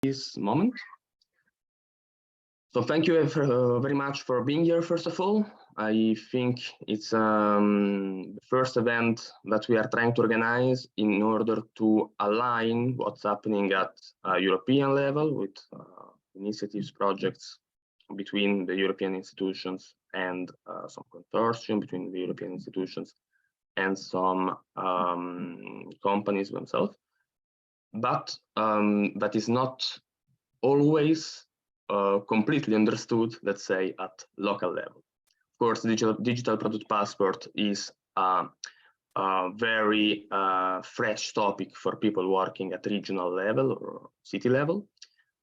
this moment. So thank you very much for being here, first of all. I think it's the first event that we are trying to organize in order to align what's happening at European level with initiatives, projects between the European institutions and some consortium between the European institutions and some companies themselves. But that is not always completely understood, let's say, at local level. Of course, digital product passport is a very fresh topic for people working at regional level or city level.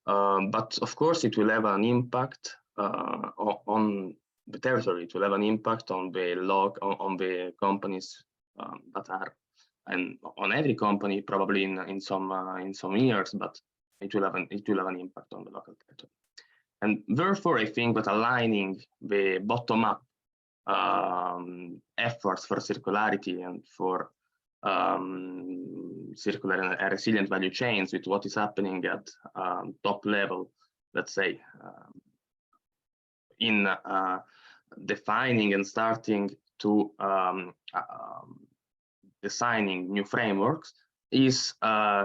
But of course, it will have an impact on the territory. It will have an impact on the companies that are, and on every company probably in some years, but it will have an impact on the local territory. And therefore, I think that aligning the bottom-up efforts for circularity and for circular and resilient value chains with what is happening at top level, let's say, in defining and starting to designing new frameworks is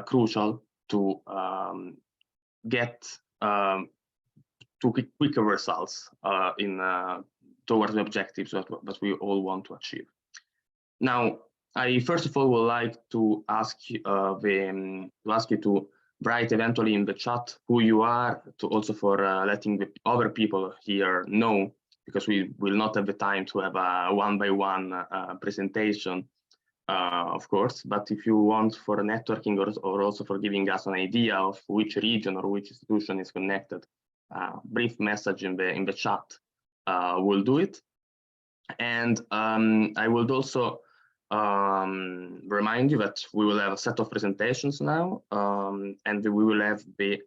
crucial to get to quicker results towards the objectives that we all want to achieve. Now, I first of all would like to ask you to write eventually in the chat who you are, to also for letting the other people here know, because we will not have the time to have a one-by-one presentation, of course. But if you want for networking or also for giving us an idea of which region or which institution is connected, brief message in the chat will do it. And I would also remind you that we will have a set of presentations now, and we will have the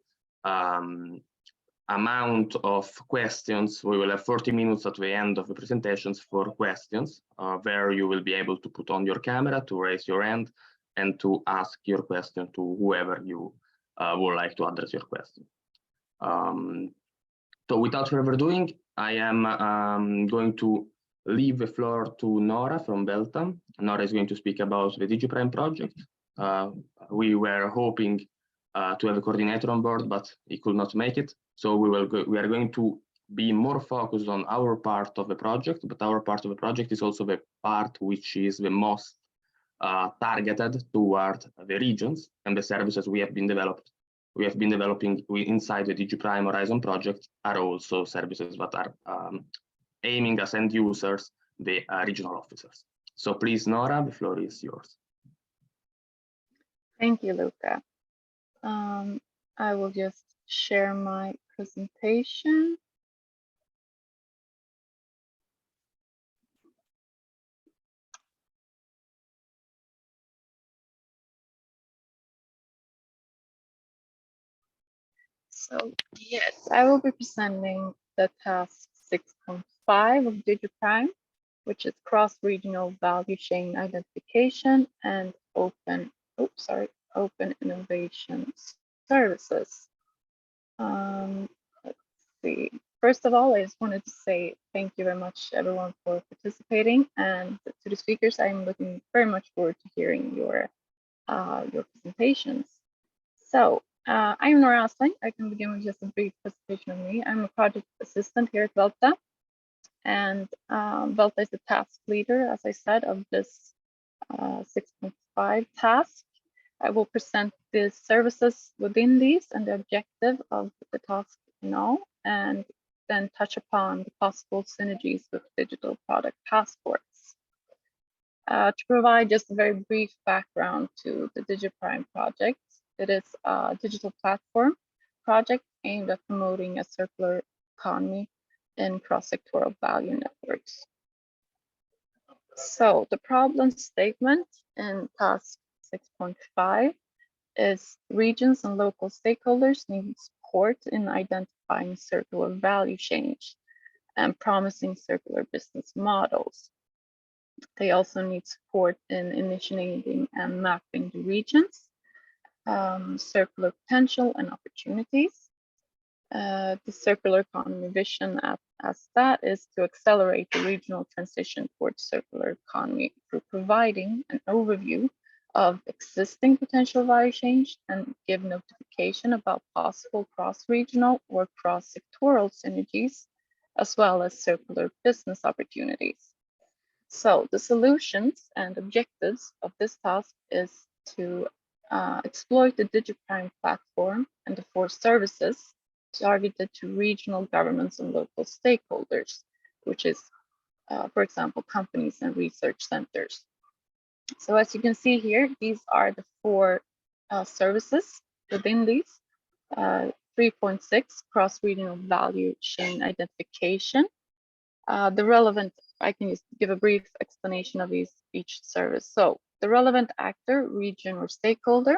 amount of questions. We will have 40 minutes at the end of the presentations for questions, where you will be able to put on your camera, to raise your hand, and to ask your question to whoever you would like to address your question. So without further ado, I am going to leave the floor to Nora from Veltha. Nora is going to speak about the DigiPrime project. We were hoping to have a coordinator on board, but he could not make it. So we are going to be more focused on our part of the project, but our part of the project is also the part which is the most targeted toward the regions and the services we have been developing inside the DigiPrime Horizon project are also services that are aiming as end users, the regional officers. So please, Nora, the floor is yours. Thank you, Luca. I will just share my presentation. So yes, I will be presenting the task 6.5 of DigiPrime, which is cross-regional value chain identification and open innovation services. Let's see. First of all, I just wanted to say thank you very much, everyone, for participating, and to the speakers, I'm looking very much forward to hearing your presentations. So I'm Nora Åsling. I can begin with just a brief presentation of me. I'm a project assistant here at Veltha, and Veltha is the task leader, as I said, of this 6.5 task. I will present the services within these and the objective of the task in all, and then touch upon the possible synergies with digital product passports. To provide just a very brief background to the DigiPrime project, it is a digital platform project aimed at promoting a circular economy in cross-sectoral value networks. So the problem statement in task 6.5 is regions and local stakeholders need support in identifying circular value chains and promising circular business models. They also need support in initiating and mapping the regions circular potential and opportunities. The circular economy vision as that is to accelerate the regional transition towards circular economy through providing an overview of existing potential value chains and give notification about possible cross-regional or cross-sectoral synergies, as well as circular business opportunities. So the solutions and objectives of this task is to exploit the DigiPrime platform and the 4 services targeted to regional governments and local stakeholders, which is, for example, companies and research centers. So as you can see here, these are the 4 services within these. 3.6, cross-regional value chain identification. The relevant, I can just give a brief explanation of each service. So the relevant actor, region, or stakeholder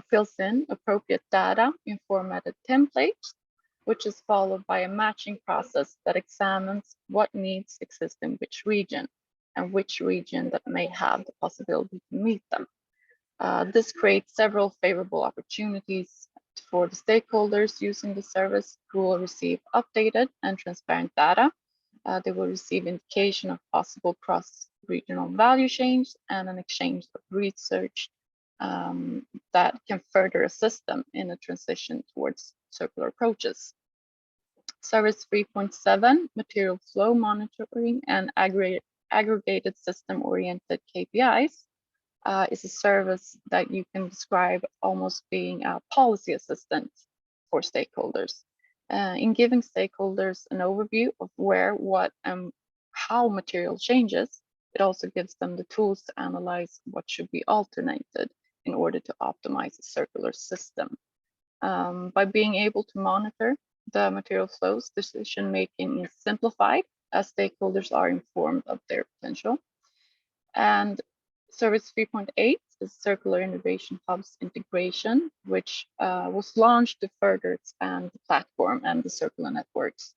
fills in appropriate data in formatted templates, which is followed by a matching process that examines what needs exist in which region and which region that may have the possibility to meet them. This creates several favorable opportunities for the stakeholders using the service, who will receive updated and transparent data. They will receive indication of possible cross-regional value chains and an exchange of research that can further assist them in a transition towards circular approaches. Service 3.7, material flow monitoring and aggregated system-oriented KPIs, is a service that you can describe almost being a policy assistant for stakeholders. In giving stakeholders an overview of where, what, and how material changes, it also gives them the tools to analyze what should be alternated in order to optimize a circular system. By being able to monitor the material flows, decision-making is simplified as stakeholders are informed of their potential. And Service 3.8 is Circular Innovation Hubs integration, which was launched to further expand the platform and the circular networks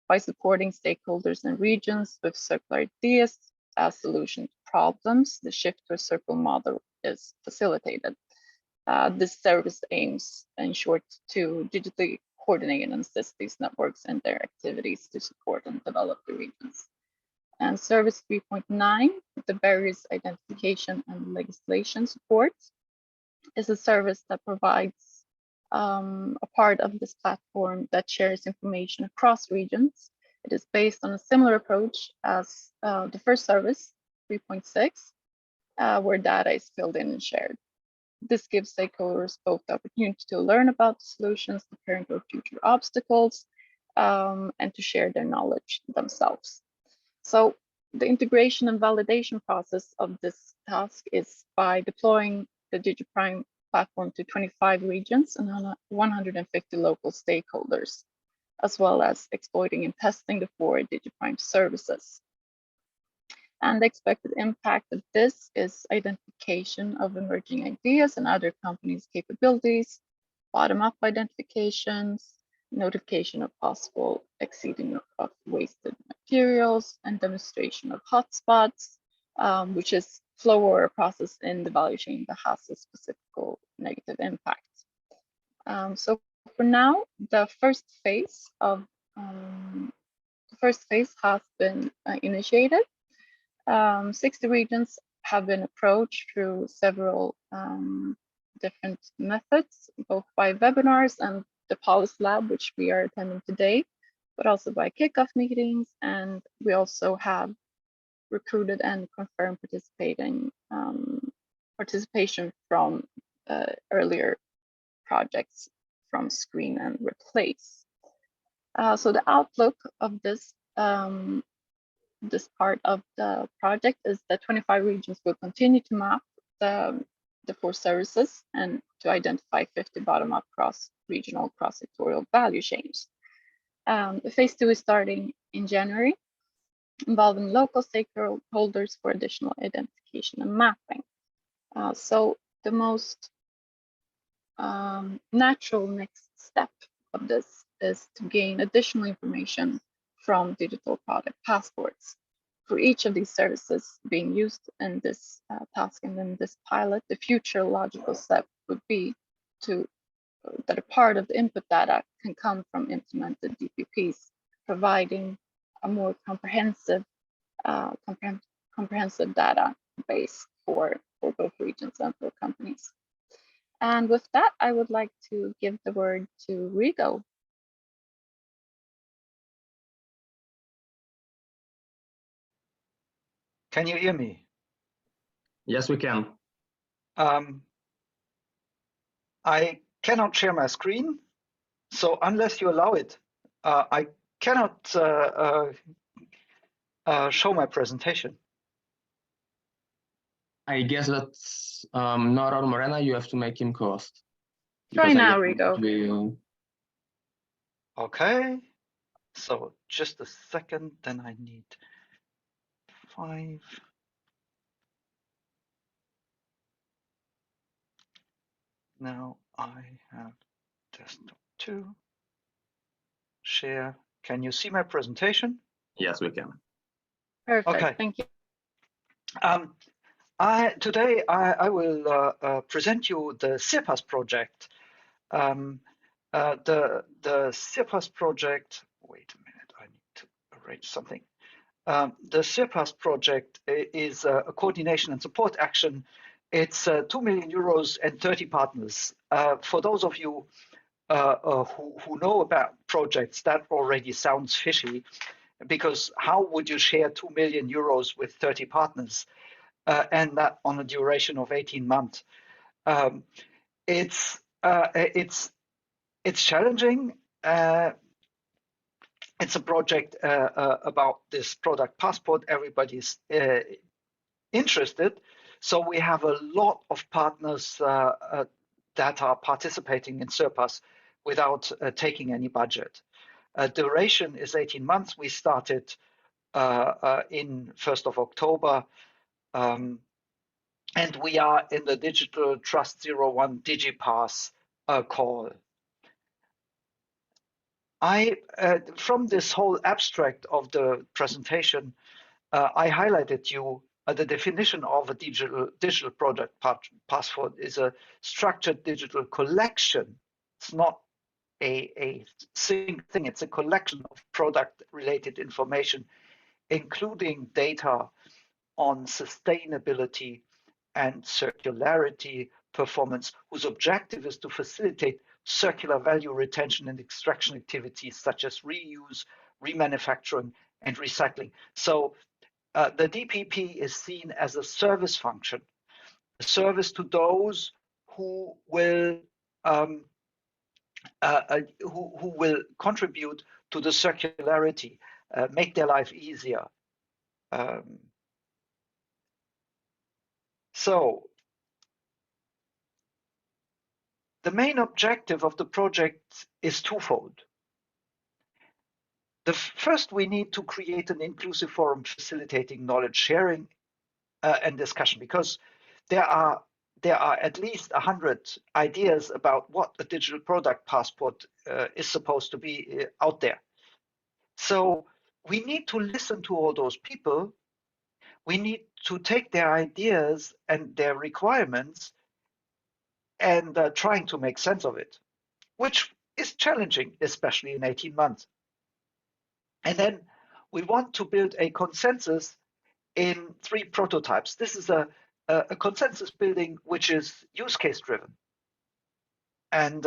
by supporting stakeholders and regions with circular ideas as solution to problems. The shift to a circular model is facilitated. This service aims, in short, to digitally coordinate and assist these networks and their activities to support and develop the regions. And Service 3.9, the barriers identification and legislation support, is a service that provides a part of this platform that shares information across regions. It is based on a similar approach as the first service, 3.6, where data is filled in and shared. This gives stakeholders both the opportunity to learn about the solutions, the current or future obstacles, and to share their knowledge themselves. So the integration and validation process of this task is by deploying the DigiPrime platform to 25 regions and 150 local stakeholders, as well as exploiting and testing the 4 DigiPrime services. And the expected impact of this is identification of emerging ideas and other companies' capabilities, bottom-up identifications, notification of possible exceeding of wasted materials, and demonstration of hotspots, which is flow or a process in the value chain that has a specific negative impact. So for now, the first phase has been initiated. 60 regions have been approached through several different methods, both by webinars and the Policy Lab, which we are attending today, but also by kickoff meetings. And we also have recruited and confirmed participation from earlier projects from Screen and Replace. So the outlook of this part of the project is that 25 regions will continue to map the 4 services and to identify 50 bottom-up cross-regional, cross-sectorial value chains. The phase 2 is starting in January, involving local stakeholders for additional identification and mapping. So the most natural next step of this is to gain additional information from digital product passports. For each of these services being used in this task and in this pilot, the future logical step would be that a part of the input data can come from implemented DPPs, providing a more comprehensive data base for both regions and for companies. And with that, I would like to give the word to Rigo. Can you hear me? Yes, we can. I cannot share my screen, so unless you allow it, I cannot show my presentation. I guess that's Nora or Morena, you have to make him co-host. Try now, Rigo. Okay, so just a second, then I need 5. Now I have desktop 2. Share. Can you see my presentation? Yes, we can. Perfect. Okay. Thank you. Today I will present you the CIRPASS project. The CIRPASS project. Wait a minute, I need to arrange something. The CIRPASS project is a coordination and support action. It's 2 million euros and 30 partners. For those of you who know about projects, that already sounds fishy, because how would you share 2 million euros with 30 partners, and that on a duration of 18 months? It's challenging. It's a project about this product passport. Everybody's interested. So we have a lot of partners that are participating in CIRPASS without taking any budget. Duration is 18 months. We started in 1st of October, and we are in the Digital Trust 01 DigiPass call. From this whole abstract of the presentation, I highlighted you the definition of a digital product passport is a structured digital collection. It's not a single thing. It's a collection of product-related information, including data on sustainability and circularity performance, whose objective is to facilitate circular value retention and extraction activities such as reuse, remanufacturing, and recycling. So the DPP is seen as a service function, a service to those who will contribute to the circularity, make their life easier. So the main objective of the project is twofold. The first, we need to create an inclusive forum facilitating knowledge sharing and discussion, because there are at least 100 ideas about what a digital product passport is supposed to be out there. So we need to listen to all those people. We need to take their ideas and their requirements and trying to make sense of it, which is challenging, especially in 18 months. And then we want to build a consensus in 3 prototypes. This is a consensus building which is use case driven. And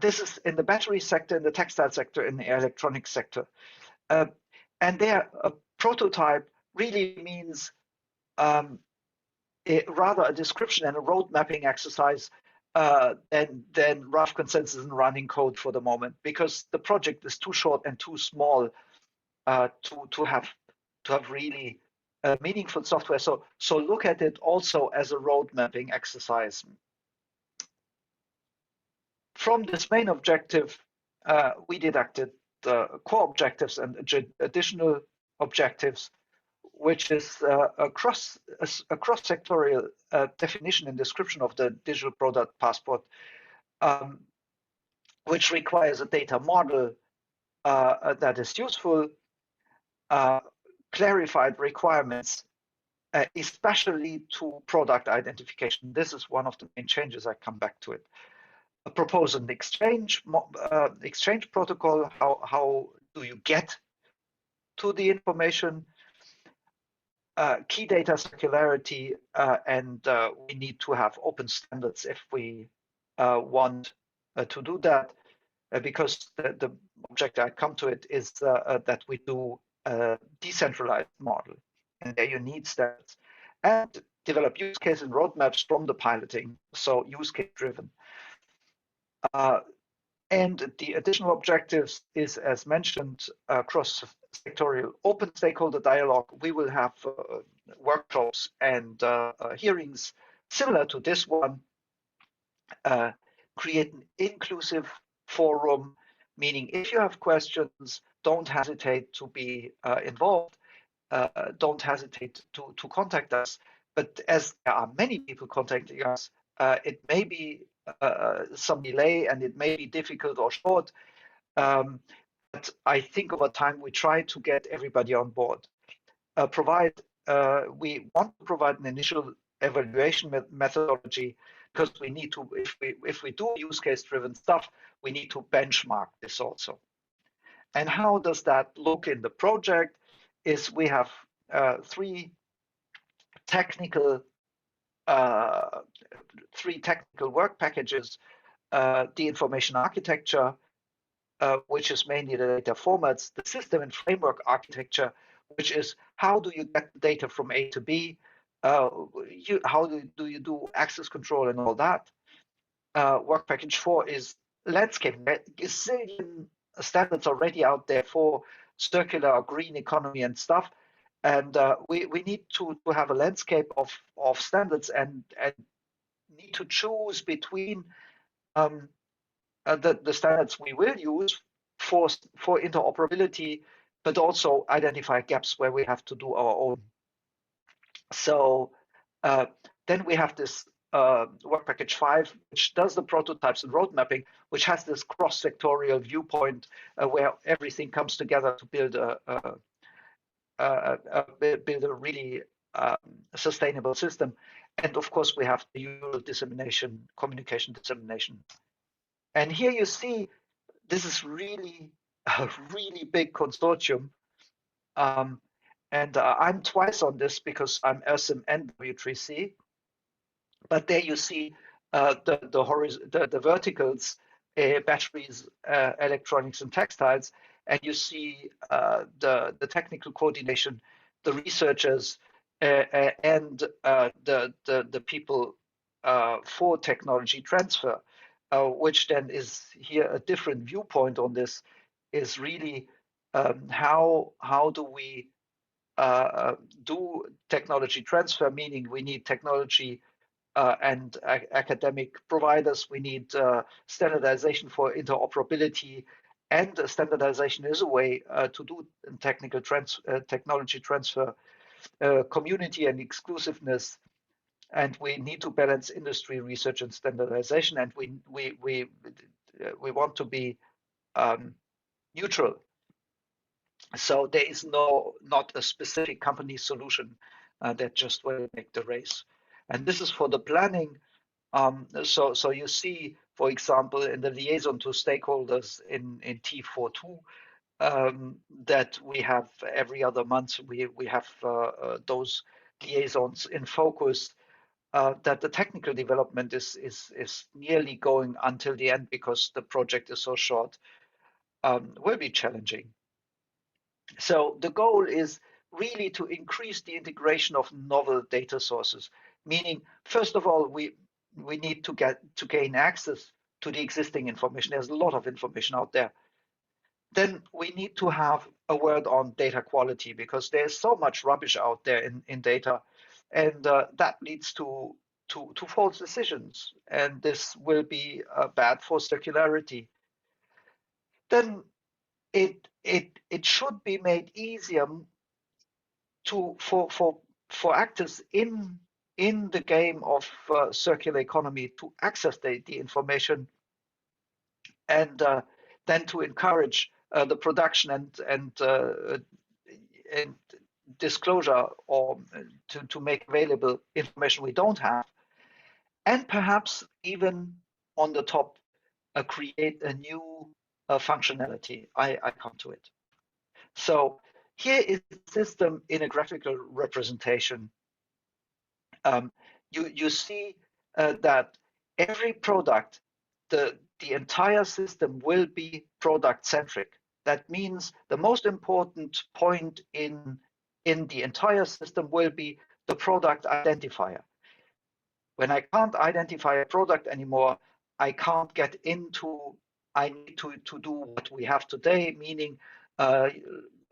this is in the battery sector, in the textile sector, in the electronics sector. And there, a prototype really means rather a description and a road mapping exercise than rough consensus and running code for the moment, because the project is too short and too small to have really meaningful software. So look at it also as a road mapping exercise. From this main objective, we deducted the core objectives and additional objectives, which is a cross-sectorial definition and description of the digital product passport, which requires a data model that is useful, clarified requirements, especially to product identification. This is one of the main changes. I come back to it. Propose an exchange protocol. How do you get to the information? Key data circularity, and we need to have open standards if we want to do that, because the object I come to it is that we do a decentralized model, and there you need standards, and develop use case and roadmaps from the piloting, so use case driven. And the additional objectives is, as mentioned, cross-sectorial open stakeholder dialogue. We will have workshops and hearings similar to this one. Create an inclusive forum, meaning if you have questions, don't hesitate to be involved. Don't hesitate to contact us. But as there are many people contacting us, it may be some delay and it may be difficult or short. But I think over time we try to get everybody on board. We want to provide an initial evaluation methodology, because we need to, if we do use case driven stuff, we need to benchmark this also. And how does that look in the project? Is we have three technical work packages: the information architecture, which is mainly the data formats; the system and framework architecture, which is how do you get data from A to B? How do you do access control and all that? Work package 4 is landscape. Gazillion standards already out there for circular or green economy and stuff. And we need to have a landscape of standards and need to choose between the standards we will use for interoperability, but also identify gaps where we have to do our own. So then we have this work package 5, which does the prototypes and road mapping, which has this cross-sectorial viewpoint where everything comes together to build a really sustainable system. And of course, we have the usual dissemination, communication dissemination. And here you see, this is really a really big consortium. And I'm twice on this because I'm ERCIM and W3C. But there you see the verticals, batteries, electronics, and textiles, and you see the technical coordination, the researchers, and the people for technology transfer, which then is here a different viewpoint on this, is really how do we do technology transfer, meaning we need technology and academic providers, we need standardization for interoperability, and standardization is a way to do technology transfer, community and exclusiveness, and we need to balance industry research and standardization, and we want to be neutral. So there is not a specific company solution that just will make the race. And this is for the planning. So you see, for example, in the liaison to stakeholders in T42, that we have every other month, we have those liaisons in focus, that the technical development is nearly going until the end because the project is so short, will be challenging. So the goal is really to increase the integration of novel data sources, meaning, first of all, we need to gain access to the existing information. There's a lot of information out there. Then we need to have a word on data quality, because there's so much rubbish out there in data, and that leads to false decisions, and this will be bad for circularity. Then it should be made easier for actors in the game of circular economy to access the information, and then to encourage the production and disclosure or to make available information we don't have, and perhaps even on the top create a new functionality. I come to it. So here is the system in a graphical representation. You see that every product, the entire system will be product centric. That means the most important point in the entire system will be the product identifier. When I can't identify a product anymore, I can't get into, I need to do what we have today, meaning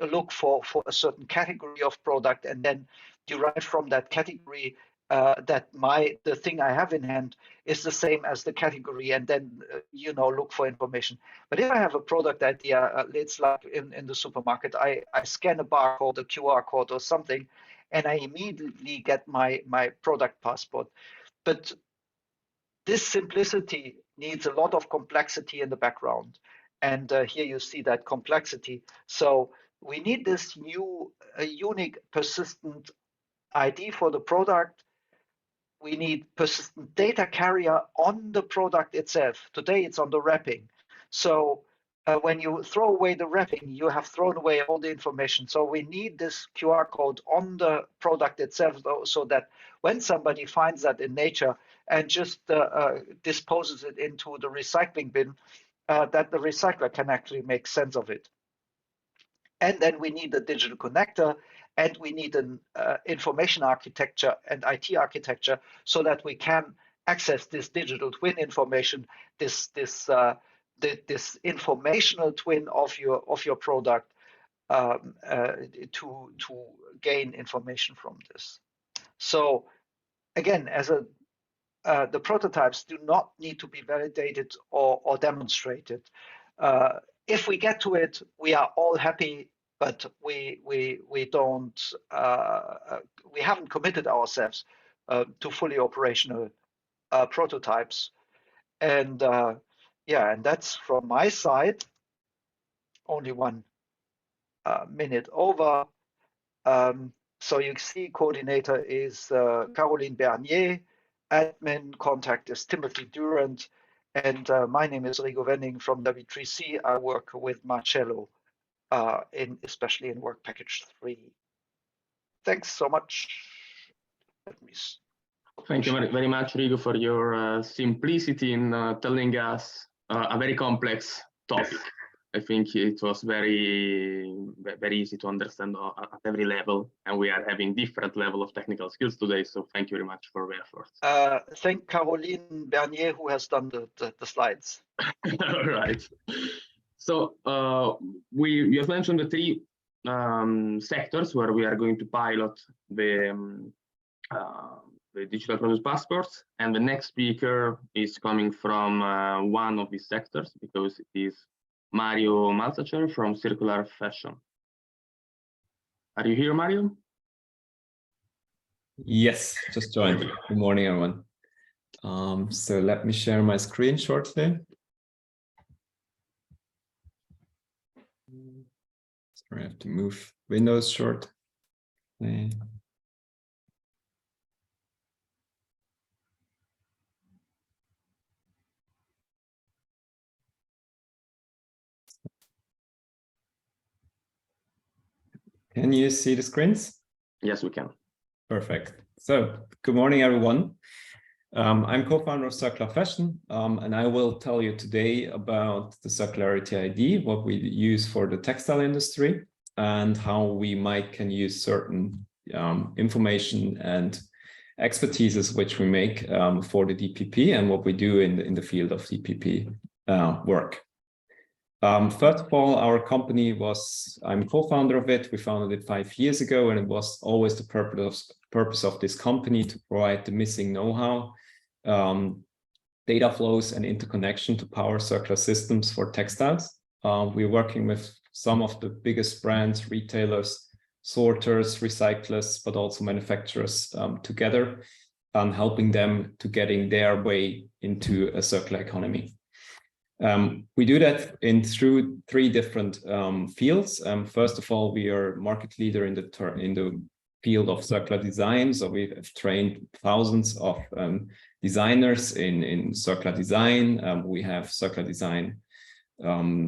look for a certain category of product and then derive from that category that the thing I have in hand is the same as the category, and then look for information. But if I have a product idea, it's like in the supermarket, I scan a barcode, a QR code or something, and I immediately get my product passport. But this simplicity needs a lot of complexity in the background, and here you see that complexity. So we need this new unique persistent ID for the product. We need persistent data carrier on the product itself. Today it's on the wrapping. So when you throw away the wrapping, you have thrown away all the information. So we need this QR code on the product itself, so that when somebody finds that in nature and just disposes it into the recycling bin, that the recycler can actually make sense of it. And then we need a digital connector, and we need an information architecture and IT architecture so that we can access this digital twin information, this informational twin of your product to gain information from this. So again, the prototypes do not need to be validated or demonstrated. If we get to it, we are all happy, but we don't we haven't committed ourselves to fully operational prototypes. And yeah, and that's from my side. Only 1 minute over. So you see, coordinator is Caroline Bernier, admin contact is Timothy Durant, and my name is Rigo Wenning from W3C. I work with Marcello, especially in work package 3. Thanks so much. Thank you very much, Rigo, for your simplicity in telling us a very complex topic. I think it was very easy to understand at every level, and we are having different level of technical skills today. So thank you very much for your efforts. Thank Caroline Bernier, who has done the slides. All right. So you have mentioned the 3 sectors where we are going to pilot the digital process passports, and the next speaker is coming from one of these sectors, because it is Mario Malzacher from Circular.Fashion. Are you here, Mario? Yes, just joined. Good morning, everyone. So let me share my screen shortly. Sorry, I have to move Windows shortly. Can you see the screens? Yes, we can. Perfect. So good morning, everyone. I'm co-founder of Circular.Fashion, and I will tell you today about the Circularity ID, what we use for the textile industry, and how we can use certain information and expertises which we make for the DPP, and what we do in the field of DPP work. First of all, our company I'm co-founder of it. We founded it 5 years ago, and it was always the purpose of this company to provide the missing know-how, data flows and interconnection to power circular systems for textiles. We're working with some of the biggest brands, retailers, sorters, recyclers, but also manufacturers together, helping them to getting their way into a circular economy. We do that through three different fields. First of all, we are market leader in the field of circular design. So we have trained thousands of designers in circular design. We have circular design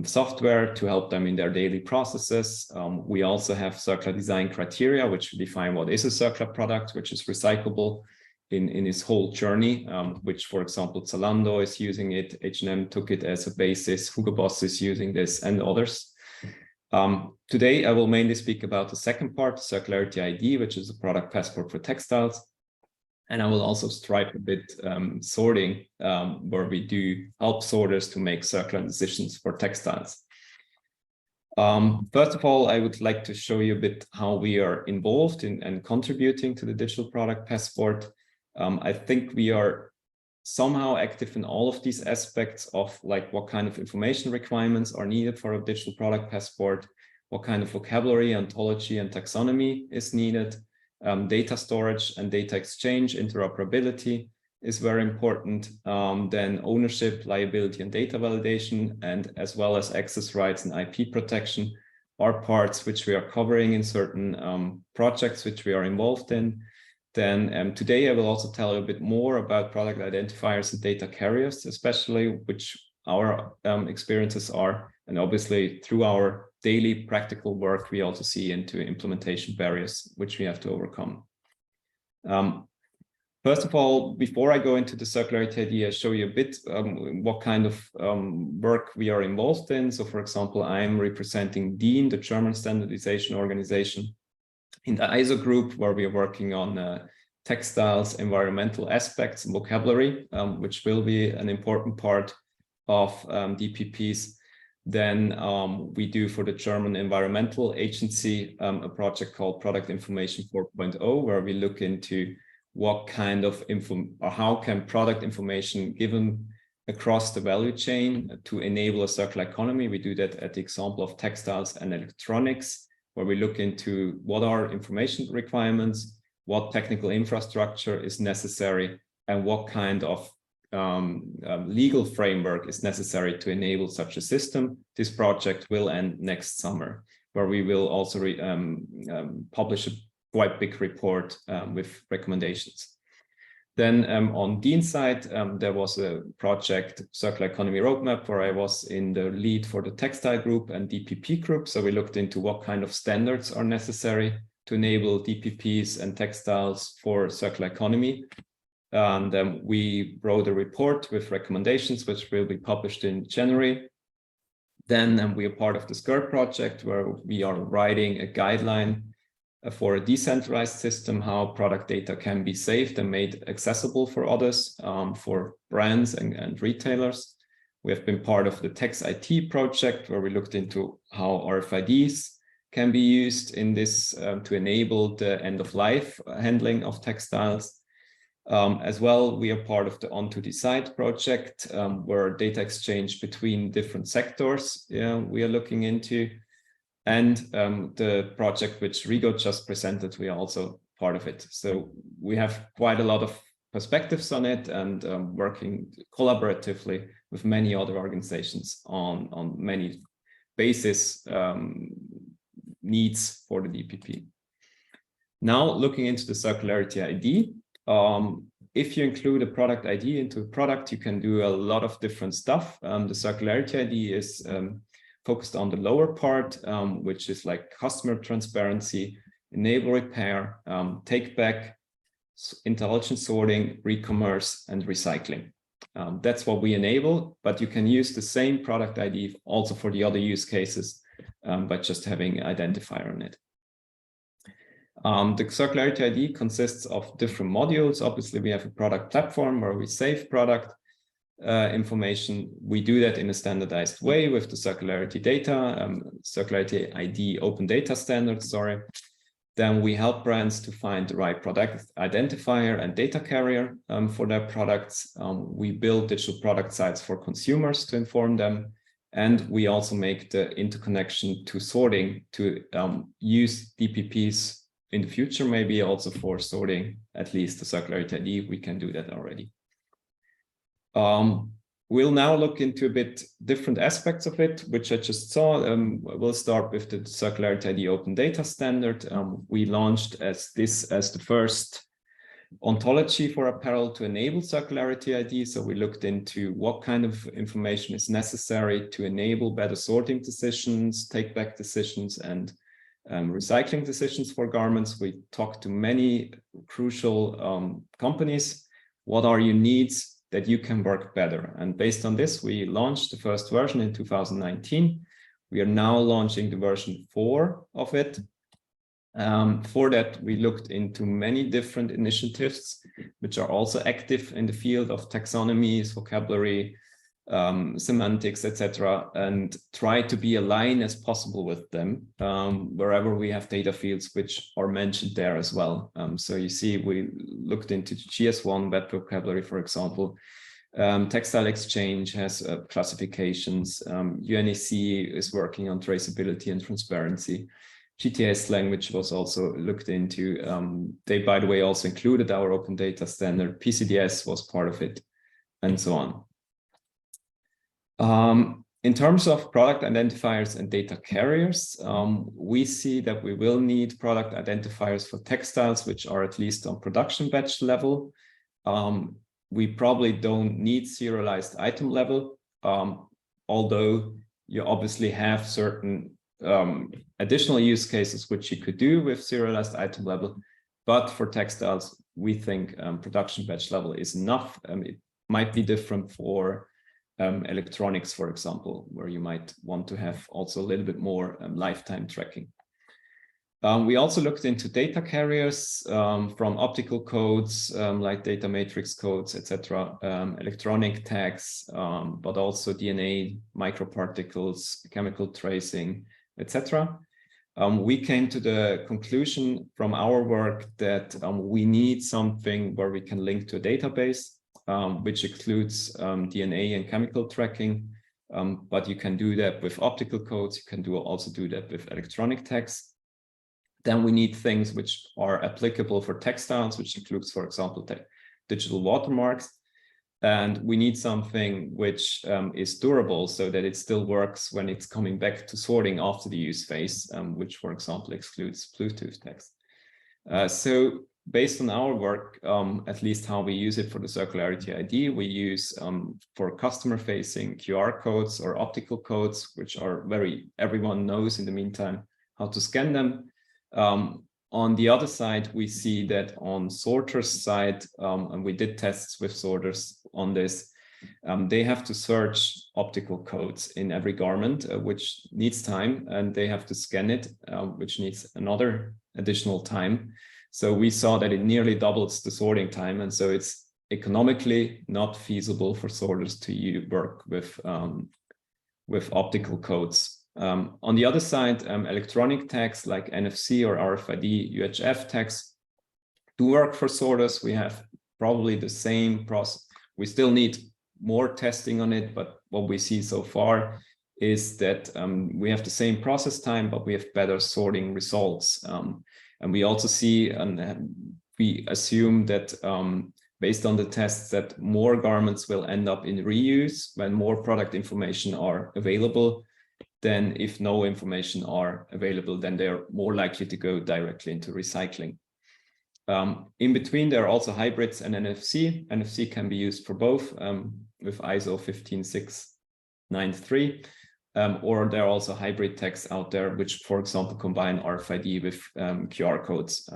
software to help them in their daily processes. We also have circular design criteria, which define what is a circular product, which is recyclable in its whole journey, which, for example, Zalando is using it, H&M took it as a basis, Hugo Boss is using this, and others. Today, I will mainly speak about the second part, Circularity ID, which is a product passport for textiles. And I will also stripe a bit sorting, where we do help sorters to make circular decisions for textiles. First of all, I would like to show you a bit how we are involved in and contributing to the digital product passport. I think we are somehow active in all of these aspects of like what kind of information requirements are needed for a digital product passport, what kind of vocabulary, ontology, and taxonomy is needed. Data storage and data exchange, interoperability is very important. Then ownership, liability, and data validation, and as well as access rights and IP protection are parts which we are covering in certain projects which we are involved in. Then today I will also tell you a bit more about product identifiers and data carriers, especially which our experiences are. And obviously through our daily practical work, we also see into implementation barriers, which we have to overcome. First of all, before I go into the Circularity ID, I show you a bit what kind of work we are involved in. So for example, I'm representing DIN, the German standardization organization, in the ISO group, where we are working on textiles, environmental aspects, and vocabulary, which will be an important part of DPPs. Then we do for the German Environmental Agency a project called Product Information 4.0, where we look into what kind of how can product information given across the value chain to enable a circular economy. We do that at the example of textiles and electronics, where we look into what are information requirements, what technical infrastructure is necessary, and what kind of legal framework is necessary to enable such a system. This project will end next summer, where we will also publish a quite big report with recommendations. Then on Dean's side, there was a project, Circular Economy Roadmap, where I was in the lead for the textile group and DPP group. So we looked into what kind of standards are necessary to enable DPPs and textiles for circular economy. And we wrote a report with recommendations, which will be published in January. Then we are part of the CIRPASS project, where we are writing a guideline for a decentralized system, how product data can be saved and made accessible for others, for brands and retailers. We have been part of the Text IT project, where we looked into how RFIDs can be used in this to enable the end-of-life handling of textiles. As well, we are part of the On to Decide project, where data exchange between different sectors we are looking into. And the project which Rigo just presented, we are also part of it. So we have quite a lot of perspectives on it, and working collaboratively with many other organizations on many basis needs for the DPP. Now, looking into the Circularity ID, if you include a product ID into a product, you can do a lot of different stuff. The Circularity ID is focused on the lower part, which is like customer transparency, enable repair, take back, intelligent sorting, re-commerce, and recycling. That's what we enable, but you can use the same product ID also for the other use cases, by just having an identifier on it. The Circularity ID consists of different modules. Obviously, we have a product platform where we save product information. We do that in a standardized way with the Circularity data, Circularity ID open data standards, sorry. Then we help brands to find the right product identifier and data carrier for their products. We build digital product sites for consumers to inform them. And we also make the interconnection to sorting to use DPPs in the future, maybe also for sorting, at least the Circularity ID, we can do that already. We'll now look into a bit different aspects of it, which I just saw. We'll start with the Circularity ID Open Data Standard. We launched as the first ontology for apparel to enable Circularity ID. So we looked into what kind of information is necessary to enable better sorting decisions, take-back decisions, and recycling decisions for garments. We talked to many crucial companies. What are your needs that you can work better? And based on this, we launched the first version in 2019. We are now launching the version 4 of it. For that, we looked into many different initiatives, which are also active in the field of taxonomies, vocabulary, semantics, etc., and try to be aligned as possible with them wherever we have data fields which are mentioned there as well. So you see, we looked into GS1 web vocabulary, for example. Textile Exchange has classifications. UNEC is working on traceability and transparency. GTS language was also looked into. They, by the way, also included our open data standard. PCDS was part of it, and so on. In terms of product identifiers and data carriers, we see that we will need product identifiers for textiles, which are at least on production batch level. We probably don't need serialized item level, although you obviously have certain additional use cases which you could do with serialized item level. But for textiles, we think production batch level is enough. It might be different for electronics, for example, where you might want to have also a little bit more lifetime tracking. We also looked into data carriers from optical codes like data matrix codes, etc., electronic tags, but also DNA, microparticles, chemical tracing, etc. We came to the conclusion from our work that we need something where we can link to a database, which includes DNA and chemical tracking, but you can do that with optical codes. You can also do that with electronic tags. Then we need things which are applicable for textiles, which includes, for example, digital watermarks. And we need something which is durable so that it still works when it's coming back to sorting after the use phase, which, for example, excludes Bluetooth tags. So based on our work, at least how we use it for the Circularity ID, we use for customer-facing QR codes or optical codes, which are everyone knows in the meantime how to scan them. On the other side, we see that on sorters' side, and we did tests with sorters on this, they have to search optical codes in every garment, which needs time, and they have to scan it, which needs another additional time. So we saw that it nearly doubles the sorting time, and so it's economically not feasible for sorters to work with optical codes. On the other side, electronic tags like NFC or RFID, UHF tags do work for sorters. We have probably the same process. We still need more testing on it, but what we see so far is that we have the same process time, but we have better sorting results. And we also see, and we assume that based on the tests, that more garments will end up in reuse when more product information are available. Then if no information are available, then they're more likely to go directly into recycling. In between, there are also hybrids and NFC. NFC can be used for both with ISO 15693, or there are also hybrid tags out there, which, for example, combine RFID with QR codes.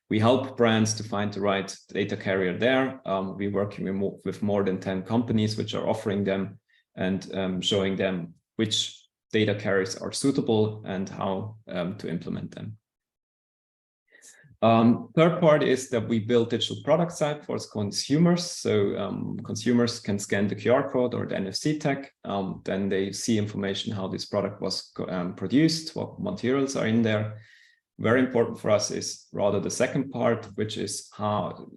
We help brands to find the right data carrier there. We're working with more than 10 companies which are offering them and showing them which data carriers are suitable and how to implement them. Third part is that we build digital product site for consumers. So consumers can scan the QR code or the NFC tag. Then they see information how this product was produced, what materials are in there. Very important for us is rather the second part, which is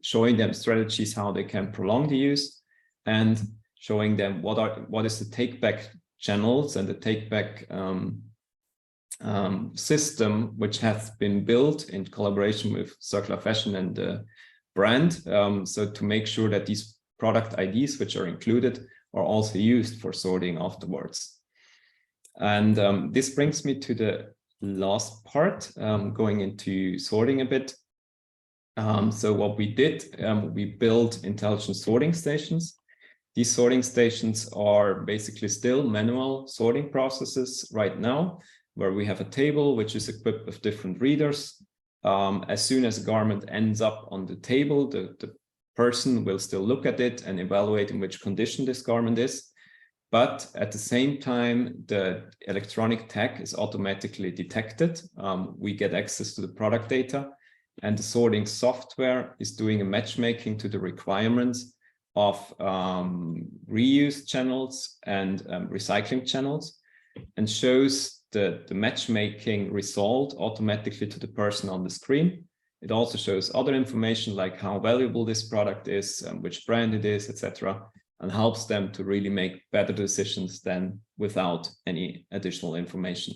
showing them strategies how they can prolong the use and showing them what is the take-back channels and the take-back system which has been built in collaboration with Circular.Fashion and the brand. So to make sure that these product IDs which are included are also used for sorting afterwards. And this brings me to the last part, going into sorting a bit. So what we did, we built intelligent sorting stations. These sorting stations are basically still manual sorting processes right now, where we have a table which is equipped with different readers. As soon as a garment ends up on the table, the person will still look at it and evaluate in which condition this garment is. But at the same time, the electronic tag is automatically detected. We get access to the product data, and the sorting software is doing a matchmaking to the requirements of reuse channels and recycling channels, and shows the matchmaking result automatically to the person on the screen. It also shows other information like how valuable this product is, which brand it is, etc., and helps them to really make better decisions than without any additional information.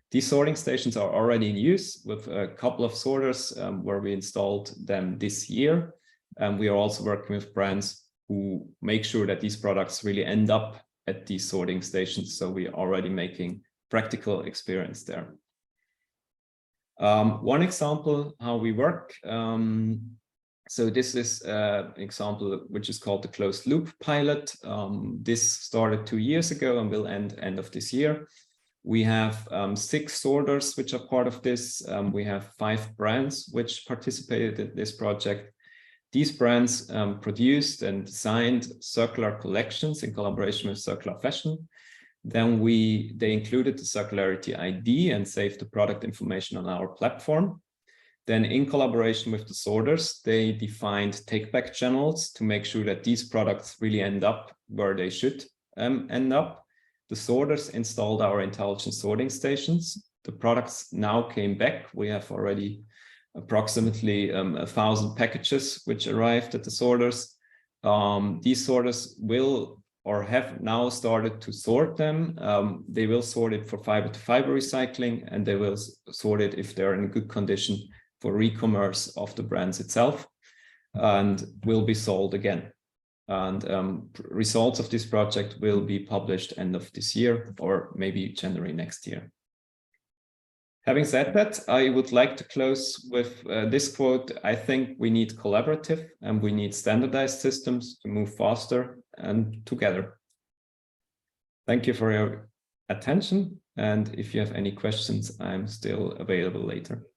These sorting stations are already in use with a couple of sorters where we installed them this year. And we are also working with brands who make sure that these products really end up at these sorting stations. So we are already making practical experience there. One example how we work. So this is an example which is called the closed loop pilot. This started 2 years ago and will end of this year. We have 6 sorters which are part of this. We have 5 brands which participated in this project. These brands produced and designed circular collections in collaboration with Circular.Fashion. Then they included the Circularity ID and saved the product information on our platform. Then in collaboration with the sorters, they defined take-back channels to make sure that these products really end up where they should end up. The sorters installed our intelligent sorting stations. The products now came back. We have already approximately 1,000 packages which arrived at the sorters. These sorters will or have now started to sort them. They will sort it for fiber-to-fiber recycling, and they will sort it if they're in good condition for re-commerce of the brands itself, and will be sold again. And results of this project will be published end of this year or maybe January next year. Having said that, I would like to close with this quote. I think we need collaborative and we need standardized systems to move faster and together. Thank you for your attention. And if you have any questions, I'm still available later.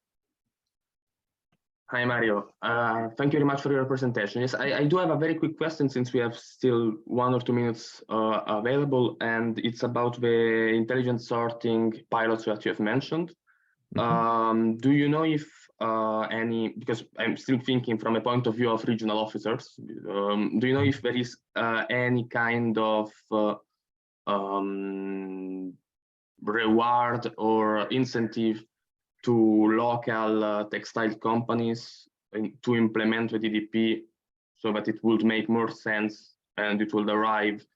Hi, Mario. Thank you very much for your presentation. Yes, I do have a very quick question since we have still 1 or 2 minutes available, and it's about the intelligent sorting pilots that you have mentioned. Do you know if any, because I'm still thinking from a point of view of regional officers, do you know if there is any kind of reward or incentive to local textile companies to implement the DDP so that it would make more sense and it will arrive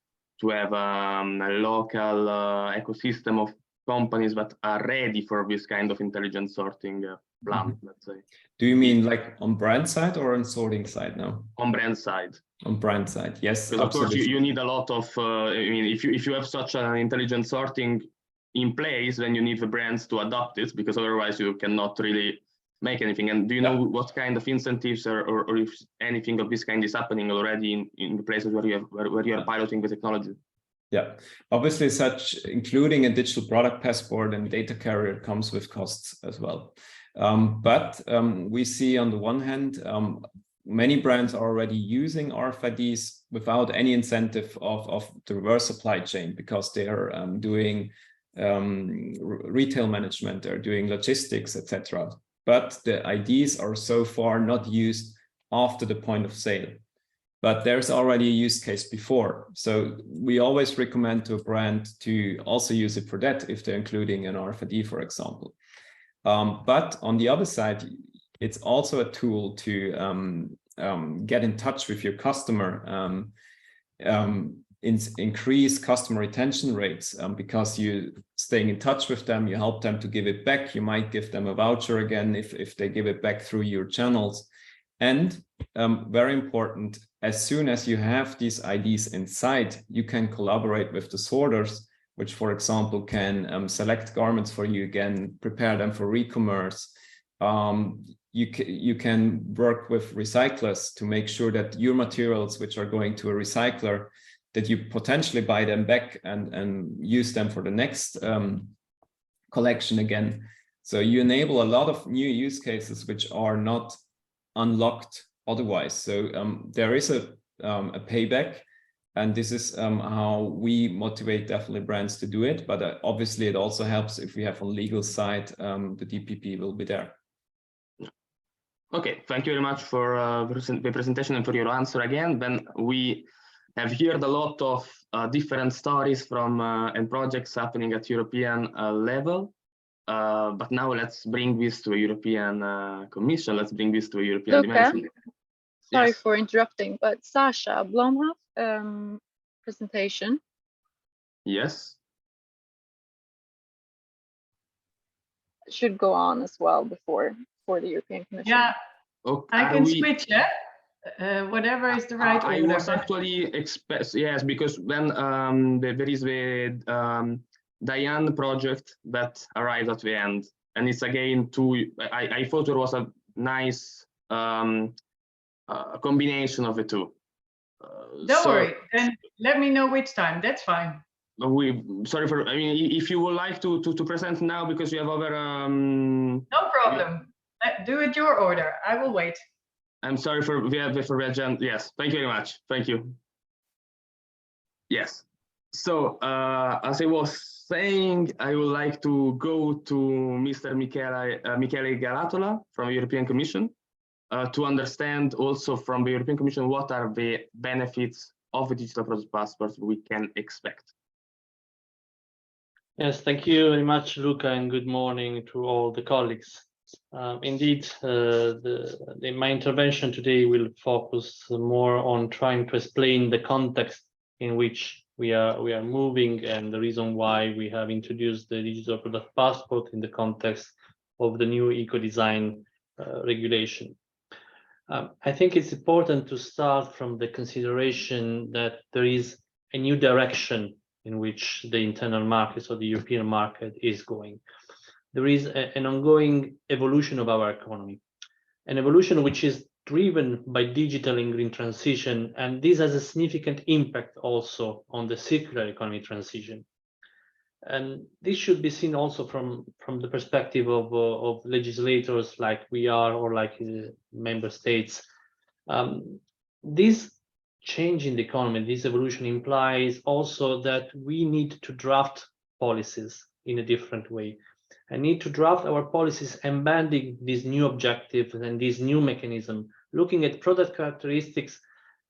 to have a local ecosystem of companies that are ready for this kind of intelligent sorting plan, let's say. Do you mean like on brand side or on sorting side now? On brand side. On brand side, yes. Because of course you need a lot of, I mean, if you have such an intelligent sorting in place, then you need the brands to adopt it, because otherwise you cannot really make anything. And do you know what kind of incentives or if anything of this kind is happening already in the places where you are piloting the technology? Yeah, obviously such including a digital product passport and data carrier comes with costs as well. But we see on the one hand, many brands are already using RFIDs without any incentive of the reverse supply chain, because they are doing retail management, they're doing logistics, etc. But the IDs are so far not used after the point of sale. But there's already a use case before. So we always recommend to a brand to also use it for that if they're including an RFID, for example. But on the other side, it's also a tool to get in touch with your customer, increase customer retention rates, because you staying in touch with them, you help them to give it back. You might give them a voucher again if they give it back through your channels. And very important, as soon as you have these IDs inside, you can collaborate with the sorters, which, for example, can select garments for you again, prepare them for re-commerce. You can work with recyclers to make sure that your materials, which are going to a recycler, that you potentially buy them back and use them for the next collection again. So you enable a lot of new use cases which are not unlocked otherwise. So there is a payback, and this is how we motivate definitely brands to do it. But obviously it also helps if we have on legal side, the DPP will be there. Okay, thank you very much for the presentation and for your answer again. Then we have heard a lot of different stories from and projects happening at European level. But now let's bring this to a European Commission. Let's bring this to a European dimension. Sorry Yes. for interrupting, but Sasha Blomhoff presentation. Yes. Should go on as well for the European Commission. Yeah, Okay. I can switch, yeah? Whatever is the right I order. was actually yes, because then there is the Diane project that arrived at the end, and it's again I thought it was a nice combination of the two. Don't worry, then let me know which time, that's fine. Sorry for, I mean, if you would like to present now because you have other No problem. Do it your order. I will wait. I'm sorry for the agenda. Yes, thank you very much. Thank you. Yes. So as I was saying, I would like to go to Mr. Michele Galatola from the European Commission to understand also from the European Commission what are the benefits of the digital product passport we can expect. Yes, thank you very much, Luca, and good morning to all the colleagues. Indeed, my intervention today will focus more on trying to explain the context in which we are moving and the reason why we have introduced the digital product passport in the context of the new Ecodesign regulation. I think it's important to start from the consideration that there is a new direction in which the internal market, so the European market, is going. There is an ongoing evolution of our economy, an evolution which is driven by digital and green transition, and this has a significant impact also on the circular economy transition. And this should be seen also from the perspective of legislators like we are, or like member states. This change in the economy, this evolution implies also that we need to draft policies in a different way. I need to draft our policies embedding these new objectives and this new mechanism, looking at product characteristics,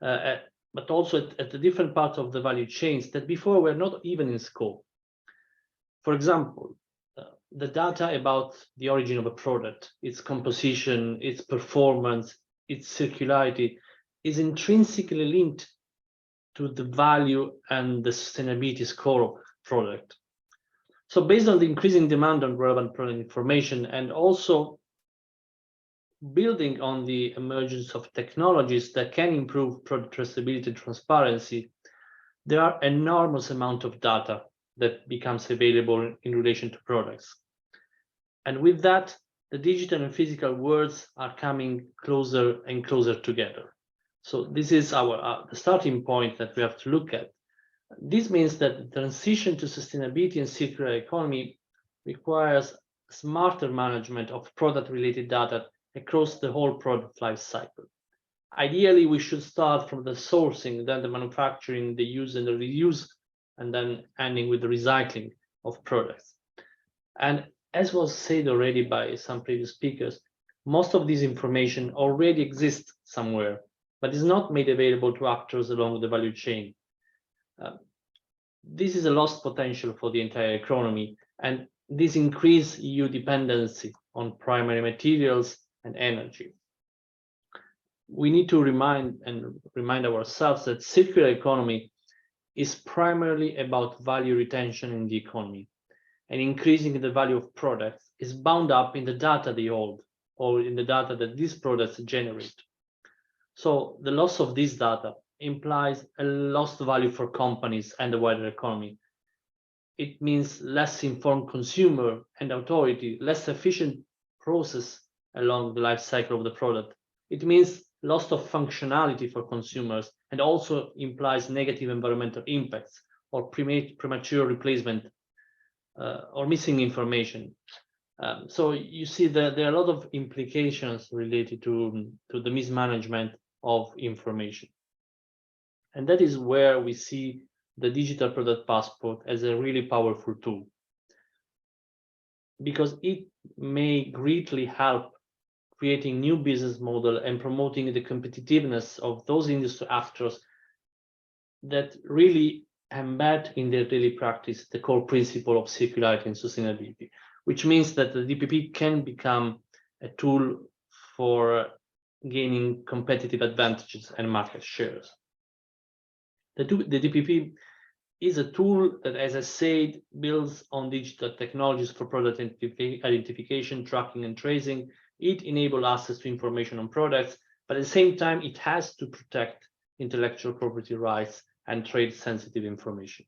but also at the different parts of the value chains that before were not even in scope. For example, the data about the origin of a product, its composition, its performance, its circularity is intrinsically linked to the value and the sustainability score of product. So based on the increasing demand on relevant product information and also building on the emergence of technologies that can improve product traceability and transparency, there are enormous amount of data that becomes available in relation to products. And with that, the digital and physical worlds are coming closer and closer together. So this is the starting point that we have to look at. This means that the transition to sustainability and circular economy requires smarter management of product-related data across the whole product life cycle. Ideally, we should start from the sourcing, then the manufacturing, the use and the reuse, and then ending with the recycling of products. And as was said already by some previous speakers, most of this information already exists somewhere, but is not made available to actors along the value chain. This is a lost potential for the entire economy, and this increases EU dependency on primary materials and energy. We need to remind ourselves that circular economy is primarily about value retention in the economy, and increasing the value of products is bound up in the data they hold or in the data that these products generate. So the loss of this data implies a lost value for companies and the wider economy. It means less informed consumer and authority, less efficient process along the life cycle of the product. It means loss of functionality for consumers and also implies negative environmental impacts or premature replacement or missing information. So you see that there are a lot of implications related to the mismanagement of information. And that is where we see the digital product passport as a really powerful tool, because it may greatly help creating new business model and promoting the competitiveness of those industry actors that really embed in their daily practice the core principle of circularity and sustainability, which means that the DPP can become a tool for gaining competitive advantages and market shares. The DPP is a tool that, as I said, builds on digital technologies for product identification, tracking, and tracing. It enables access to information on products, but at the same time, it has to protect intellectual property rights and trade-sensitive information.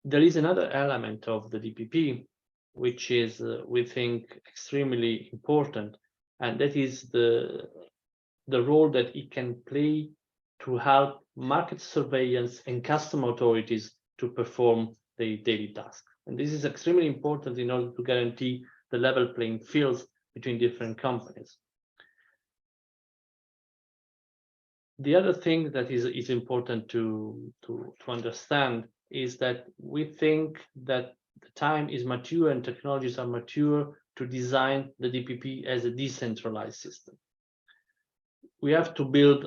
There is another element of the DPP, which is, we think, extremely important, and that is the role that it can play to help market surveillance and customer authorities to perform their daily tasks. And this is extremely important in order to guarantee the level playing fields between different companies. The other thing that is important to understand is that we think that the time is mature and technologies are mature to design the DPP as a decentralized system. We have to build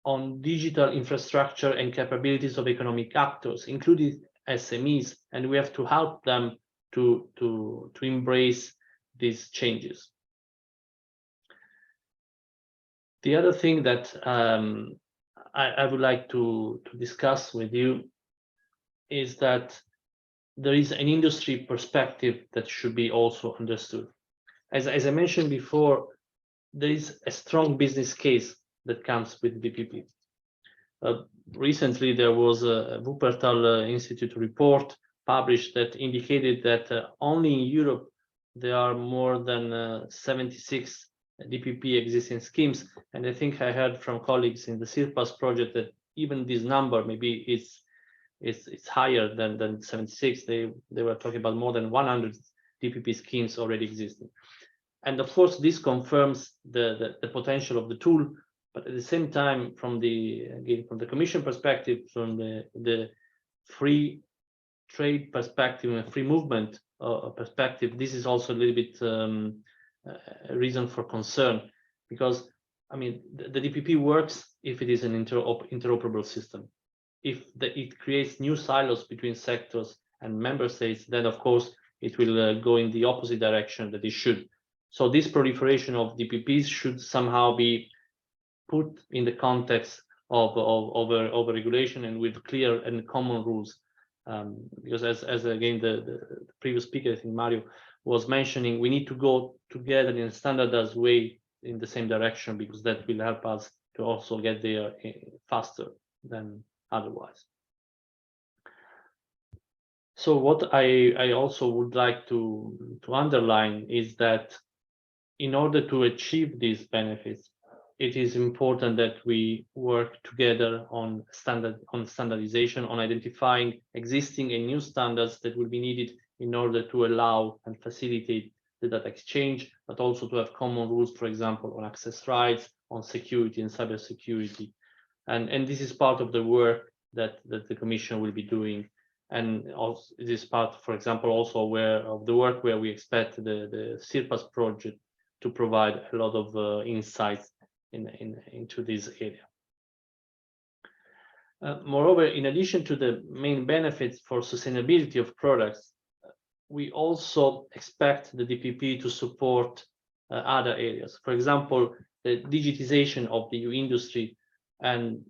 on digital infrastructure and capabilities of economic actors, including SMEs, and we have to help them to embrace these changes. The other thing that I would like to discuss with you is that there is an industry perspective that should be also understood. As I mentioned before, there is a strong business case that comes with DPP. Recently, there was a Wuppertal Institute report published that indicated that only in Europe there are more than 76 DPP existing schemes, and I think I heard from colleagues in the CIRPASS project that even this number maybe it's higher than 76. They were talking about more than 100 DPP schemes already existing. And of course, this confirms the potential of the tool, but at the same time, from the Commission perspective, from the free trade perspective and free movement perspective, this is also a little bit a reason for concern, because I mean the DPP works if it is an interoperable system. If it creates new silos between sectors and member states, then of course it will go in the opposite direction that it should. So this proliferation of DPPs should somehow be put in the context of regulation and with clear and common rules. Because as again the previous speaker, I think Mario, was mentioning, we need to go together in a standardized way in the same direction, because that will help us to also get there faster than otherwise. So what I also would like to underline is that in order to achieve these benefits, it is important that we work together on standardization, on identifying existing and new standards that will be needed in order to allow and facilitate the data exchange, but also to have common rules, for example, on access rights, on security and cybersecurity. And this is part of the work that the Commission will be doing. And also it is part, for example, also of the work where we expect the CIRPASS project to provide a lot of insights into this area. Moreover, in addition to the main benefits for sustainability of products, we also expect the DPP to support other areas. For example, the digitization of the EU industry and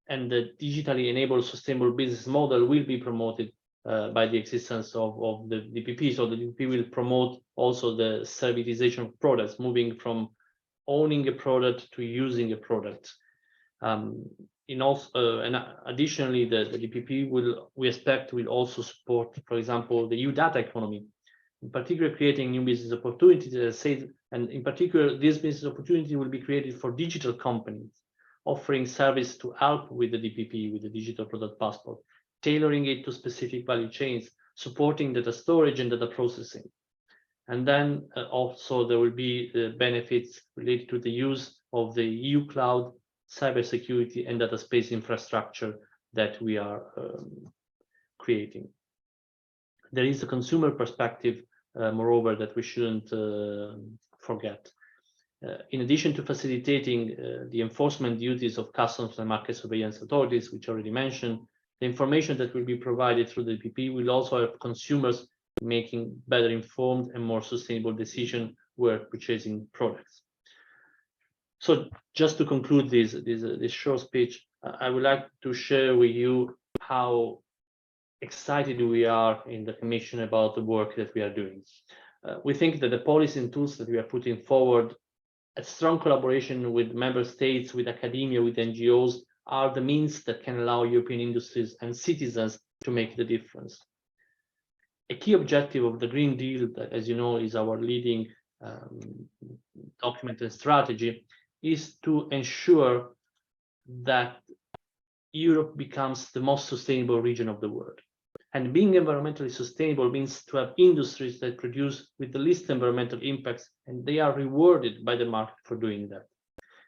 the digitally enabled sustainable business model will be promoted by the existence of the DPP. So the DPP will promote also the servitization of products, moving from owning a product to using a product. And additionally, the DPP we expect will also support, for example, the EU data economy, in particular creating new business opportunities, as I said, and in particular, this business opportunity will be created for digital companies, offering service to help with the DPP, with the digital product passport, tailoring it to specific value chains, supporting data storage and data processing. And then also there will be the benefits related to the use of the EU cloud, cybersecurity and data space infrastructure that we are creating. There is a consumer perspective, moreover, that we shouldn't forget. In addition to facilitating the enforcement duties of customs and market surveillance authorities, which I already mentioned, the information that will be provided through the DPP will also help consumers making better informed and more sustainable decisions where purchasing products. So just to conclude this short speech, I would like to share with you how excited we are in the Commission about the work that we are doing. We think that the policy and tools that we are putting forward, a strong collaboration with member states, with academia, with NGOs, are the means that can allow European industries and citizens to make the difference. A key objective of the Green Deal, that, as you know, is our leading document and strategy, is to ensure that Europe becomes the most sustainable region of the world. And being environmentally sustainable means to have industries that produce with the least environmental impacts, and they are rewarded by the market for doing that.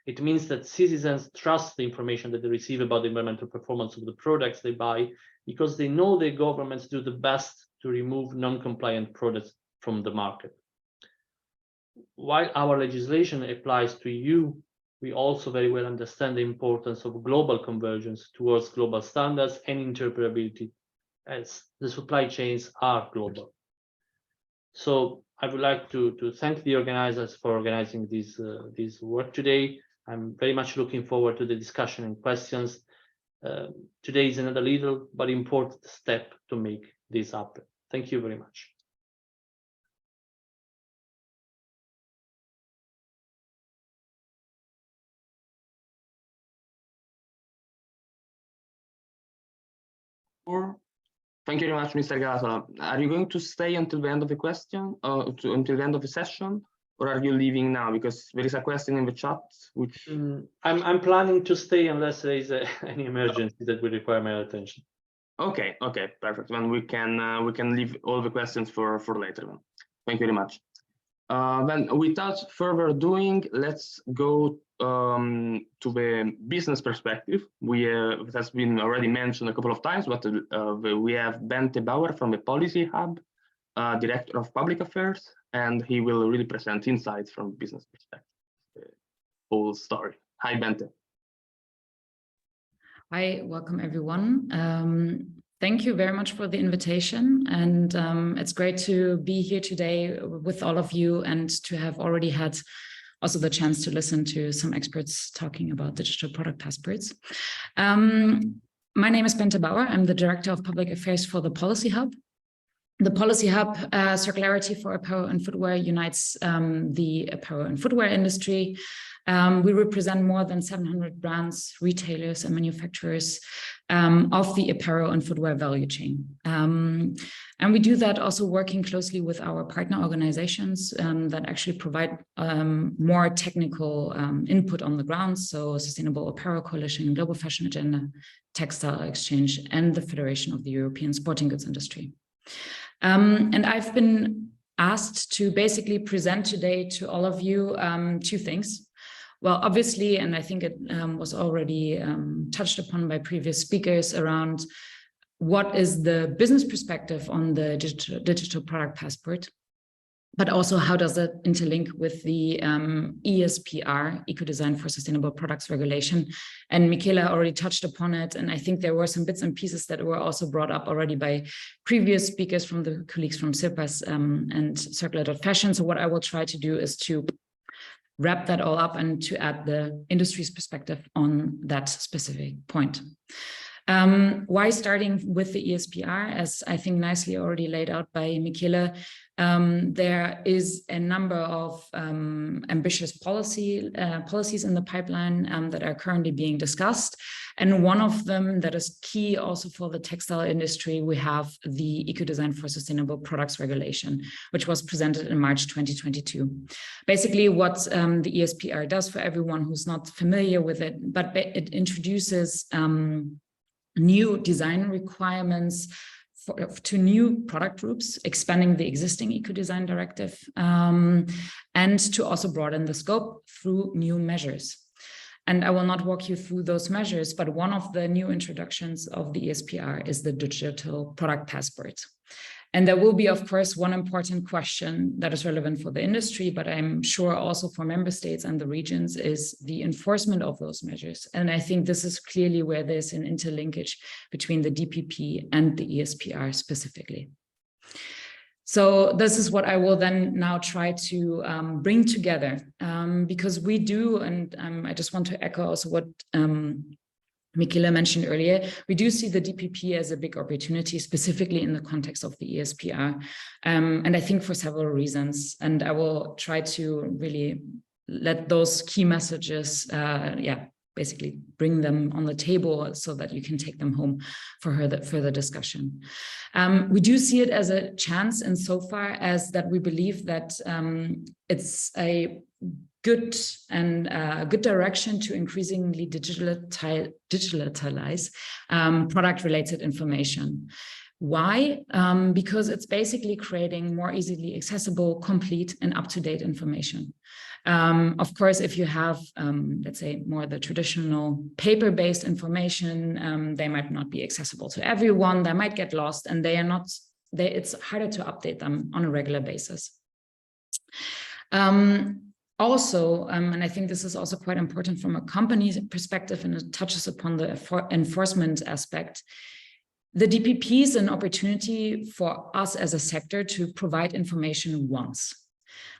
It means that citizens trust the information that they receive about the environmental performance of the products they buy, because they know their governments do the best to remove non-compliant products from the market. While our legislation applies to EU, we also very well understand the importance of global convergence towards global standards and interoperability, as the supply chains are global. So I would like to thank the organizers for organizing this work today. I'm very much looking forward to the discussion and questions. Today is another little but important step to make this happen. Thank you very much. Thank you very much, Mr. Galatola. Are you going to stay until the end of the question, until the end of the session, or are you leaving now? Because there is a question in the chat, which I'm planning to stay unless there is any emergency that will require my attention. Okay, perfect. Then we can leave all the questions for later. Then. Thank you very much. Then without further doing, let's go to the business perspective. It has been already mentioned a couple of times, but we have Bente Bauer from the Policy Hub, Director of Public Affairs, and he will really present insights from business perspective. The whole story. Hi, Bente. Hi, welcome everyone. Thank you very much for the invitation, and it's great to be here today with all of you and to have already had also the chance to listen to some experts talking about digital product passports. My name is Bente Bauer. I'm the Director of Public Affairs for the Policy Hub. The Policy Hub, Circularity for Apparel and Footwear, unites the apparel and footwear industry. We represent more than 700 brands, retailers and manufacturers of the apparel and footwear value chain. And we do that also working closely with our partner organizations that actually provide more technical input on the ground. So Sustainable Apparel Coalition, Global Fashion Agenda, Textile Exchange, and the Federation of the European Sporting Goods Industry. And I've been asked to basically present today to all of you two things. Well, obviously, and I think it was already touched upon by previous speakers around what is the business perspective on the digital product passport, but also how does that interlink with the ESPR, Ecodesign for Sustainable Products Regulation. And Michele already touched upon it, and I think there were some bits and pieces that were also brought up already by previous speakers from the colleagues from CIRPASS and Circular.Fashion. So what I will try to do is to wrap that all up and to add the industry's perspective on that specific point. Why starting with the ESPR? As I think nicely already laid out by Michele, there is a number of ambitious policies in the pipeline that are currently being discussed. And one of them that is key also for the textile industry, we have the Ecodesign for Sustainable Products Regulation, which was presented in March 2022. Basically, what the ESPR does, for everyone who's not familiar with it, but it introduces new design requirements to new product groups, expanding the existing Ecodesign directive, and to also broaden the scope through new measures. And I will not walk you through those measures, but one of the new introductions of the ESPR is the digital product passport. And there will be, of course, one important question that is relevant for the industry, but I'm sure also for member states and the regions, is the enforcement of those measures. And I think this is clearly where there's an interlinkage between the DPP and the ESPR specifically. So this is what I will then now try to bring together, because we do, and I just want to echo also what Michele mentioned earlier, we do see the DPP as a big opportunity, specifically in the context of the ESPR. And I think for several reasons, and I will try to really let those key messages, basically bring them on the table so that you can take them home for further discussion. We do see it as a chance insofar as that we believe that it's a good direction to increasingly digitalize product-related information. Why? Because it's basically creating more easily accessible, complete, and up-to-date information. Of course, if you have, let's say, more the traditional paper-based information, they might not be accessible to everyone. They might get lost, and it's harder to update them on a regular basis. Also, and I think this is also quite important from a company's perspective, and it touches upon the enforcement aspect. The DPP is an opportunity for us as a sector to provide information once,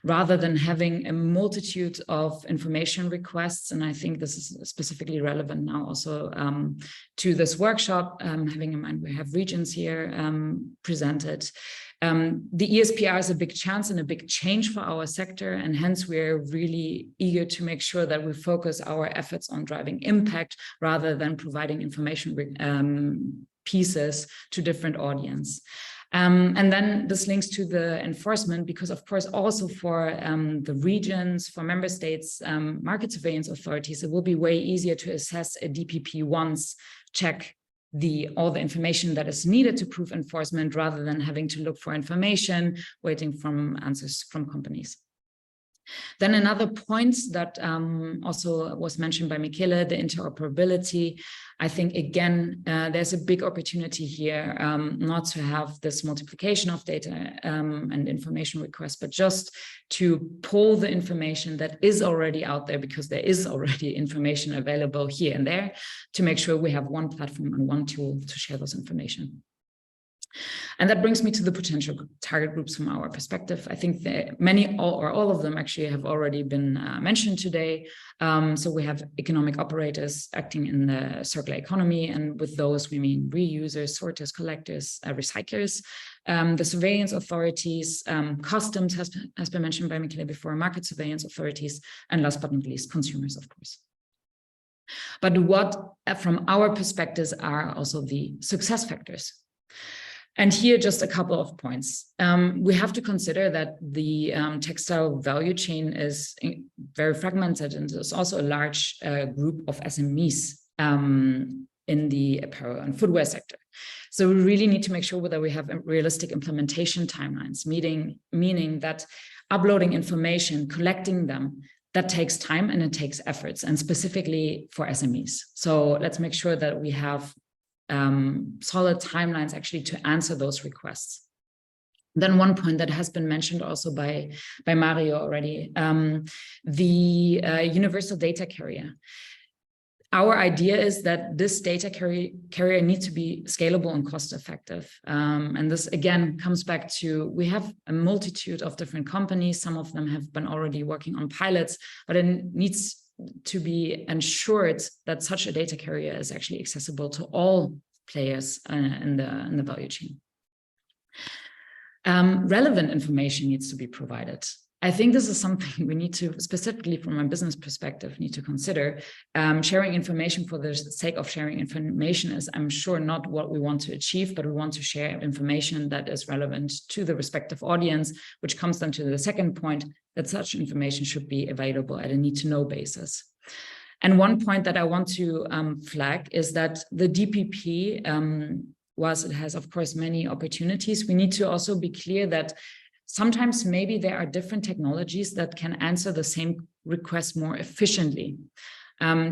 rather than having a multitude of information requests. And I think this is specifically relevant now also to this workshop, having in mind we have regions here presented. The ESPR is a big chance and a big change for our sector, and hence we're really eager to make sure that we focus our efforts on driving impact rather than providing information pieces to different audience. And then this links to the enforcement, because of course also for the regions, for member states, market surveillance authorities, it will be way easier to assess a DPP once, check all the information that is needed to prove enforcement, rather than having to look for information, waiting from answers from companies. Then another point that also was mentioned by Michele, the interoperability. I think, again, there's a big opportunity here not to have this multiplication of data and information requests, but just to pull the information that is already out there, because there is already information available here and there, to make sure we have one platform and one tool to share those information. And that brings me to the potential target groups from our perspective. I think that many or all of them actually have already been mentioned today. So we have economic operators acting in the circular economy, and with those we mean reusers, sorters, collectors, recyclers, the surveillance authorities, customs has been mentioned by Michele before, market surveillance authorities, and last but not least, consumers, of course. But what, from our perspectives, are also the success factors? And here, just a couple of points. We have to consider that the textile value chain is very fragmented, and there's also a large group of SMEs in the apparel and footwear sector. So we really need to make sure that we have realistic implementation timelines, meaning that uploading information, collecting them, that takes time and it takes efforts, and specifically for SMEs. So let's make sure that we have solid timelines actually to answer those requests. Then one point that has been mentioned also by Mario already, the universal data carrier. Our idea is that this data carrier needs to be scalable and cost effective. And this again comes back to, we have a multitude of different companies. Some of them have been already working on pilots, but it needs to be ensured that such a data carrier is actually accessible to all players in the value chain. Relevant information needs to be provided. I think this is something we need to, specifically from a business perspective, need to consider. Sharing information for the sake of sharing information is, I'm sure, not what we want to achieve, but we want to share information that is relevant to the respective audience, which comes then to the second point, that such information should be available at a need-to-know basis. And one point that I want to flag is that the DPP, whilst it has, of course, many opportunities, we need to also be clear that sometimes maybe there are different technologies that can answer the same request more efficiently.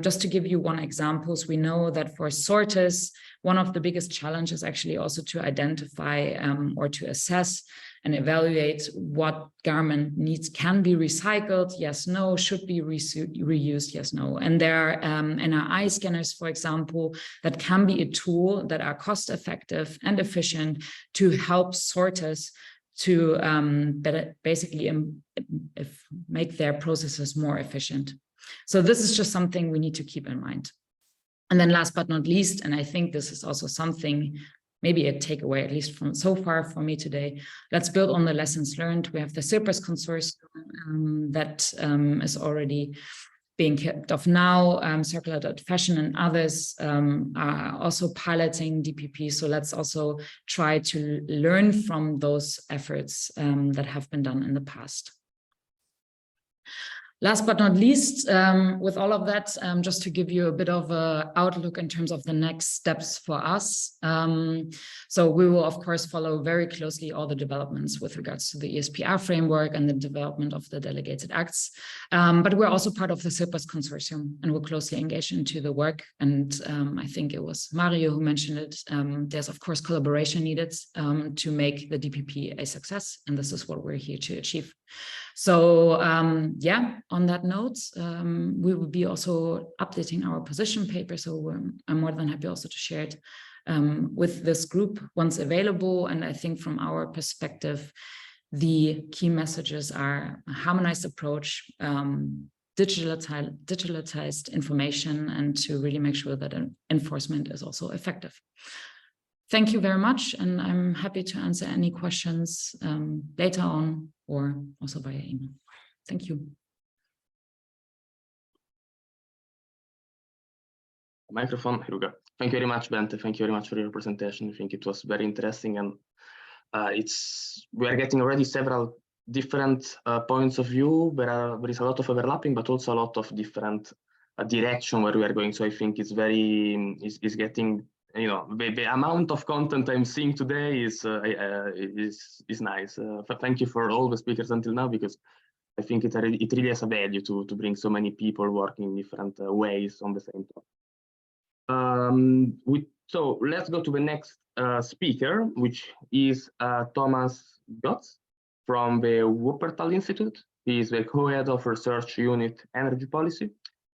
Just to give you one example, we know that for sorters, one of the biggest challenges actually also to identify or to assess and evaluate what garment needs can be recycled, yes, no, should be reused, yes, no. And there are NRI scanners, for example, that can be a tool that are cost effective and efficient to help sorters to basically make their processes more efficient. So this is just something we need to keep in mind. And then last but not least, and I think this is also something, maybe a takeaway, at least from so far for me today, let's build on the lessons learned. We have the CIRPASS consortium that is already being kicked off now. Circular.Fashion and others are also piloting DPP. So let's also try to learn from those efforts that have been done in the past. Last but not least, with all of that, just to give you a bit of an outlook in terms of the next steps for us. So we will, of course, follow very closely all the developments with regards to the ESPR framework and the development of the delegated acts. But we're also part of the CIRPASS consortium and we're closely engaged into the work. And I think it was Mario who mentioned it. There's, of course, collaboration needed to make the DPP a success. And this is what we're here to achieve. So yeah, on that note, we will be also updating our position paper. So I'm more than happy also to share it with this group once available. And I think from our perspective, the key messages are a harmonized approach, digitalized information, and to really make sure that enforcement is also effective. Thank you very much, and I'm happy to answer any questions later on or also via email. Thank you. Microphone, here we go. Thank you very much, Bente. Thank you very much for your presentation. I think it was very interesting, and we are getting already several different points of view. There is a lot of overlapping, but also a lot of different direction where we are going. So I think it's very is getting, you know, the amount of content I'm seeing today is nice. Thank you for all the speakers until now, because I think it really has a value to bring so many people working in different ways on the same topic. So let's go to the next speaker, which is Thomas Götz from the Wuppertal Institute. He is the co-head of research unit Energy Policy,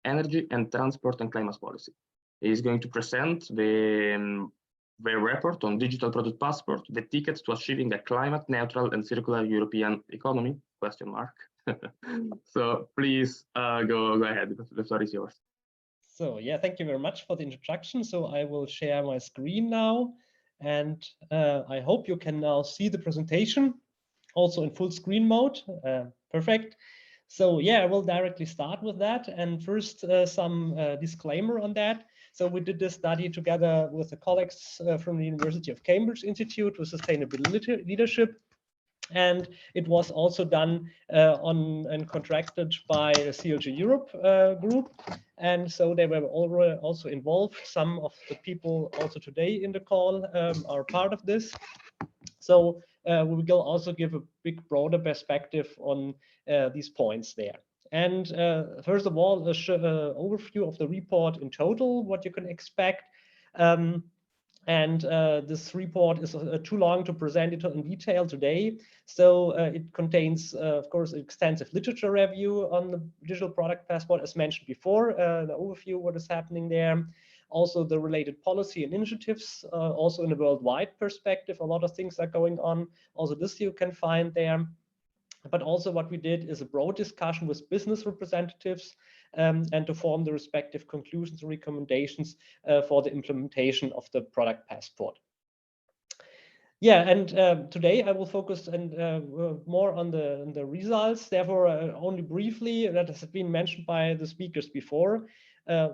Energy and Transport and Climate Policy. He is going to present the report on Digital Product Passport, the ticket to achieving a climate neutral and circular European economy, ? So please go ahead, the floor is yours. So yeah, thank you very much for the introduction. So I will share my screen now, and I hope you can now see the presentation also in full screen mode. Perfect. So yeah, I will directly start with that. And first, some disclaimer on that. So we did this study together with the colleagues from the University of Cambridge Institute with Sustainability Leadership. And it was also done and contracted by the CLG Europe group. And so they were already also involved. Some of the people also today in the call are part of this. So we will also give a big broader perspective on these points there. And first of all, the overview of the report in total, what you can expect. And this report is too long to present it in detail today. So it contains, of course, extensive literature review on the digital product passport, as mentioned before, the overview, what is happening there. Also the related policy and initiatives, also in a worldwide perspective, a lot of things are going on. Also this you can find there. But also what we did is a broad discussion with business representatives and to form the respective conclusions and recommendations for the implementation of the product passport. Yeah, and today I will focus more on the results. Therefore, only briefly, that has been mentioned by the speakers before.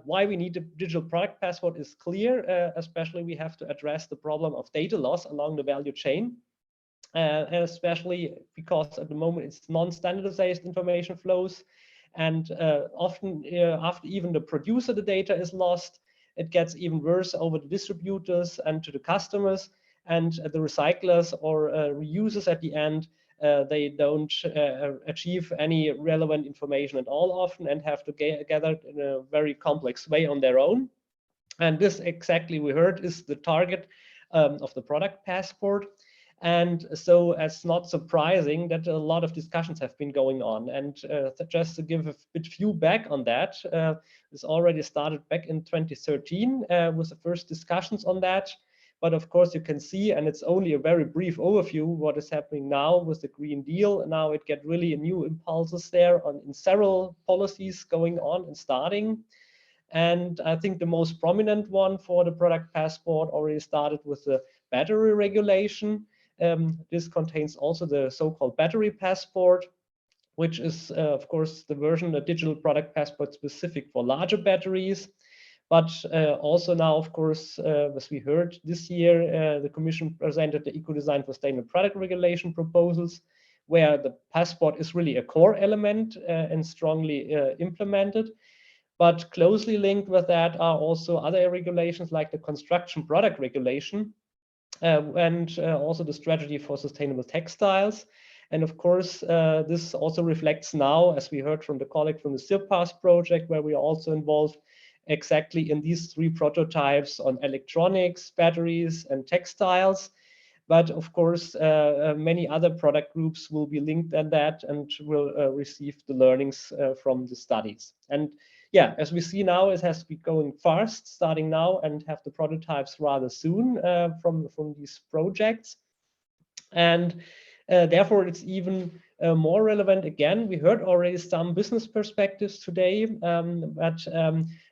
Why we need a digital product passport is clear, especially we have to address the problem of data loss along the value chain. And especially because at the moment it's non-standardized information flows, and often after even the producer the data is lost, it gets even worse over the distributors and to the customers, and the recyclers or reusers at the end, they don't achieve any relevant information at all often and have to gather in a very complex way on their own. And this exactly we heard is the target of the product passport. And so it's not surprising that a lot of discussions have been going on. And just to give a bit few back on that, this already started back in 2013 with the first discussions on that. But of course, you can see, and it's only a very brief overview, what is happening now with the Green Deal. Now it get really new impulses there in several policies going on and starting. And I think the most prominent one for the product passport already started with the battery regulation. This contains also the so-called battery passport, which is, of course, the version, the digital product passport specific for larger batteries. But also now, of course, as we heard this year, the Commission presented the Ecodesign for Sustainable Product Regulation proposals, where the passport is really a core element and strongly implemented. But closely linked with that are also other regulations like the Construction Product Regulation, and also the strategy for sustainable textiles. And of course, this also reflects now, as we heard from the colleague from the CIRPASS project, where we are also involved exactly in these three prototypes on electronics, batteries, and textiles. But of course, many other product groups will be linked in that and will receive the learnings from the studies. And yeah, as we see now, it has to be going fast, starting now, and have the prototypes rather soon from these projects. And therefore, it's even more relevant. Again, we heard already some business perspectives today,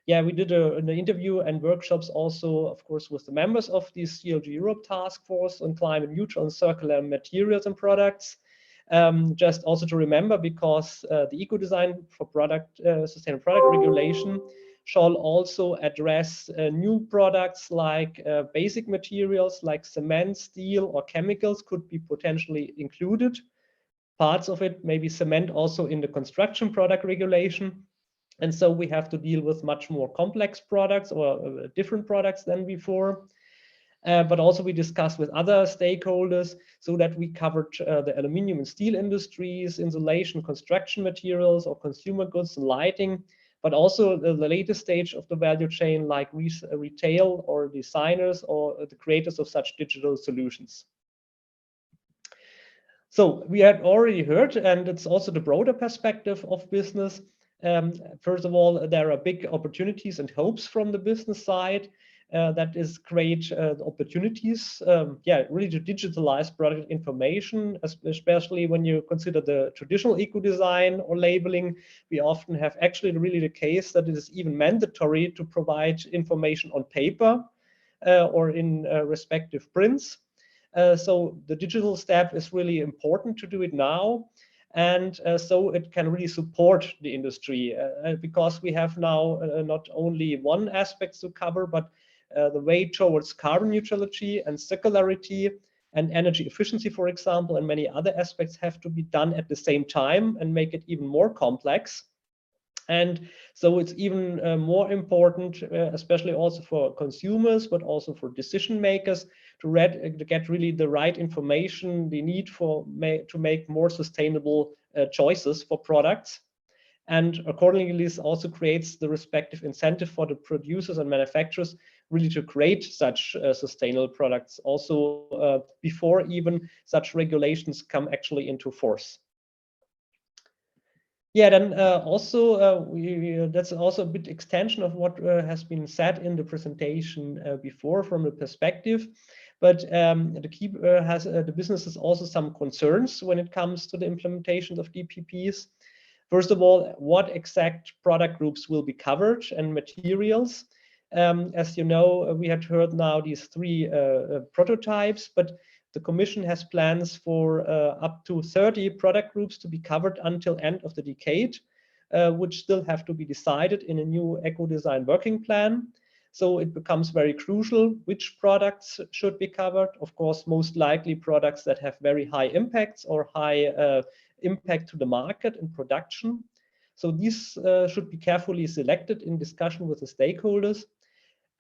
yeah, we did an interview and workshops also, of course, with the members of the CLG Europe task force on climate neutral and circular materials and products. Just also to remember, because the Ecodesign for sustainable product regulation shall also address new products like basic materials like cement, steel, or chemicals could be potentially included. Parts of it, maybe cement, also in the construction product regulation. And so we have to deal with much more complex products or different products than before. But also we discussed with other stakeholders so that we covered the aluminum and steel industries, insulation, construction materials, or consumer goods and lighting, but also the latest stage of the value chain like retail or designers or the creators of such digital solutions. So we had already heard, and it's also the broader perspective of business. First of all, there are big opportunities and hopes from the business side. That is create opportunities, yeah, really to digitalize product information, especially when you consider the traditional eco-design or labeling. We often have actually really the case that it is even mandatory to provide information on paper or in respective prints. So the digital step is really important to do it now. And so it can really support the industry because we have now not only one aspect to cover, but the way towards carbon neutrality and circularity and energy efficiency, for example, and many other aspects have to be done at the same time and make it even more complex. And so it's even more important, especially also for consumers, but also for decision makers to get really the right information they need to make more sustainable choices for products. And accordingly, this also creates the respective incentive for the producers and manufacturers really to create such sustainable products also before even such regulations come actually into force. Yeah, then also that's also a bit extension of what has been said in the presentation before from the perspective. But the business has also some concerns when it comes to the implementation of DPPs. First of all, what exact product groups will be covered and materials? As you know, we had heard now these 3 prototypes, but the Commission has plans for up to 30 product groups to be covered until end of the decade, which still have to be decided in a new Ecodesign working plan. So it becomes very crucial which products should be covered. Of course, most likely products that have very high impacts or high impact to the market and production. So these should be carefully selected in discussion with the stakeholders.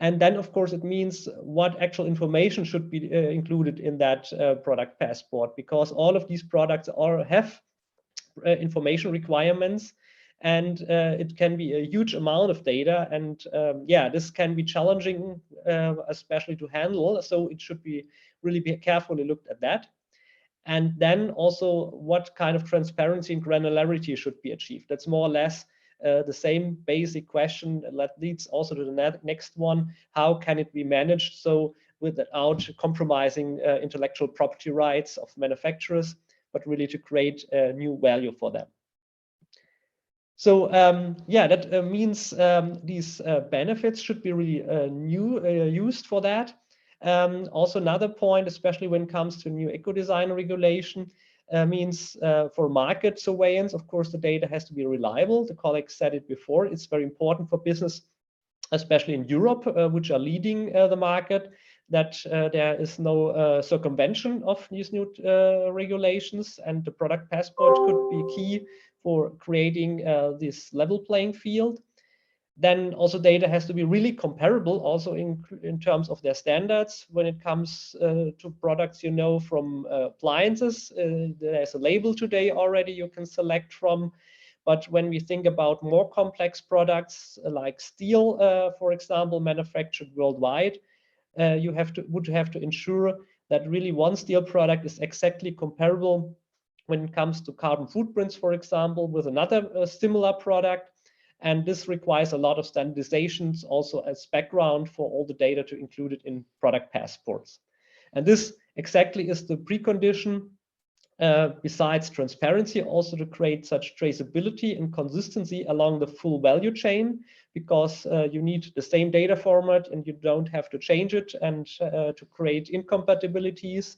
And then, of course, it means what actual information should be included in that product passport, because all of these products have information requirements, and it can be a huge amount of data. And yeah, this can be challenging, especially to handle. So it should be really be carefully looked at that. And then also what kind of transparency and granularity should be achieved. That's more or less the same basic question that leads also to the next one. How can it be managed so without compromising intellectual property rights of manufacturers, but really to create new value for them? So yeah, that means these benefits should be really used for that. Also another point, especially when it comes to new eco-design regulation, means for market surveillance, of course, the data has to be reliable. The colleagues said it before. It's very important for business, especially in Europe, which are leading the market, that there is no circumvention of these new regulations, and the product passport could be key for creating this level playing field. Then also data has to be really comparable also in terms of their standards. When it comes to products, you know, from appliances, there's a label today already you can select from. But when we think about more complex products like steel, for example, manufactured worldwide, you would have to ensure that really one steel product is exactly comparable when it comes to carbon footprints, for example, with another similar product. And this requires a lot of standardizations also as background for all the data to include it in product passports. And this exactly is the precondition, besides transparency, also to create such traceability and consistency along the full value chain, because you need the same data format and you don't have to change it and to create incompatibilities.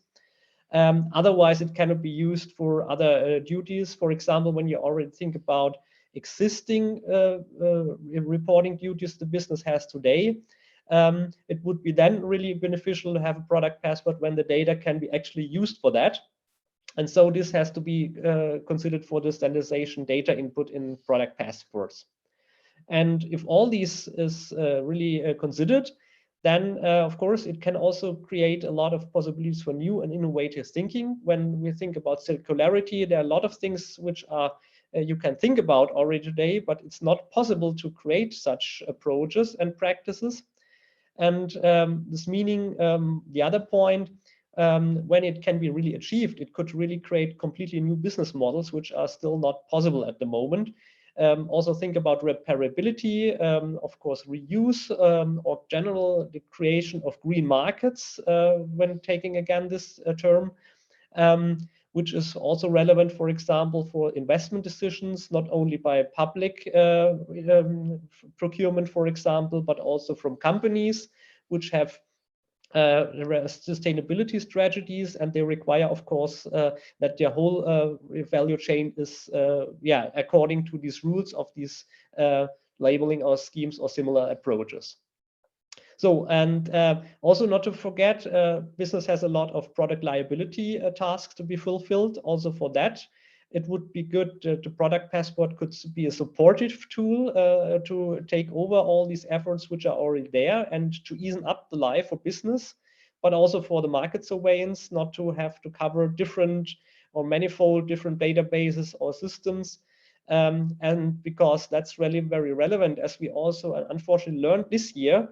Otherwise, it cannot be used for other duties. For example, when you already think about existing reporting duties the business has today, it would be then really beneficial to have a product passport when the data can be actually used for that. And so this has to be considered for the standardization data input in product passports. And if all these is really considered, then of course it can also create a lot of possibilities for new and innovative thinking. When we think about circularity, there are a lot of things which are you can think about already today, but it's not possible to create such approaches and practices. And this meaning, the other point, when it can be really achieved, it could really create completely new business models, which are still not possible at the moment. Also think about repairability, of course, reuse, or general the creation of green markets, when taking again this term. Which is also relevant, for example, for investment decisions, not only by public procurement, for example, but also from companies which have sustainability strategies, and they require, of course, that their whole value chain is, according to these rules of these labeling or schemes or similar approaches. So, and also not to forget, business has a lot of product liability tasks to be fulfilled. Also for that, it would be good, the product passport could be a supportive tool to take over all these efforts which are already there and to ease up the life for business, but also for the market surveillance, not to have to cover different or manifold different databases or systems. And because that's really very relevant, as we also unfortunately learned this year,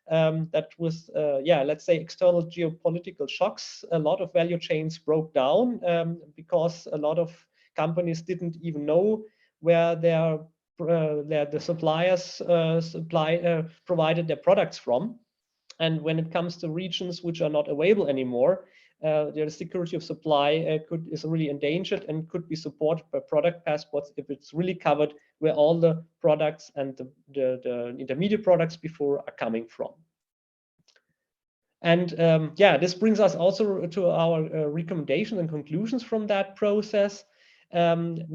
that with, let's say external geopolitical shocks, a lot of value chains broke down because a lot of companies didn't even know where the suppliers provided their products from. And when it comes to regions which are not available anymore, the security of supply is really endangered and could be supported by product passports if it's really covered where all the products and the intermediate products before are coming from. And yeah, this brings us also to our recommendations and conclusions from that process.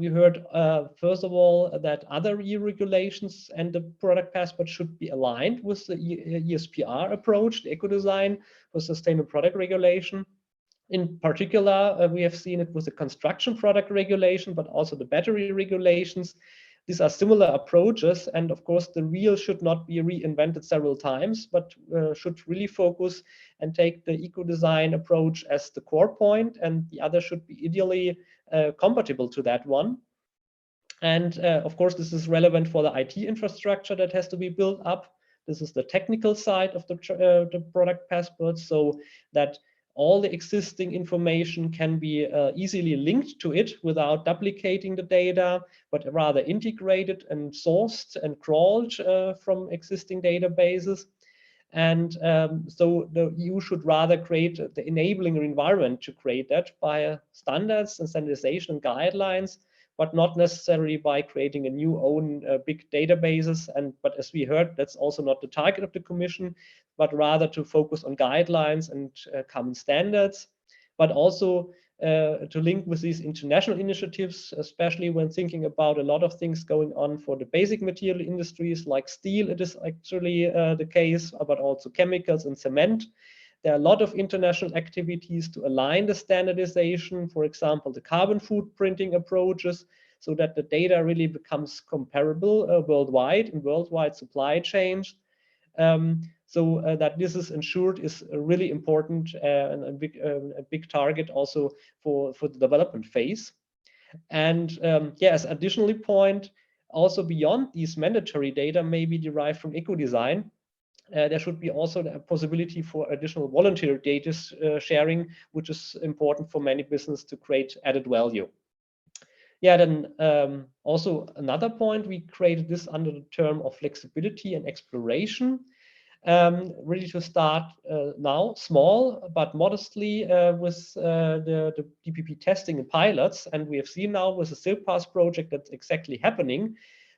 We heard, first of all, that other EU regulations and the product passport should be aligned with the ESPR approach, the Ecodesign for Sustainable Product Regulation. In particular, we have seen it with the construction product regulation, but also the battery regulations. These are similar approaches, and of course the wheel should not be reinvented several times, but should really focus and take the eco-design approach as the core point, and the other should be ideally compatible to that one. And of course this is relevant for the IT infrastructure that has to be built up. This is the technical side of the product passport, so that all the existing information can be easily linked to it without duplicating the data, but rather integrated and sourced and crawled from existing databases. And so the EU should rather create the enabling environment to create that by standards and standardization and guidelines, but not necessarily by creating a new own big databases. But as we heard, that's also not the target of the Commission, but rather to focus on guidelines and common standards, but also to link with these international initiatives, especially when thinking about a lot of things going on for the basic material industries like steel. It is actually the case, but also chemicals and cement. There are a lot of international activities to align the standardization, for example, the carbon footprinting approaches, so that the data really becomes comparable worldwide in worldwide supply chains. So that this is ensured is really important and a big target also for the development phase. And yes, additionally point, also beyond these mandatory data may be derived from eco-design. There should be also a possibility for additional voluntary data sharing, which is important for many businesses to create added value. Yeah, then also another point, we created this under the term of flexibility and exploration. Really to start now, small but modestly with the DPP testing and pilots. And we have seen now with the CIRPASS project that's exactly happening.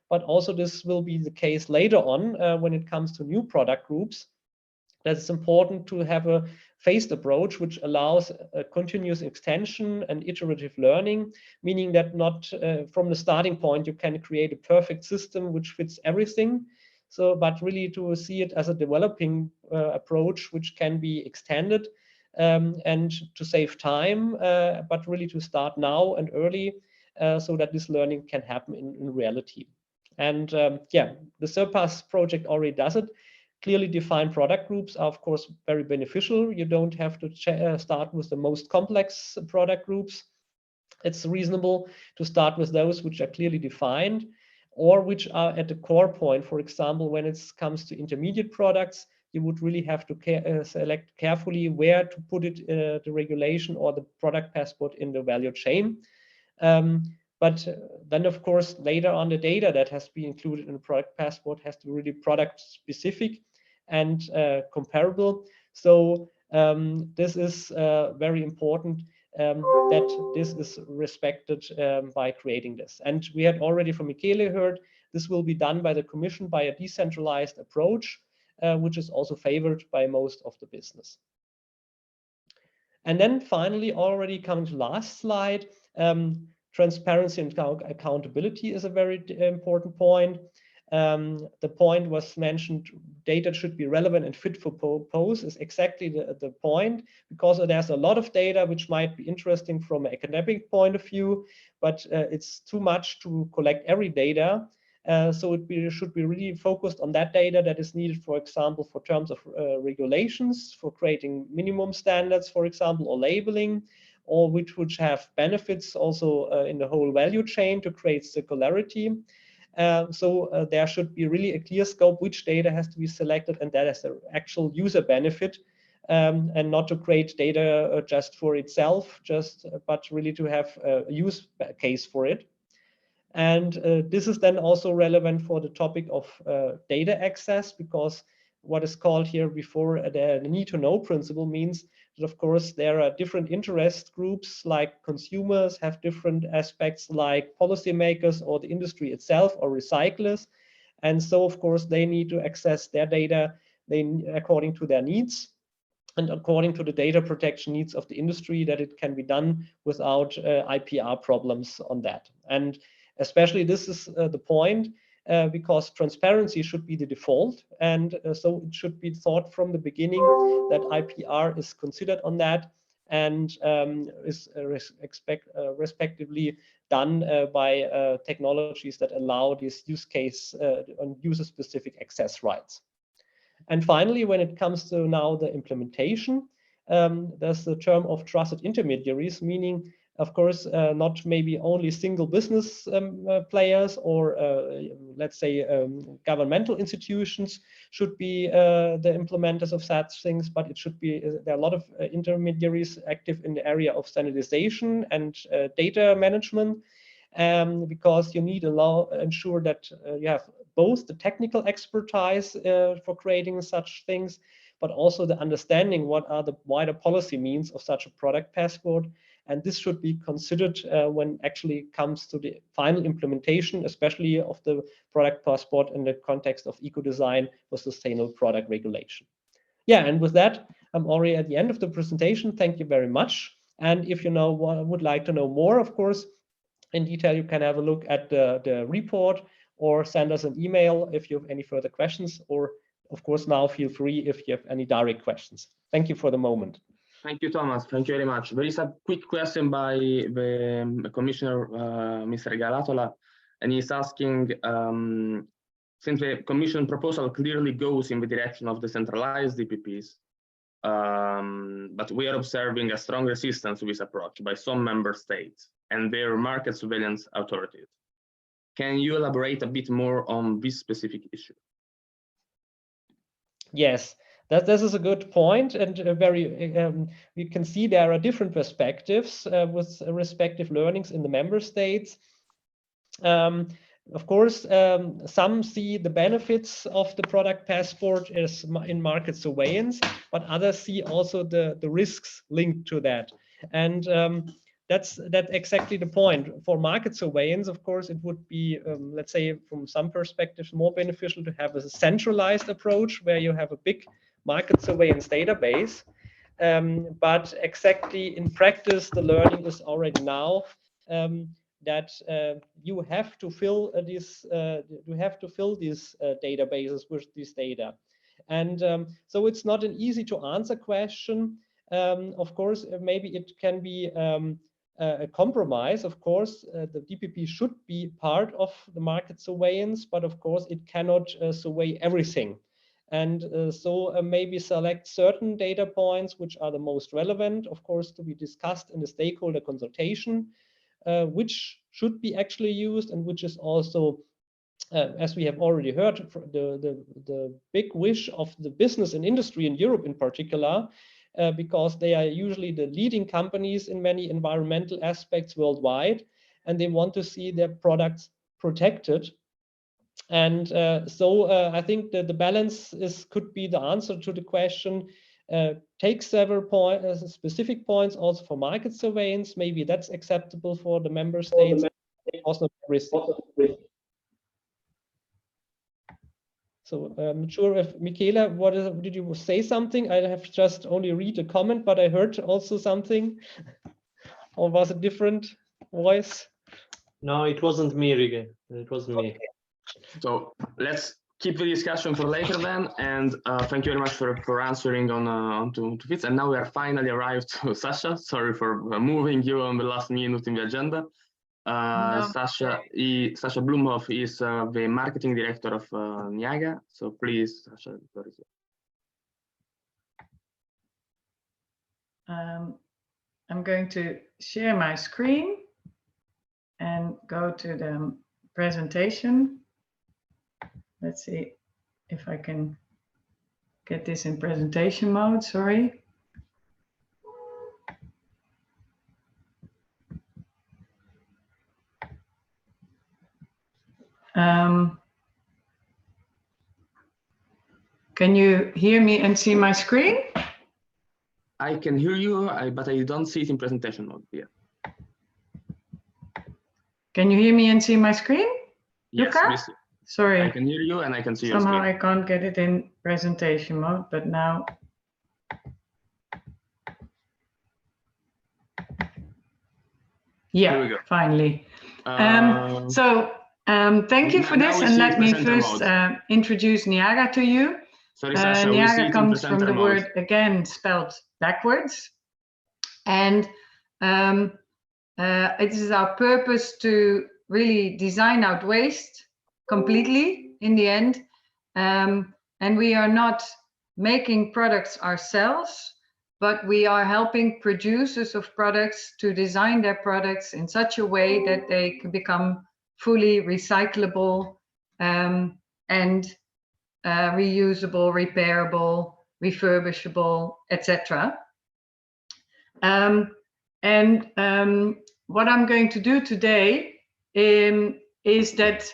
But also this will be the case later on when it comes to new product groups. That it's important to have a phased approach which allows a continuous extension and iterative learning, meaning that not from the starting point you can create a perfect system which fits everything. So, but really to see it as a developing approach which can be extended and to save time, but really to start now and early so that this learning can happen in reality. And yeah, the CIRPASS project already does it. Clearly defined product groups are, of course, very beneficial. You don't have to start with the most complex product groups. It's reasonable to start with those which are clearly defined or which are at the core point. For example, when it comes to intermediate products, you would really have to select carefully where to put it, the regulation or the product passport in the value chain. But then, of course, later on, the data that has to be included in the product passport has to be really product specific and comparable. So this is very important that this is respected by creating this. And we had already from Michele heard, this will be done by the Commission by a decentralized approach, which is also favored by most of the business. And then finally, already coming to the last slide, transparency and accountability is a very important point. The point was mentioned, data should be relevant and fit for purpose is exactly the point, because there's a lot of data which might be interesting from an academic point of view, but it's too much to collect every data. So it should be really focused on that data that is needed, for example, for terms of regulations, for creating minimum standards, for example, or labeling, or which would have benefits also in the whole value chain to create circularity. So there should be really a clear scope which data has to be selected, and that is the actual user benefit, and not to create data just for itself, but really to have a use case for it. And this is then also relevant for the topic of data access, because what is called here before the need to know principle means that, of course, there are different interest groups, like consumers have different aspects, like policymakers or the industry itself or recyclers. And so, of course, they need to access their data according to their needs and according to the data protection needs of the industry, that it can be done without IPR problems on that. And especially this is the point, because transparency should be the default. And so it should be thought from the beginning that IPR is considered on that and is respectively done by technologies that allow this use case on user-specific access rights. And finally, when it comes to now the implementation, there's the term of trusted intermediaries, meaning, of course, not maybe only single business players or let's say governmental institutions should be the implementers of such things, but it should be, there are a lot of intermediaries active in the area of standardization and data management, because you need to ensure that you have both the technical expertise for creating such things, but also the understanding what are the wider policy means of such a product passport. And this should be considered when actually comes to the final implementation, especially of the product passport in the context of eco-design for sustainable product regulation. Yeah, and with that, I'm already at the end of the presentation. Thank you very much. And if you would like to know more, of course, in detail, you can have a look at the report or send us an email if you have any further questions, or of course now feel free if you have any direct questions. Thank you for the moment. Thank you, Thomas. Thank you very much. There is a quick question by the Commissioner, Mr. Galatola, and he's asking, since the Commission proposal clearly goes in the direction of decentralized DPPs, but we are observing a strong resistance to this approach by some member states and their market surveillance authorities. Can you elaborate a bit more on this specific issue? Yes, this is a good point, and we can see there are different perspectives with respective learnings in the member states. Of course, some see the benefits of the product passport as in market surveillance, but others see also the risks linked to that. And that's exactly the point. For market surveillance, of course, it would be, let's say, from some perspectives, more beneficial to have a centralized approach where you have a big market surveillance database. But exactly in practice, the learning is already now that you have to fill these databases with this data. And so it's not an easy to answer question. Of course, maybe it can be a compromise. Of course, the DPP should be part of the market surveillance, but of course it cannot survey everything. And so maybe select certain data points which are the most relevant, of course, to be discussed in the stakeholder consultation, which should be actually used and which is also, as we have already heard, the big wish of the business and industry in Europe in particular, because they are usually the leading companies in many environmental aspects worldwide, and they want to see their products protected. And so I think that the balance could be the answer to the question. Take several specific points also for market surveillance. Maybe that's acceptable for the member states. Also everything. So I'm not sure if Michele, did you say something? I have just only read a comment, but I heard also something. Or was it different voice? No, it wasn't me, Rigo. It wasn't me. So let's keep the discussion for later then. And thank you very much for answering on to this. And now we are finally arrived to Sasha. Sorry for moving you on the last minute in the agenda. No. Sasha Blumhoff is the marketing director of Niaga. So please, Sasha, the floor is yours. I'm going to share my screen and go to the presentation. Let's see if I can get this in presentation mode. Sorry. Can you hear me and see my screen? I can hear you, but I don't see it in presentation mode yet. Can you hear me and see my screen? Yes, Luca? Miss, Sorry. I can hear you and I can see your Somehow screen. I can't get it in presentation mode, but now. Here we Yeah, go. finally. Thank you for now this, we and see let me presenter first mode. Introduce Niaga to you. Sorry, Sasha, we see Niaga it in comes from presenter the mode. word again spelled backwards, and it is our purpose to really design out waste completely in the end, and we are not making products ourselves, but we are helping producers of products to design their products in such a way that they can become fully recyclable and reusable, repairable, refurbishable, etc. What I'm going to do today is that,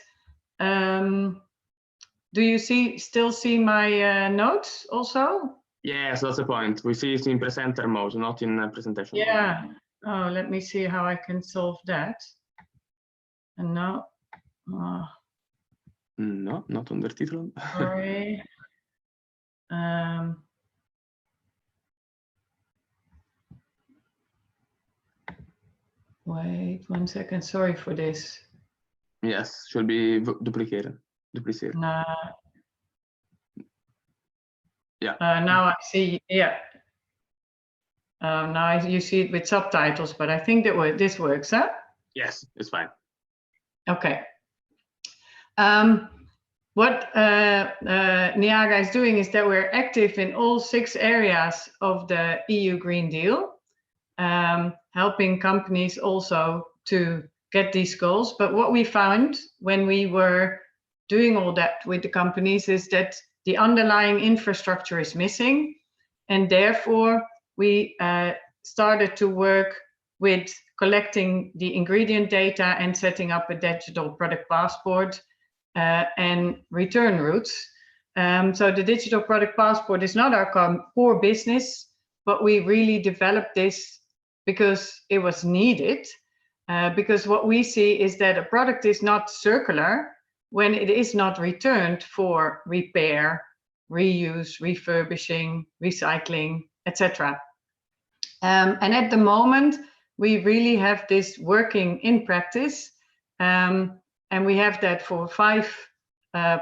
do you still see my notes also? Yes, that's the point. We see it in presenter mode, not in presentation mode. Yeah. Oh, let me see how I can solve that. And now, no, not undertitled. sorry. Wait 1 second. Sorry for this. Yes, should be duplicated. Nah. Yeah. Now I see. Yeah. Now you see it with subtitles, but I think that this works, huh? Yes, it's fine. Okay. What Niaga is doing is that we're active in all 6 areas of the EU Green Deal, helping companies also to get these goals. But what we found when we were doing all that with the companies is that the underlying infrastructure is missing, and therefore we started to work with collecting the ingredient data and setting up a digital product passport and return routes. So the digital product passport is not our core business, but we really developed this because it was needed. Because what we see is that a product is not circular when it is not returned for repair, reuse, refurbishing, recycling, etc. And at the moment, we really have this working in practice. And we have that for 5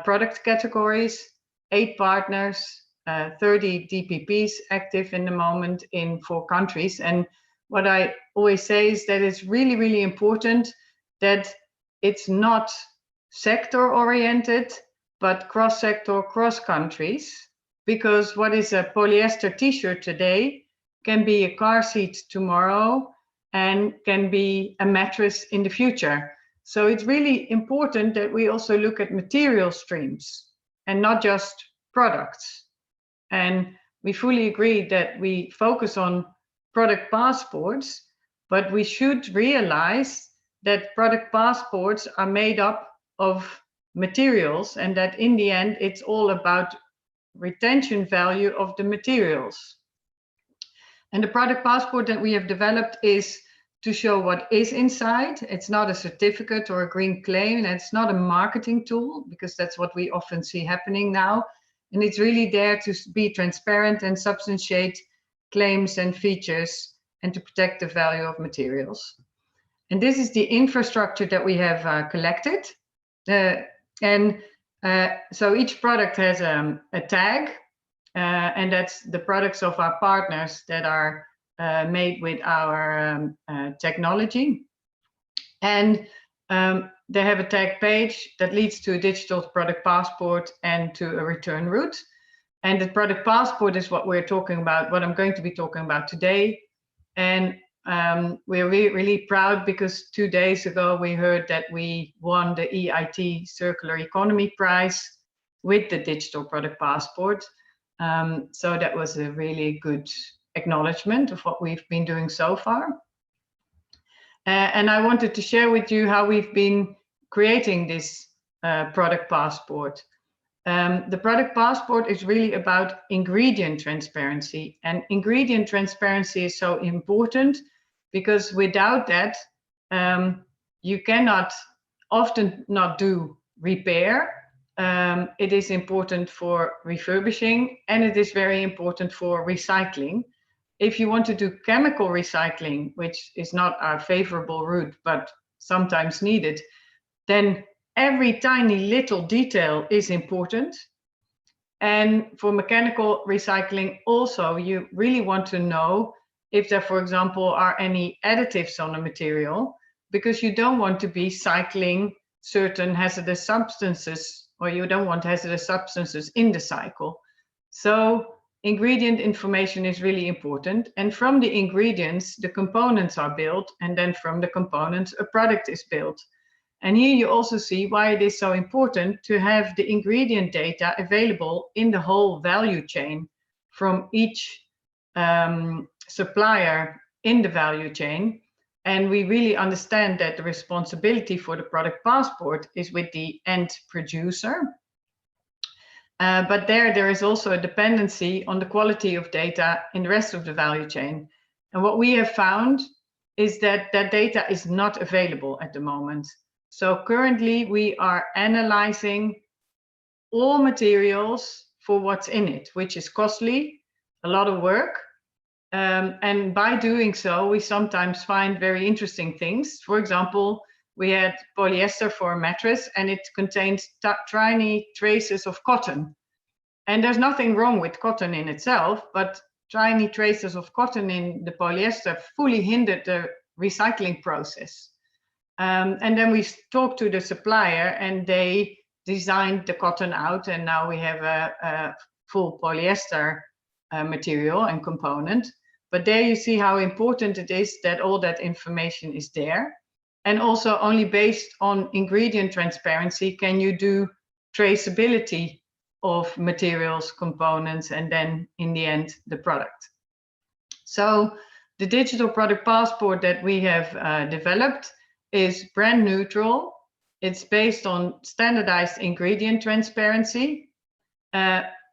product categories, 8 partners, 30 DPPs active in the moment in 4 countries. And what I always say is that it's really, really important that it's not sector oriented, but cross-sector, cross-countries, because what is a polyester t-shirt today can be a car seat tomorrow and can be a mattress in the future. So it's really important that we also look at material streams and not just products. And we fully agree that we focus on product passports, but we should realize that product passports are made up of materials, and that in the end, it's all about retention value of the materials. And the product passport that we have developed is to show what is inside. It's not a certificate or a green claim, and it's not a marketing tool, because that's what we often see happening now. And it's really there to be transparent and substantiate claims and features and to protect the value of materials. And this is the infrastructure that we have collected. So each product has a tag, and that's the products of our partners that are made with our technology. And they have a tag page that leads to a digital product passport and to a return route. And the product passport is what we're talking about, what I'm going to be talking about today. And we're really proud because 2 days ago we heard that we won the EIT Circular Economy Prize with the digital product passport. So that was a really good acknowledgement of what we've been doing so far. And I wanted to share with you how we've been creating this product passport. The product passport is really about ingredient transparency, and ingredient transparency is so important because without that, you cannot often not do repair. It is important for refurbishing, and it is very important for recycling. If you want to do chemical recycling, which is not our favorable route, but sometimes needed, then every tiny little detail is important. And for mechanical recycling also, you really want to know if there, for example, are any additives on a material, because you don't want to be cycling certain hazardous substances, or you don't want hazardous substances in the cycle. So ingredient information is really important. And from the ingredients, the components are built, and then from the components, a product is built. And here you also see why it is so important to have the ingredient data available in the whole value chain from each supplier in the value chain. And we really understand that the responsibility for the product passport is with the end producer. But there is also a dependency on the quality of data in the rest of the value chain. And what we have found is that that data is not available at the moment. So currently we are analyzing all materials for what's in it, which is costly, a lot of work. And by doing so, we sometimes find very interesting things. For example, we had polyester for a mattress, and it contains tiny traces of cotton. And there's nothing wrong with cotton in itself, but tiny traces of cotton in the polyester fully hindered the recycling process. And then we talked to the supplier, and they designed the cotton out, and now we have a full polyester material and component. But there you see how important it is that all that information is there. And also only based on ingredient transparency can you do traceability of materials, components, and then in the end, the product. So the digital product passport that we have developed is brand neutral. It's based on standardized ingredient transparency.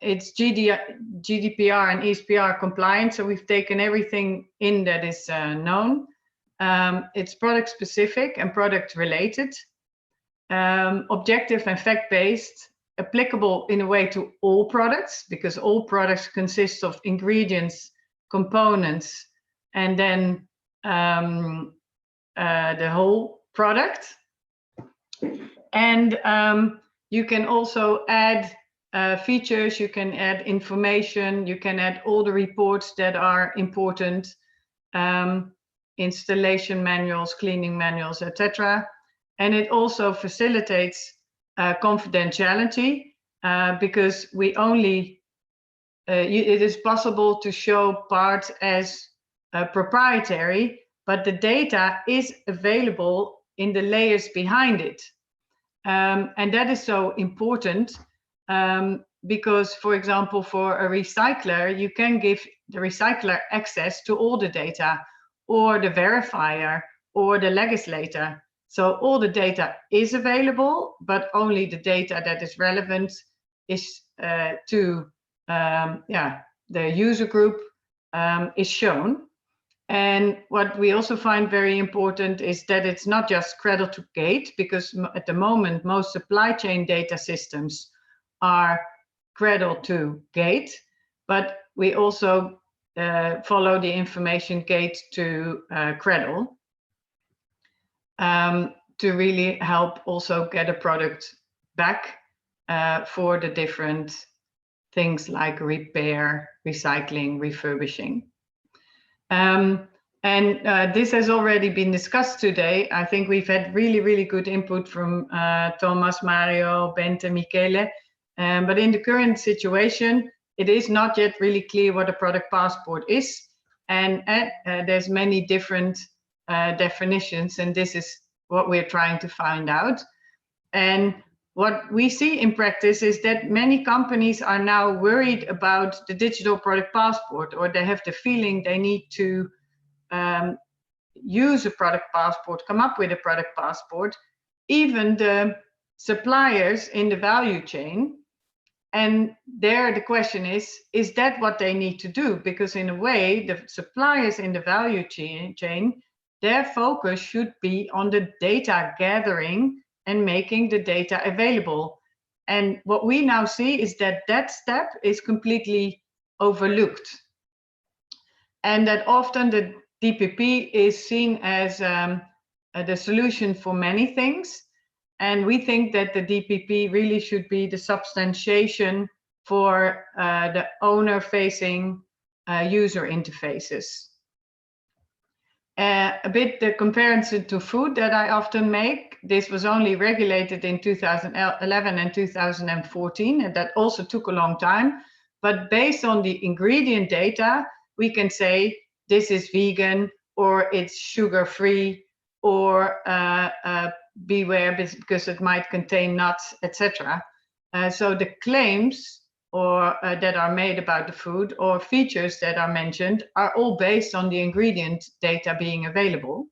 It's GDPR and ESPR compliant, so we've taken everything in that is known. It's product specific and product related, objective and fact-based, applicable in a way to all products, because all products consist of ingredients, components, and then the whole product. And you can also add features, you can add information, you can add all the reports that are important, installation manuals, cleaning manuals, etc. And it also facilitates confidentiality because we only, it is possible to show parts as proprietary, but the data is available in the layers behind it. And that is so important because, for example, for a recycler, you can give the recycler access to all the data, or the verifier, or the legislator. So all the data is available, but only the data that is relevant is to the user group is shown. And what we also find very important is that it's not just cradle to gate, because at the moment, most supply chain data systems are cradle to gate, but we also follow the information gate to cradle to really help also get a product back for the different things like repair, recycling, refurbishing. And this has already been discussed today. I think we've had really, really good input from Thomas, Mario, Bente, Michele. But in the current situation, it is not yet really clear what a product passport is. And there's many different definitions, and this is what we're trying to find out. And what we see in practice is that many companies are now worried about the digital product passport, or they have the feeling they need to use a product passport, come up with a product passport. Even the suppliers in the value chain And there the question is that what they need to do? Because in a way, the suppliers in the value chain, their focus should be on the data gathering and making the data available. And what we now see is that that step is completely overlooked. And that often the DPP is seen as the solution for many things. And we think that the DPP really should be the substantiation for the owner-facing user interfaces. A bit the comparison to food that I often make. This was only regulated in 2011 and 2014, and that also took a long time. But based on the ingredient data, we can say this is vegan, or it's sugar-free, or beware because it might contain nuts, etc. So the claims or that are made about the food or features that are mentioned are all based on the ingredient data being available.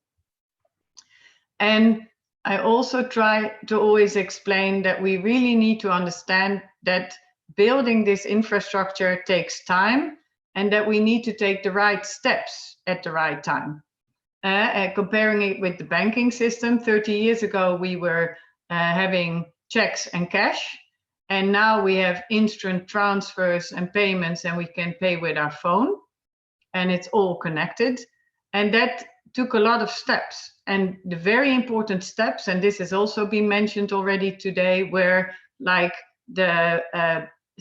And I also try to always explain that we really need to understand that building this infrastructure takes time and that we need to take the right steps at the right time. Comparing it with the banking system, 30 years ago, we were having checks and cash. And now we have instant transfers and payments, and we can pay with our phone, and it's all connected. And that took a lot of steps. And the very important steps, and this has also been mentioned already today, were like the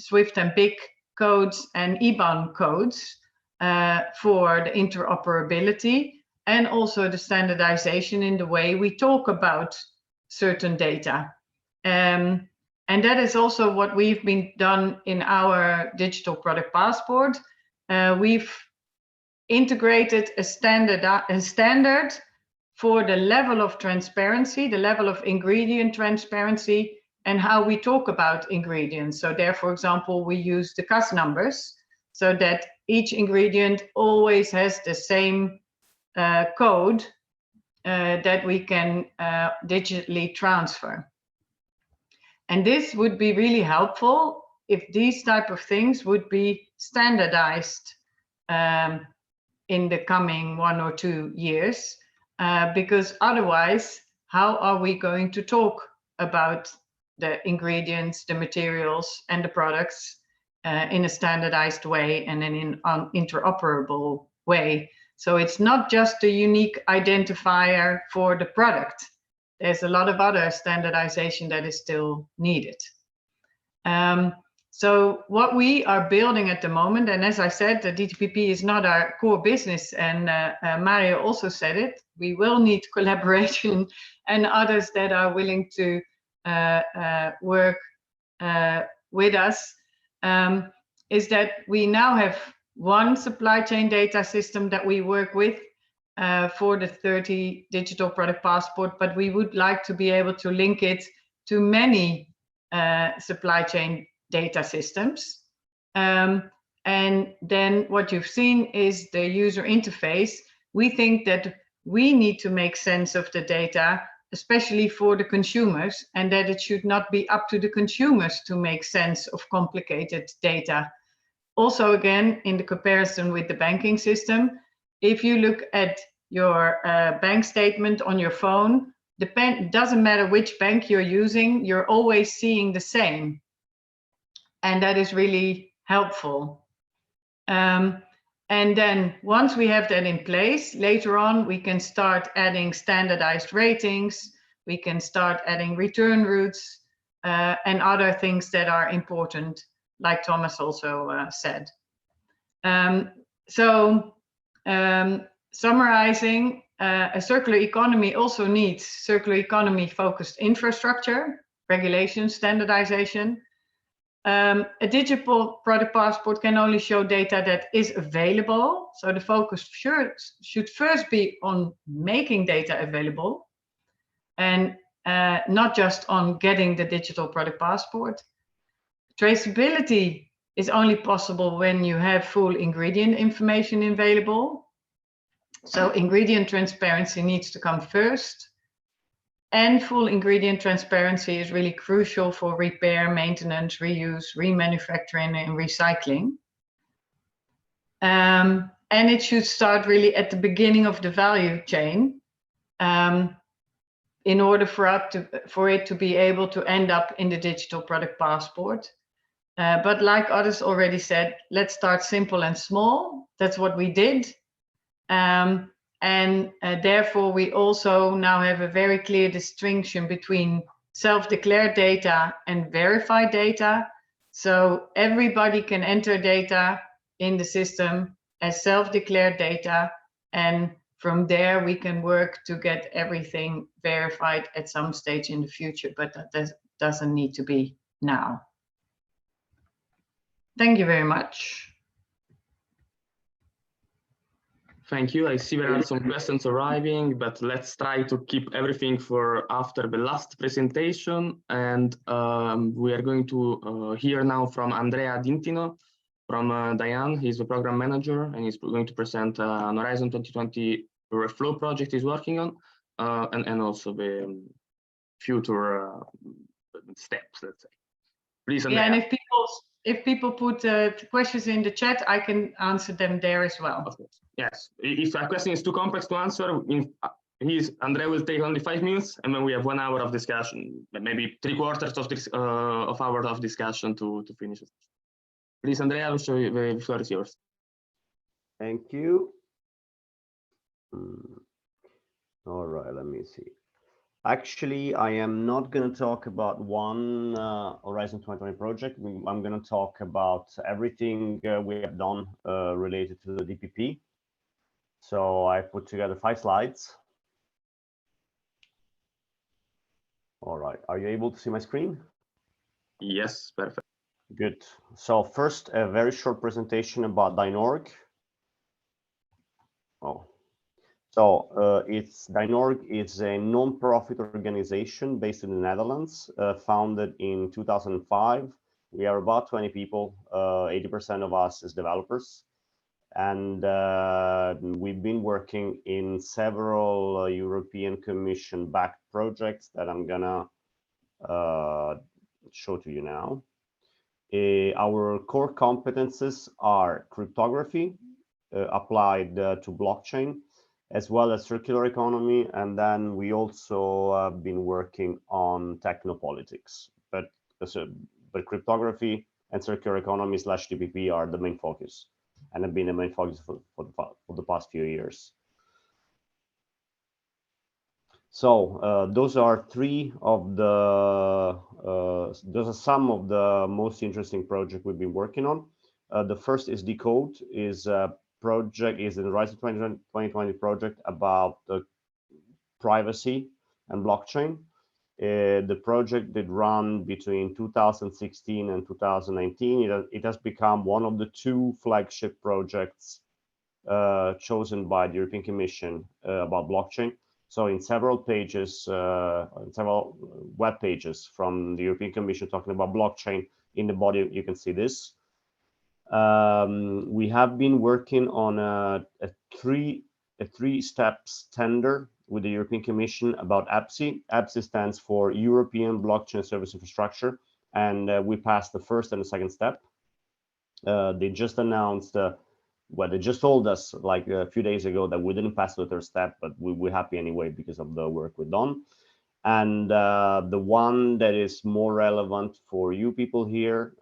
SWIFT and BIC codes and IBAN codes for the interoperability, and also the standardization in the way we talk about certain data. And that is also what we've been done in our digital product passport. We've integrated a standard for the level of transparency, the level of ingredient transparency, and how we talk about ingredients. So there, for example, we use the CAS numbers so that each ingredient always has the same code that we can digitally transfer. And this would be really helpful if these type of things would be standardized in the coming 1 or 2 years, because otherwise, how are we going to talk about the ingredients, the materials, and the products in a standardized way and in an interoperable way? So it's not just a unique identifier for the product. There's a lot of other standardization that is still needed. So what we are building at the moment, and as I said, the DPP is not our core business, and Mario also said it, we will need collaboration and others that are willing to work with us, is that we now have one supply chain data system that we work with for the 30 digital product passport, but we would like to be able to link it to many supply chain data systems. And then what you've seen is the user interface. We think that we need to make sense of the data, especially for the consumers, and that it should not be up to the consumers to make sense of complicated data. Also, again, in the comparison with the banking system, if you look at your bank statement on your phone, doesn't matter which bank you're using, you're always seeing the same. And that is really helpful. And then once we have that in place, later on, we can start adding standardized ratings, we can start adding return routes, and other things that are important, like Thomas also said. Summarizing, a circular economy also needs circular economy focused infrastructure, regulation, standardization. A digital product passport can only show data that is available. So the focus should first be on making data available and not just on getting the digital product passport. Traceability is only possible when you have full ingredient information available. So ingredient transparency needs to come first. And full ingredient transparency is really crucial for repair, maintenance, reuse, remanufacturing, and recycling. And it should start really at the beginning of the value chain in order for it to be able to end up in the digital product passport. But like others already said, let's start simple and small. That's what we did. Therefore, we also now have a very clear distinction between self-declared data and verified data. So everybody can enter data in the system as self-declared data. And from there, we can work to get everything verified at some stage in the future, but that doesn't need to be now. Thank you very much. Thank you. I see there are some questions arriving, but let's try to keep everything for after the last presentation. And we are going to hear now from Andrea Dintino from Diane. He's the program manager, and he's going to present an Horizon 2020 Reflow project he's working on, and also the future steps, let's say. Please, Andrea. Yeah, and if people put questions in the chat, I can answer them there as well. Of course. Yes. If a question is too complex to answer, Andrea will take only 5 minutes, and then we have 1 hour of discussion, maybe 3/4 of this hour of discussion to finish it. Please, Andrea, the floor is yours. Thank you. All right, let me see. Actually, I am not going to talk about one Horizon 2020 project. I'm going to talk about everything we have done related to the DPP. So I put together 5 slides. All right, are you able to see my screen? Yes, perfect. Good. So first, a very short presentation about DynOrg. DynOrg is a non-profit organization based in the Netherlands, founded in 2005. We are about 20 people, 80% of us is developers. And we've been working in several European Commission-backed projects that I'm gonna show to you now. Our core competences are cryptography applied to blockchain, as well as circular economy, and then we also have been working on technopolitics. But cryptography and circular economy / DPP are the main focus, and have been the main focus for the past few years. So those are some of the most interesting projects we've been working on. The first is Decode, is a project, is the Horizon 2020 project about the privacy and blockchain. The project did run between 2016 and 2019. It has become one of the 2 flagship projects chosen by the European Commission about blockchain. So in several pages, several web pages from the European Commission talking about blockchain, in the body you can see this. We have been working on a three steps tender with the European Commission about EPSI. EPSI stands for European Blockchain Service Infrastructure, and we passed the first and the second step. They just announced, they just told us like a few days ago that we didn't pass the 3rd step, but we're happy anyway because of the work we've done. And the one that is more relevant for you people here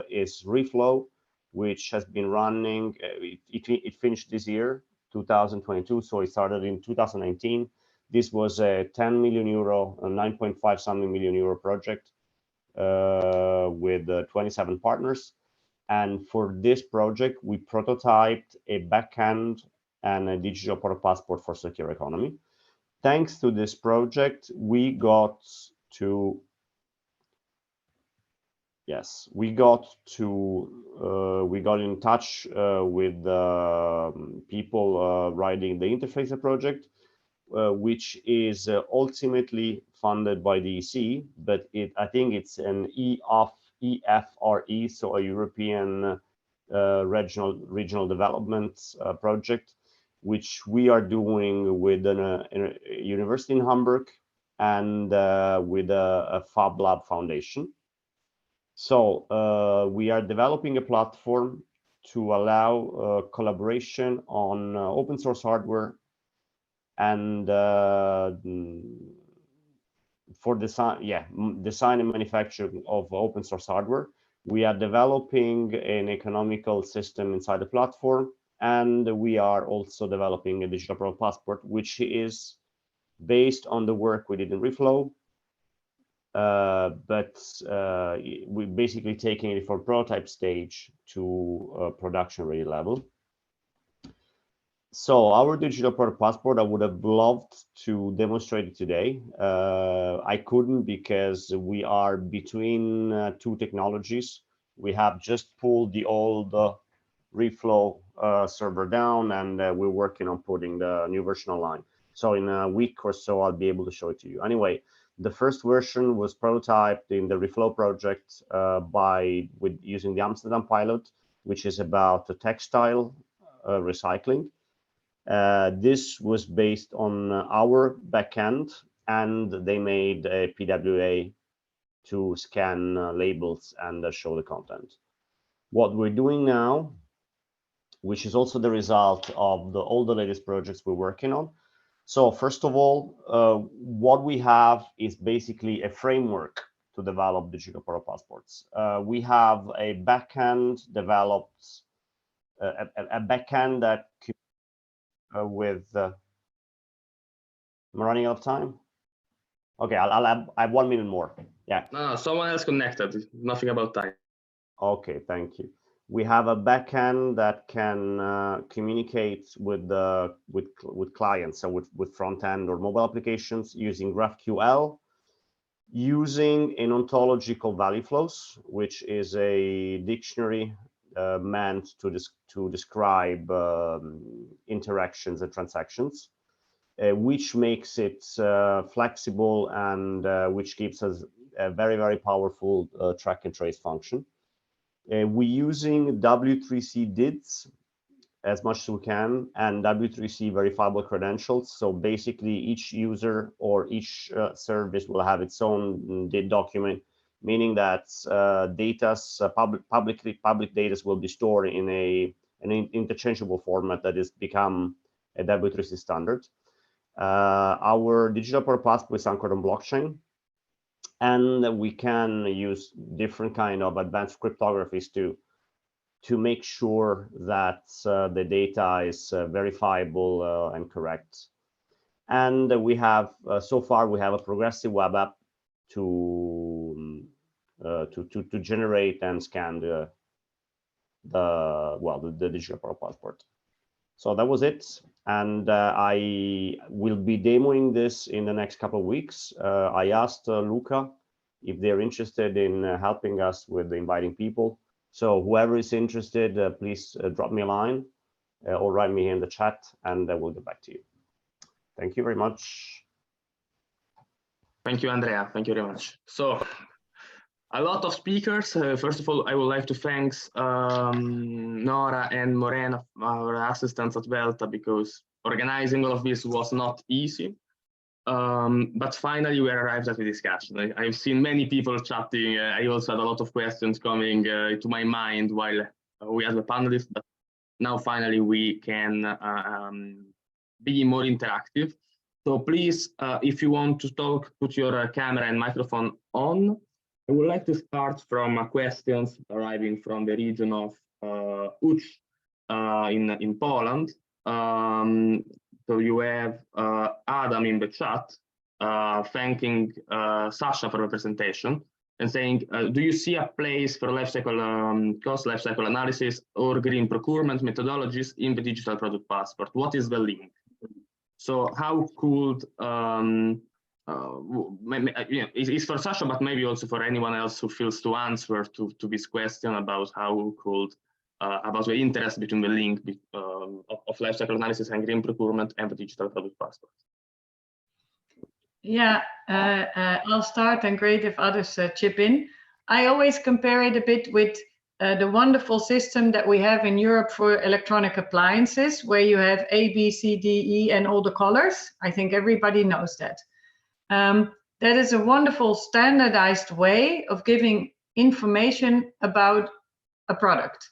is Reflow, which has been running, it finished this year, 2022, so it started in 2019. This was a 10 million euro, a 9.5 something million euro project with 27 partners. And for this project, we prototyped a backend and a digital product passport for circular economy. Thanks to this project, we got in touch with people writing the interface project, which is ultimately funded by the EC, but I think it's an EFRE, so a European regional development project, which we are doing with a university in Hamburg and with a Fab Lab Foundation. So we are developing a platform to allow collaboration on open source hardware and for design and manufacturing of open source hardware. We are developing an economical system inside the platform, and we are also developing a digital product passport, which is based on the work we did in Reflow, but we're basically taking it from prototype stage to production ready level. So our digital product passport, I would have loved to demonstrate it today. I couldn't because we are between two technologies. We have just pulled the old Reflow server down, and we're working on putting the new version online. So in a week or so, I'll be able to show it to you. Anyway, the first version was prototyped in the Reflow project using the Amsterdam pilot, which is about the textile recycling. This was based on our backend, and they made a PWA to scan labels and show the content. What we're doing now, which is also the result of all the latest projects we're working on. So first of all, what we have is basically a framework to develop digital product passports. We have a backend developed, a backend that with I'm running out of time. Okay, I have 1 minute more. Yeah. No, someone else connected. Nothing about time. Okay, thank you. We have a backend that can communicate with clients, so with front end or mobile applications using GraphQL, using an ontology called value flows, which is a dictionary meant to describe interactions and transactions, which makes it flexible and which gives us a very, very powerful track and trace function. We're using W3C DIDs as much as we can, and W3C verifiable credentials. So basically, each user or each service will have its own DID document, meaning that public data will be stored in an interchangeable format that has become a W3C standard. Our digital product passport is anchored on blockchain, and we can use different kind of advanced cryptographies to make sure that the data is verifiable and correct. And we have so far we have a progressive web app to generate and scan the digital product passport. So that was it, and I will be demoing this in the next couple of weeks. I asked Luca if they're interested in helping us with inviting people. So whoever is interested, please drop me a line or write me in the chat, and we'll get back to you. Thank you very much. Thank you, Andrea. Thank you very much. So a lot of speakers. First of all, I would like to thank Nora and Morena, our assistants at Veltha, because organizing all of this was not easy. But finally, we arrived at the discussion. I've seen many people chatting. I also had a lot of questions coming to my mind while we had the panelists, but now finally we can be more interactive. So please, if you want to talk, put your camera and microphone on. I would like to start from questions arriving from the region of Łódź in Poland. So you have Adam in the chat thanking Sasha for the presentation and saying, do you see a place for cost lifecycle analysis or green procurement methodologies in the digital product passport? What is the link? So how could it's for Sasha, but maybe also for anyone else who feels to answer to this question about how could about the interest between the link of lifecycle analysis and green procurement and the digital product passport. Yeah, I'll start, and great if others chip in. I always compare it a bit with the wonderful system that we have in Europe for electronic appliances, where you have A, B, C, D, E, and all the colors. I think everybody knows that. that is a wonderful standardized way of giving information about a product.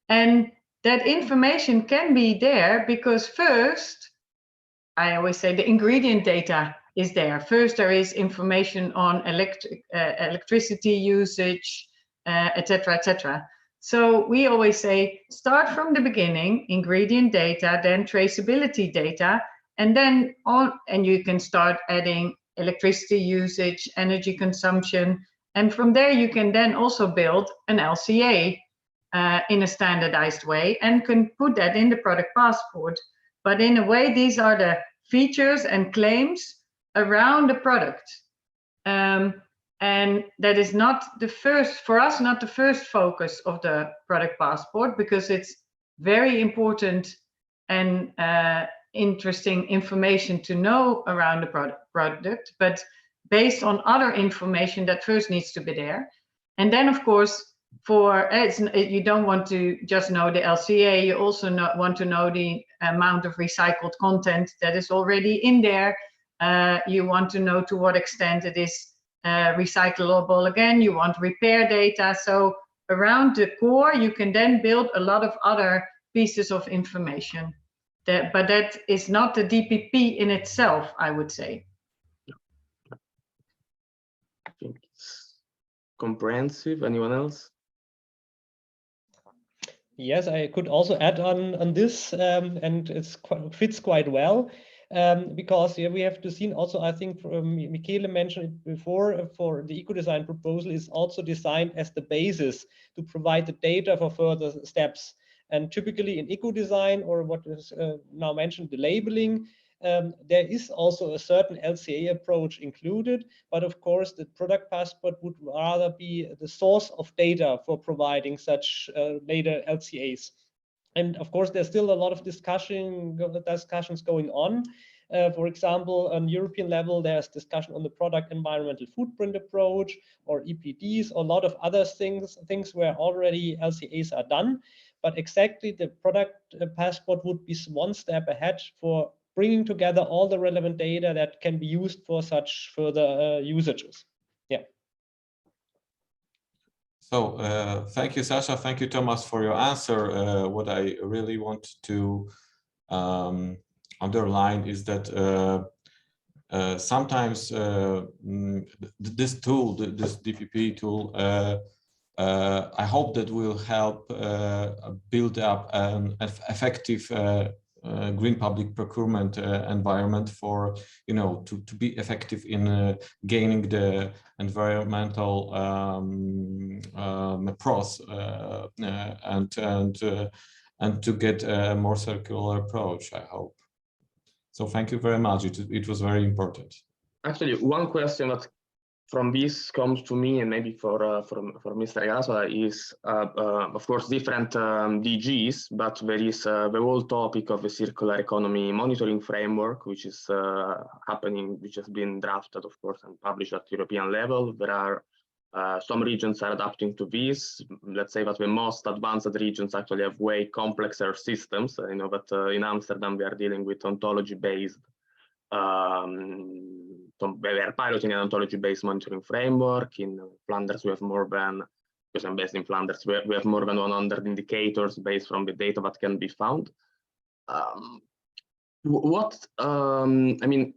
And that information can be there because first, I always say the ingredient data is there. First, there is information on electricity usage, etc., etc. So we always say, start from the beginning, ingredient data, then traceability data, and then and you can start adding electricity usage, energy consumption, and from there you can then also build an LCA in a standardized way and can put that in the product passport. But in a way, these are the features and claims around the product. And that is not the first, for us, not the first focus of the product passport, because it's very important and interesting information to know around the product, but based on other information that first needs to be there. And then, of course, you don't want to just know the LCA, you also want to know the amount of recycled content that is already in there. You want to know to what extent it is recyclable again, you want repair data. So around the core, you can then build a lot of other pieces of information. But that is not the DPP in itself, I would say. I think it's comprehensive. Anyone else? Yes, I could also add on this, and it fits quite well, because we have to see also, I think Michele mentioned it before, for the Ecodesign proposal is also designed as the basis to provide the data for further steps. And typically in Ecodesign, or what is now mentioned, the labeling, there is also a certain LCA approach included, but of course the product passport would rather be the source of data for providing such later LCAs. And of course, there's still a lot of discussions going on. For example, on European level, there's discussion on the product environmental footprint approach, or EPDs, or a lot of other things where already LCAs are done. But exactly the product passport would be one step ahead for bringing together all the relevant data that can be used for such further usages. Yeah. So thank you, Sasha. Thank you, Thomas, for your answer. What I really want to underline is that sometimes this tool, this DPP tool, I hope that will help build up an effective green public procurement environment for, to be effective in gaining the environmental pros and to get a more circular approach, I hope. So thank you very much. It was very important. Actually, one question that from this comes to me, and maybe for Mr. Galatola, is of course different DGs, but there is the whole topic of the circular economy monitoring framework, which is happening, which has been drafted, of course, and published at European level. There are some regions are adapting to this. Let's say that the most advanced regions actually have way complexer systems. I know that in Amsterdam we are dealing with ontology-based. We are piloting an ontology-based monitoring framework. In Flanders, we have more than, because I'm based in Flanders, we have more than 100 indicators based from the data that can be found. I mean,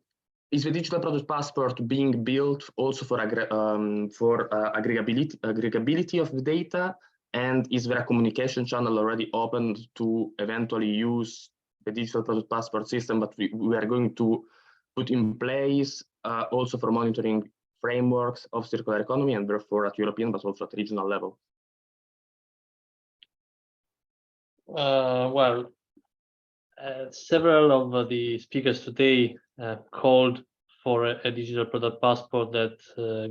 is the digital product passport being built also for aggregability of the data? And is there a communication channel already opened to eventually use the digital product passport system that we are going to put in place also for monitoring frameworks of circular economy, and therefore at European, but also at regional level? Well, several of the speakers today called for a digital product passport that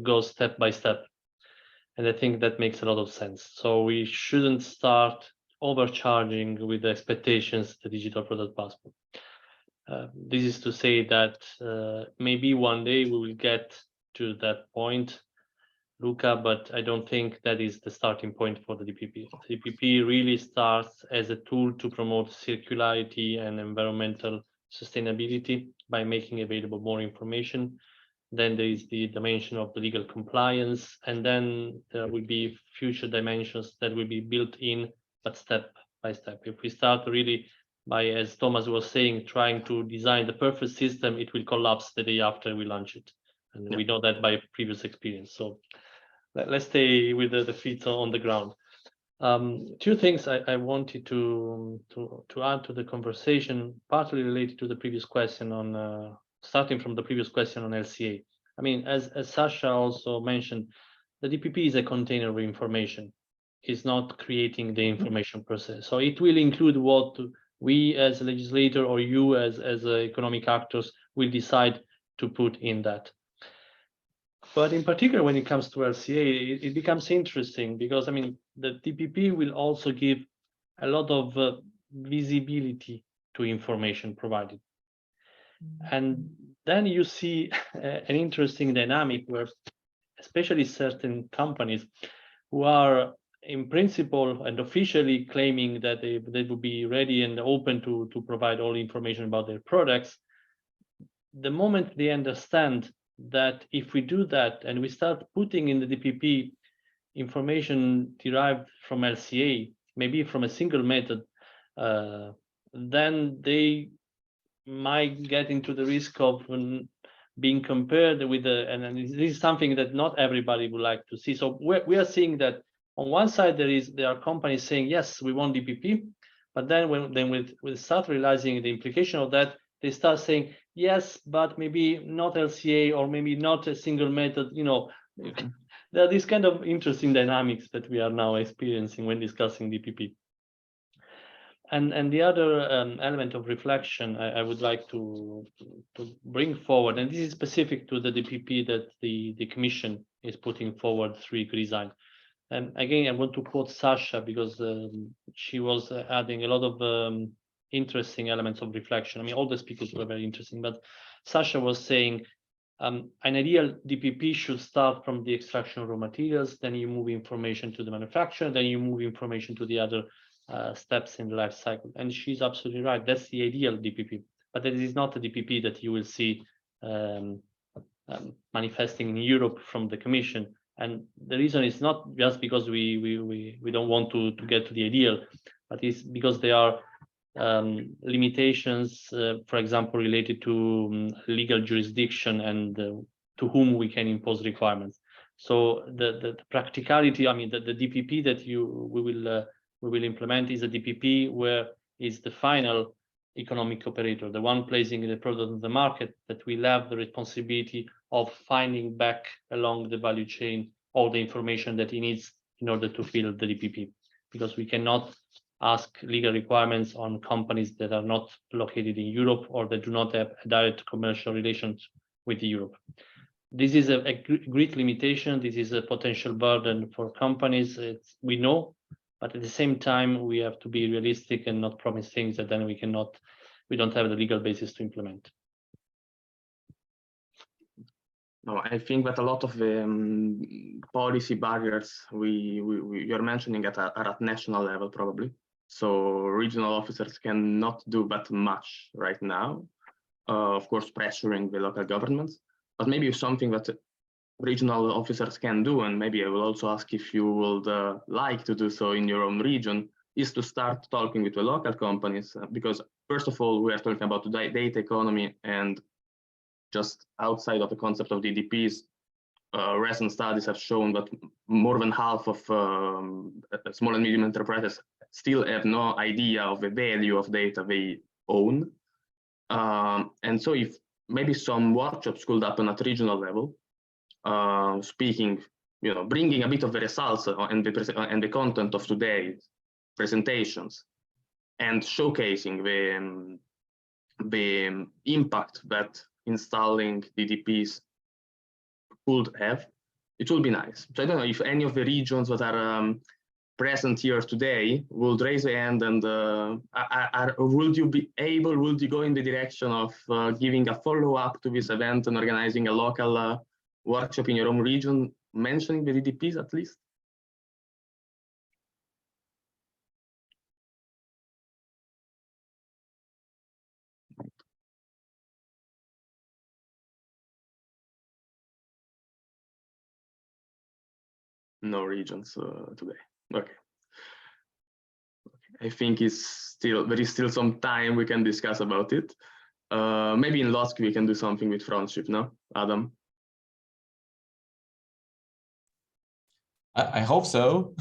goes step by step. And I think that makes a lot of sense. So we shouldn't start overcharging with the expectations the digital product passport. This is to say that maybe one day we will get to that point, Luca, but I don't think that is the starting point for the DPP. The DPP really starts as a tool to promote circularity and environmental sustainability by making available more information Then there is the dimension of the legal compliance, and then there will be future dimensions that will be built in, but step by step. If we start really by, as Thomas was saying, trying to design the perfect system, it will collapse the day after we launch it. And we know that by previous experience. So let's stay with the feet on the ground. Two things I wanted to add to the conversation, partly related to the previous question on, starting from the previous question on LCA. I mean, as Sasha also mentioned, the DPP is a container of information. It's not creating the information process. So it will include what we as a legislator or you as economic actors will decide to put in that. But in particular, when it comes to LCA, it becomes interesting because, I mean, the DPP will also give a lot of visibility to information provided. And then you see an interesting dynamic where, especially certain companies who are in principle and officially claiming that they will be ready and open to provide all information about their products, the moment they understand that if we do that and we start putting in the DPP information derived from LCA, maybe from a single method, then they might get into the risk of being compared with and this is something that not everybody would like to see. So we are seeing that on one side there are companies saying yes, we want DPP, but then when we start realizing the implication of that, they start saying yes, but maybe not LCA or maybe not a single method. You know, there are these kind of interesting dynamics that we are now experiencing when discussing DPP. And the other element of reflection I would like to bring forward, and this is specific to the DPP that the Commission is putting forward through Ecodesign. And again, I want to quote Sasha because she was adding a lot of interesting elements of reflection. I mean, all the speakers were very interesting, but Sasha was saying an ideal DPP should start from the extraction of raw materials, then you move information to the manufacturer, then you move information to the other steps in the life cycle. And she's absolutely right. That's the ideal DPP, but it is not a DPP that you will see manifesting in Europe from the Commission. And the reason is not just because we don't want to get to the ideal, but it's because there are limitations, for example, related to legal jurisdiction and to whom we can impose requirements. So the practicality, I mean, the DPP that we will implement is a DPP where is the final economic operator, the one placing the product on the market, that will have the responsibility of finding back along the value chain all the information that he needs in order to fill the DPP, because we cannot ask legal requirements on companies that are not located in Europe or that do not have a direct commercial relations with Europe. This is a great limitation. This is a potential burden for companies. We know, but at the same time, we have to be realistic and not promise things that then we don't have the legal basis to implement. No, I think that a lot of the policy barriers you're mentioning are at national level probably. So regional officers cannot do that much right now. Of course, pressuring the local governments, but maybe something that regional officers can do, and maybe I will also ask if you would like to do so in your own region, is to start talking with the local companies, because first of all, we are talking about the data economy, and just outside of the concept of DDPs, recent studies have shown that more than half of small and medium enterprises still have no idea of the value of data they own. And so if maybe some workshops could happen at regional level, speaking, bringing a bit of the results and the content of today's presentations, and showcasing the impact that installing DDPs could have, it would be nice. So I don't know if any of the regions that are present here today would raise a hand, and would you go in the direction of giving a follow-up to this event and organizing a local workshop in your own region, mentioning the DDPs at least? no regions today. Okay. I think there is still some time we can discuss about it. Maybe in LOSC we can do something with friendship, no, Adam? I hope so.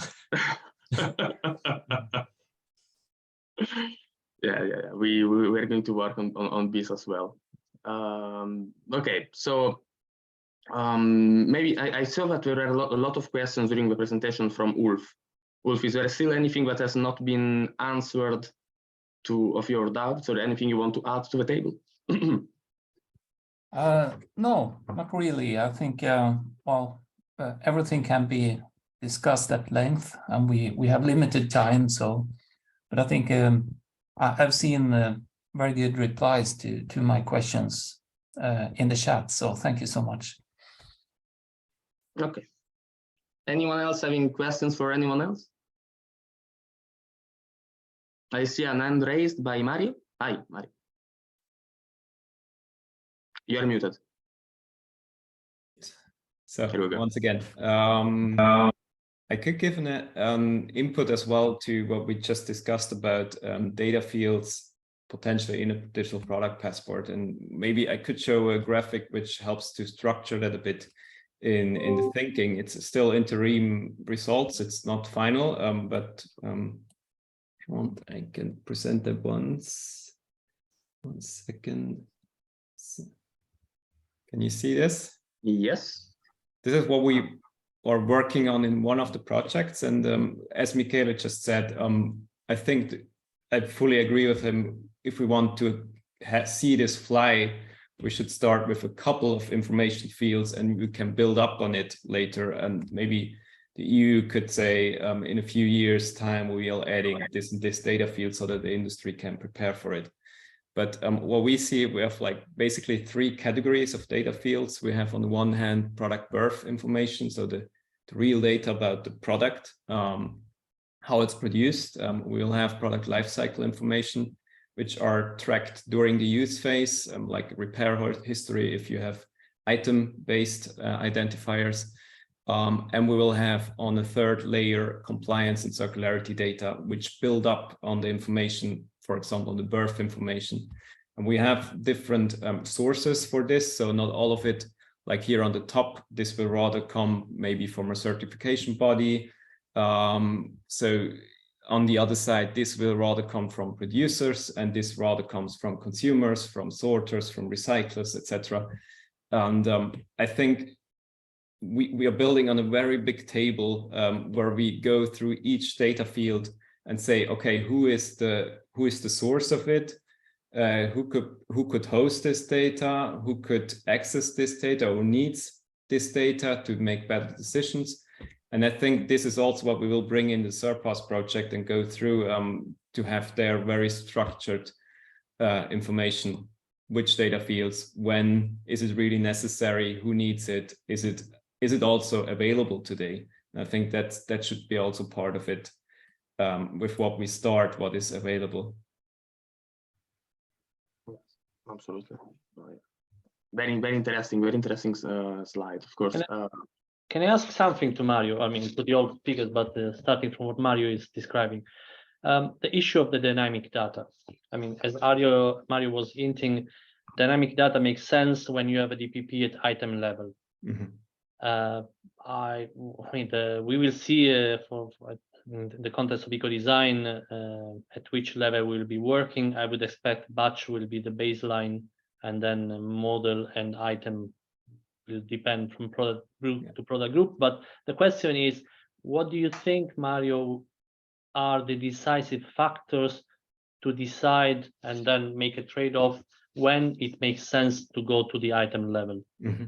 Yeah. We're going to work on this as well. Okay, so maybe I saw that there were a lot of questions during the presentation from Ulf. Ulf, is there still anything that has not been answered of your doubts, or anything you want to add to the table? No, not really. I think everything can be discussed at length, and we have limited time. So, but I think I've seen very good replies to my questions in the chat. So thank you so much. Okay. Anyone else having questions for anyone else? I see an hand raised by Mario. Hi, Mario. You are muted. So once again, I could give an input as well to what we just discussed about data fields potentially in a digital product passport, and maybe I could show a graphic which helps to structure that a bit in the thinking. It's still interim results, it's not final, but if you want, I can present that once. 1 second. Can you see this? Yes. This is what we are working on in one of the projects, and as Michele just said, I think I fully agree with him. If we want to see this fly, we should start with a couple of information fields, and we can build up on it later. And maybe the EU could say, in a few years' time, we are adding this and this data field so that the industry can prepare for it. But what we see, we have like basically 3 categories of data fields. We have on the one hand product birth information, so the real data about the product, how it's produced. We'll have product lifecycle information, which are tracked during the use phase, like repair history if you have item-based identifiers. And we will have on a 3rd layer compliance and circularity data, which build up on the information, for example, the birth information. And we have different sources for this. So not all of it, like here on the top, this will rather come maybe from a certification body. So on the other side, this will rather come from producers, and this rather comes from consumers, from sorters, from recyclers, etc. And I think we are building on a very big table where we go through each data field and say, okay, who is the source of it? Who could host this data? Who could access this data or needs this data to make better decisions? And I think this is also what we will bring in the CIRPASS project and go through to have their very structured information. Which data fields, when is it really necessary, who needs it, is it also available today? And I think that should be also part of it with what we start, what is available. Absolutely. Very interesting slide, of course. Can I ask something to Mario? I mean, to the old speakers, but starting from what Mario is describing. The issue of the dynamic data. I mean, as Mario was hinting, dynamic data makes sense when you have a DPP at item level. Mm-hmm. We will see in the context of Ecodesign at which level we'll be working. I would expect batch will be the baseline, and then model and item will depend from product group to product group. But the question is, what do you think, Mario, are the decisive factors to decide and then make a trade-off when it makes sense to go to the item level? Mm-hmm.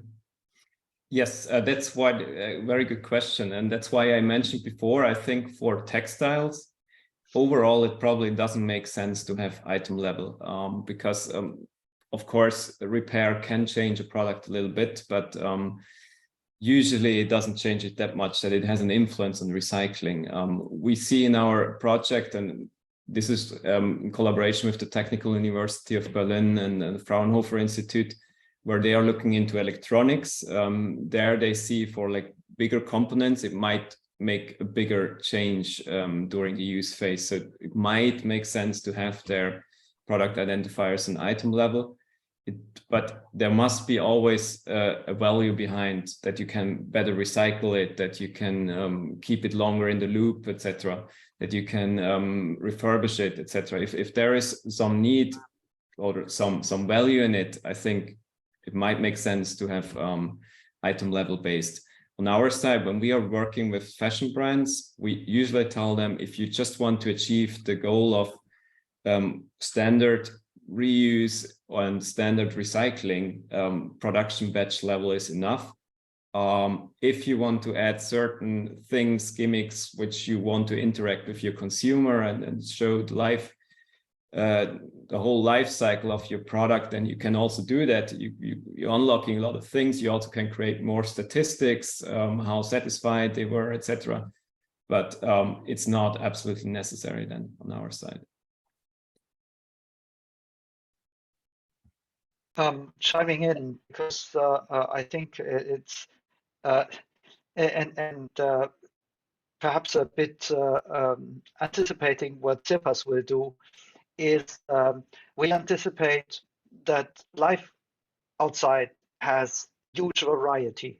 Yes, that's what a very good question. And that's why I mentioned before, I think for textiles, overall, it probably doesn't make sense to have item level because, of course, repair can change a product a little bit, but usually it doesn't change it that much that it has an influence on recycling. We see in our project, and this is in collaboration with the Technical University of Berlin and the Fraunhofer Institute, where they are looking into electronics. There they see for like bigger components, it might make a bigger change during the use phase. So it might make sense to have their product identifiers on item level, but there must be always a value behind that you can better recycle it, that you can keep it longer in the loop, etc., that you can refurbish it, etc. If there is some need or some value in it, I think it might make sense to have item level based. On our side, when we are working with fashion brands, we usually tell them, if you just want to achieve the goal of standard reuse and standard recycling, production batch level is enough. If you want to add certain things, gimmicks, which you want to interact with your consumer and show the life, the whole life cycle of your product, then you can also do that. You're unlocking a lot of things. You also can create more statistics, how satisfied they were, etc. But it's not absolutely necessary then on our side. Chiming in, because I think it's perhaps a bit anticipating what CIRPASS will do, is we anticipate that life outside has huge variety,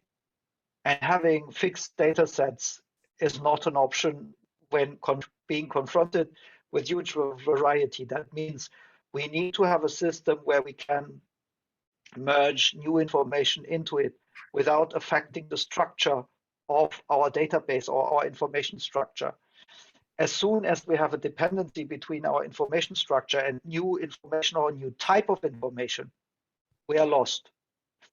and having fixed data sets is not an option when being confronted with huge variety. That means we need to have a system where we can merge new information into it without affecting the structure of our database or our information structure. As soon as we have a dependency between our information structure and new information or a new type of information, we are lost.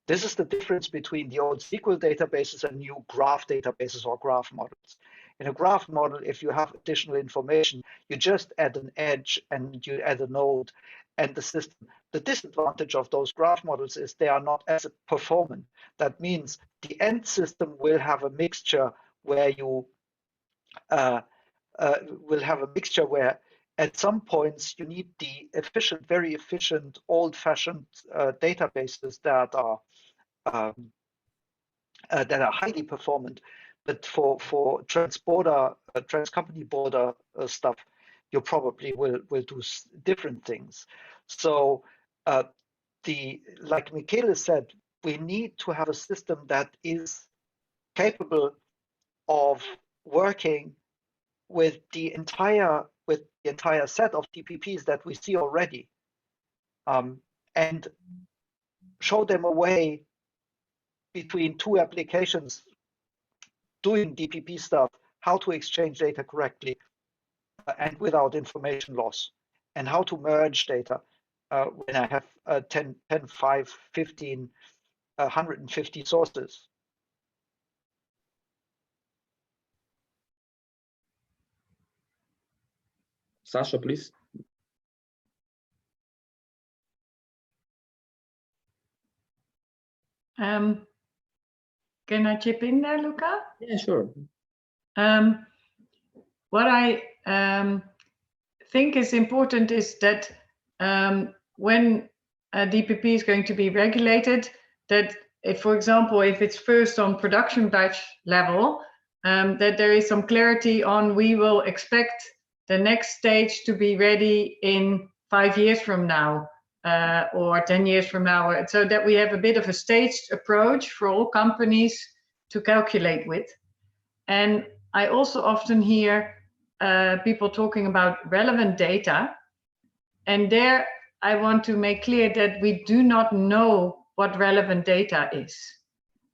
This is the difference between the old SQL databases and new graph databases or graph models. In a graph model, if you have additional information, you just add an edge and you add a node and the system. The disadvantage of those graph models is they are not as performant. That means the end system will have a mixture where you will have a mixture where at some points you need the efficient, very efficient, old-fashioned databases that are highly performant. But for trans-company border stuff, you probably will do different things. So like Michele said, we need to have a system that is capable of working with the entire set of DPPs that we see already, and show them a way between two applications doing DPP stuff, how to exchange data correctly and without information loss, and how to merge data when I have 10, 5, 15, 150 sources. Sasha, please. Can I chip in there, Luca? Yeah, sure. What I think is important is that when a DPP is going to be regulated, that if, for example, if it's first on production batch level, that there is some clarity on we will expect the next stage to be ready in 5 years from now or 10 years from now, so that we have a bit of a staged approach for all companies to calculate with. And I also often hear people talking about relevant data, and there I want to make clear that we do not know what relevant data is,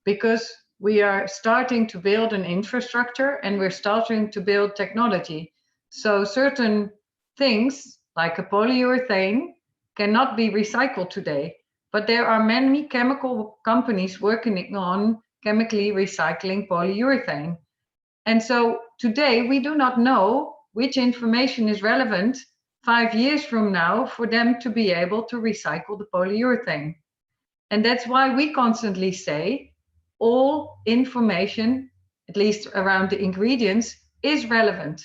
because we are starting to build an infrastructure and we're starting to build technology. So certain things like a polyurethane cannot be recycled today, but there are many chemical companies working on chemically recycling polyurethane. And so today we do not know which information is relevant 5 years from now for them to be able to recycle the polyurethane. And that's why we constantly say all information, at least around the ingredients, is relevant.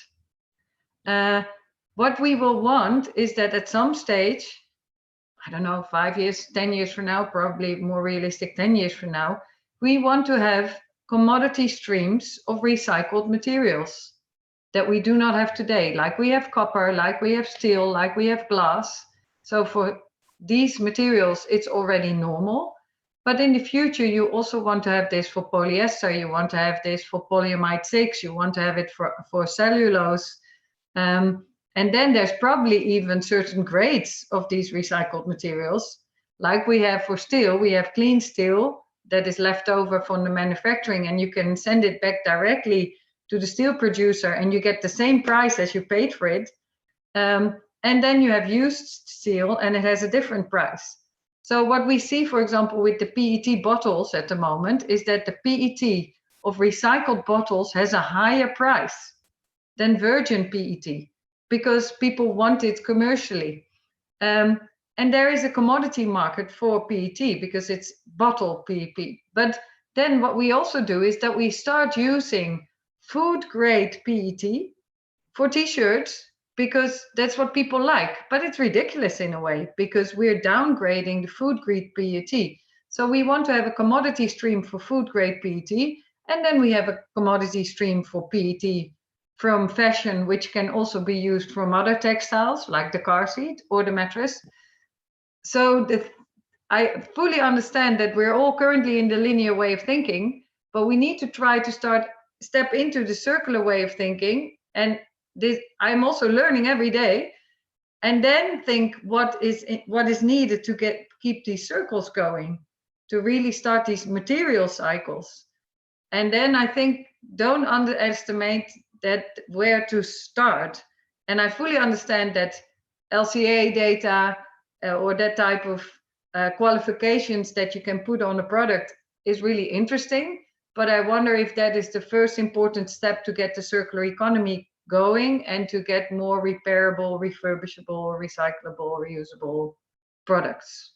What we will want is that at some stage, I don't know, 5 years, 10 years from now, probably more realistic 10 years from now, we want to have commodity streams of recycled materials that we do not have today, like we have copper, like we have steel, like we have glass. So for these materials, it's already normal. But in the future, you also want to have this for polyester, you want to have this for polyamide 6, you want to have it for cellulose. And then there's probably even certain grades of these recycled materials. Like we have for steel, we have clean steel that is left over from the manufacturing, and you can send it back directly to the steel producer and you get the same price as you paid for it. And then you have used steel and it has a different price. So what we see, for example, with the PET bottles at the moment is that the PET of recycled bottles has a higher price than virgin PET because people want it commercially. And there is a commodity market for PET because it's bottle PET. But then what we also do is that we start using food grade PET for t-shirts because that's what people like. But it's ridiculous in a way because we're downgrading the food grade PET. So we want to have a commodity stream for food grade PET, and then we have a commodity stream for PET from fashion, which can also be used from other textiles like the car seat or the mattress. So I fully understand that we're all currently in the linear way of thinking, but we need to try to step into the circular way of thinking. And this, I'm also learning every day, and then think what is needed to keep these circles going, to really start these material cycles. And then I think don't underestimate that where to start. And I fully understand that LCA data or that type of qualifications that you can put on a product is really interesting. But I wonder if that is the first important step to get the circular economy going and to get more repairable, refurbishable, recyclable, reusable products.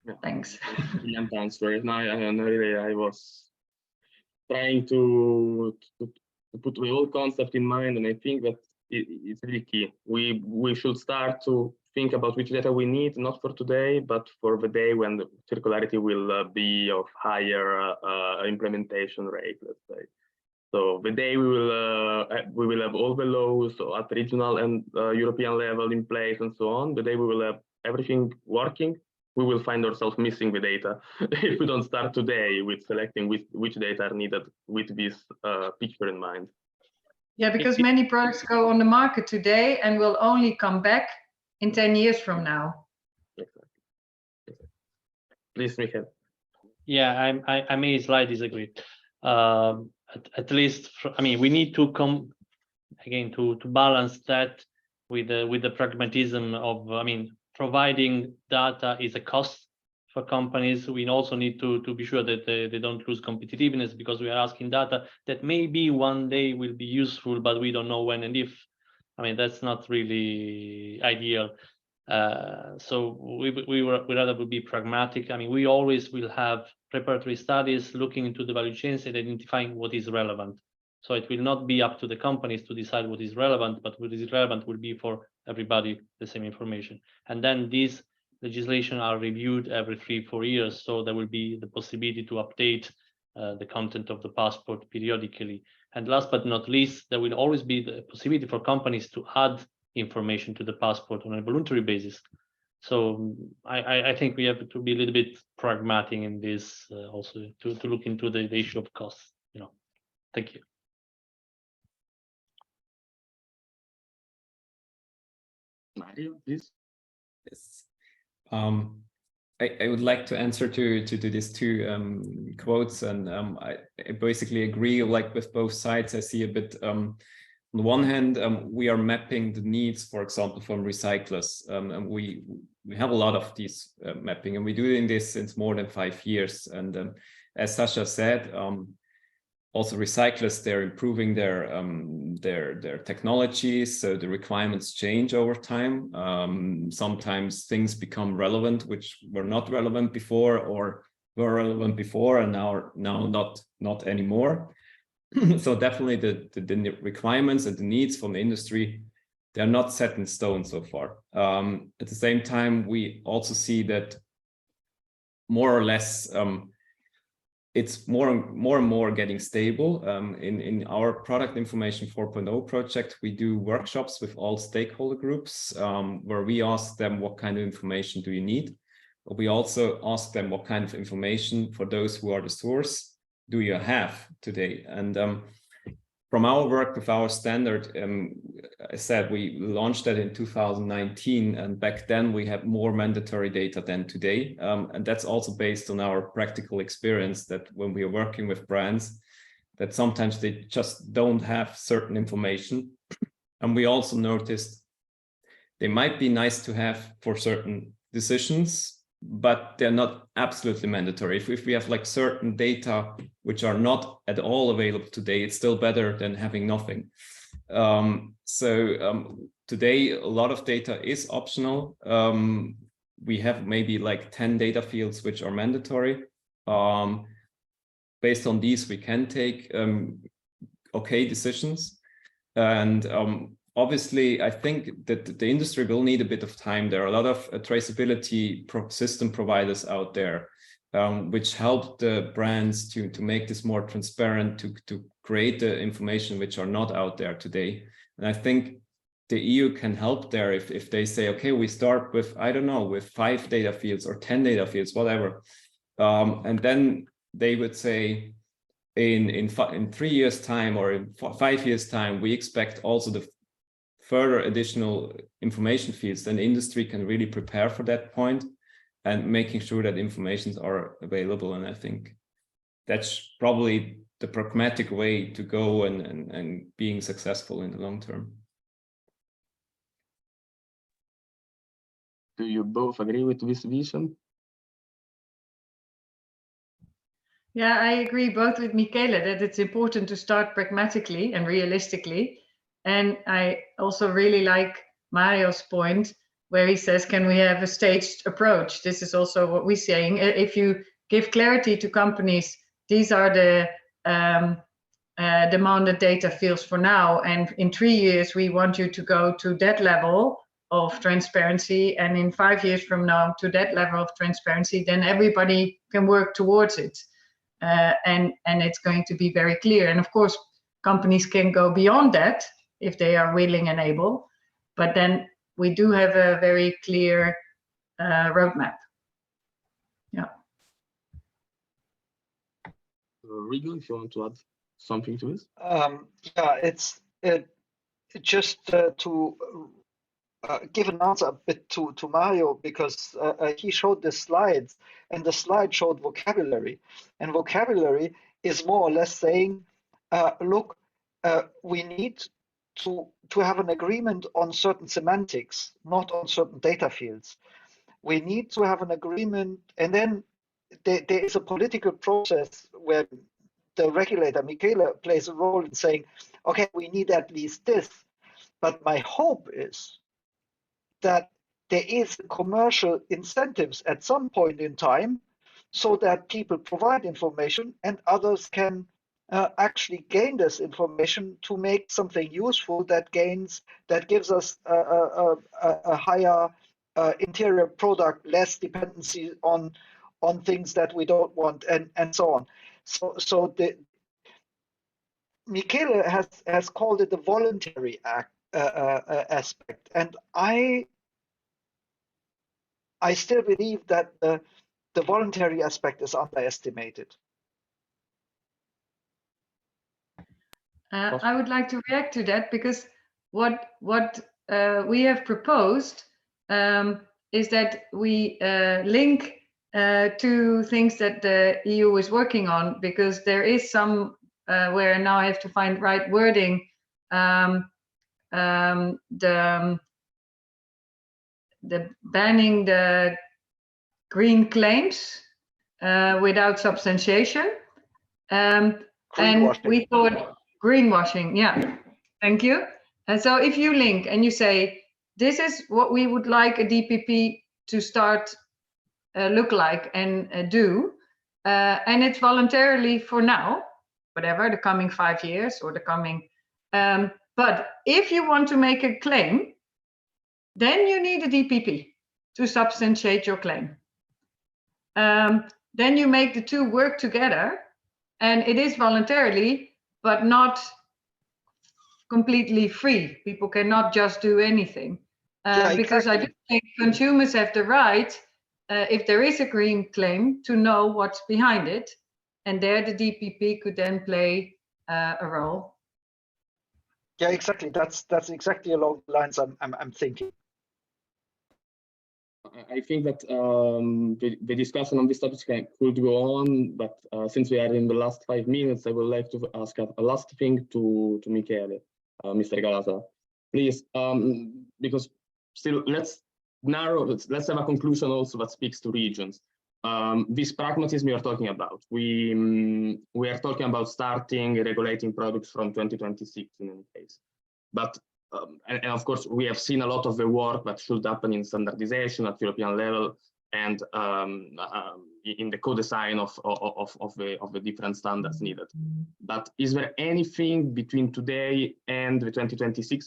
Yeah. Thanks. Brilliant answer. Now, really, I was trying to put the whole concept in mind, and I think that it's really key. We should start to think about which data we need, not for today, but for the day when the circularity will be of higher implementation rate, let's say. So the day we will have all the laws at regional and European level in place and so on. The day we will have everything working, we will find ourselves missing the data if we don't start today with selecting which data are needed with this picture in mind. Yeah, because many products go on the market today and will only come back in 10 years from now. Exactly. Please, Michele. Yeah, I may slightly disagree. At least, I mean, we need to come again to balance that with the pragmatism of, I mean, providing data is a cost for companies. We also need to be sure that they don't lose competitiveness because we are asking data that maybe one day will be useful, but we don't know when and if. I mean, that's not really ideal. So we rather would be pragmatic. I mean, we always will have preparatory studies looking into the value chains and identifying what is relevant. So it will not be up to the companies to decide what is relevant, but what is relevant will be for everybody the same information. And then these legislation are reviewed every 3-4 years. So there will be the possibility to update the content of the passport periodically. And last but not least, there will always be the possibility for companies to add information to the passport on a voluntary basis. So I think we have to be a little bit pragmatic in this also to look into the issue of costs. Thank you. Mario, please. Yes. I would like to answer to these two quotes, and I basically agree like with both sides. I see a bit on the one hand, we are mapping the needs, for example, from recyclers, and we have a lot of these mapping, and we're doing this since more than 5 years. And as Sasha said, also recyclers, they're improving their technologies, so the requirements change over time. Sometimes things become relevant which were not relevant before, or were relevant before and now not anymore. So definitely the requirements and the needs from the industry, they're not set in stone so far. At the same time, we also see that more or less it's more and more getting stable. In our product information 4.0 project, we do workshops with all stakeholder groups where we ask them what kind of information do you need. We also ask them what kind of information for those who are the source do you have today. And from our work with our standard, I said we launched that in 2019, and back then we had more mandatory data than today. And that's also based on our practical experience that when we are working with brands, that sometimes they just don't have certain information. And we also noticed they might be nice to have for certain decisions, but they're not absolutely mandatory. If we have like certain data which are not at all available today, it's still better than having nothing. Today, a lot of data is optional. We have maybe like 10 data fields which are mandatory. Based on these, we can take okay decisions. And obviously, I think that the industry will need a bit of time. There are a lot of traceability system providers out there, which help the brands to make this more transparent, to create the information which are not out there today. And I think the EU can help there if they say, okay, we start with, I don't know, with 5 data fields or 10 data fields, whatever. And then they would say, in 3 years' time or in 5 years' time, we expect also the further additional information fields, then the industry can really prepare for that point and making sure that informations are available. And I think that's probably the pragmatic way to go and being successful in the long term. Do you both agree with this vision? Yeah, I agree both with Michele that it's important to start pragmatically and realistically. And I also really like Mario's point where he says, can we have a staged approach? This is also what we're saying. If you give clarity to companies, these are the demanded data fields for now. And in 3 years, we want you to go to that level of transparency. And in 5 years from now, to that level of transparency, then everybody can work towards it. And it's going to be very clear. And of course, companies can go beyond that if they are willing and able. But then we do have a very clear roadmap. Yeah. Rigo, if you want to add something to this? Yeah, it's just to give an answer a bit to Mario, because he showed the slides, and the slide showed vocabulary, and vocabulary is more or less saying, look, we need to have an agreement on certain semantics, not on certain data fields. We need to have an agreement, and then there is a political process where the regulator, Michele, plays a role in saying, okay, we need at least this. But my hope is that there is commercial incentives at some point in time so that people provide information and others can actually gain this information to make something useful that gives us a higher interior product, less dependency on things that we don't want, and so on. So the Michele has called it the voluntary aspect, and I still believe that the voluntary aspect is underestimated. I would like to react to that, because what we have proposed is that we link to things that the EU is working on, because there is some where now I have to find right wording. The banning the green claims without substantiation, and we thought greenwashing. Yeah, thank you. And so if you link and you say, this is what we would like a DPP to start look like and do, and it's voluntarily for now, whatever, the coming 5 years or the coming, but if you want to make a claim, then you need a DPP to substantiate your claim. then you make the two work together, and it is voluntarily, but not completely free. People cannot just do anything. Because I do think consumers have the right, if there is a green claim, to know what's behind it. And there the DPP could then play a role. Yeah, exactly. That's exactly along the lines I'm thinking. I think that the discussion on this topic could go on, but since we are in the last 5 minutes, I would like to ask a last thing to Michele, Mr. Galatola. Please, because still let's have a conclusion also that speaks to regions. This pragmatism we are talking about, we are talking about starting regulating products from 2026 in any case, but and of course we have seen a lot of the work that should happen in standardization at European level and in the co-design of the different standards needed. But is there anything between today and the 2026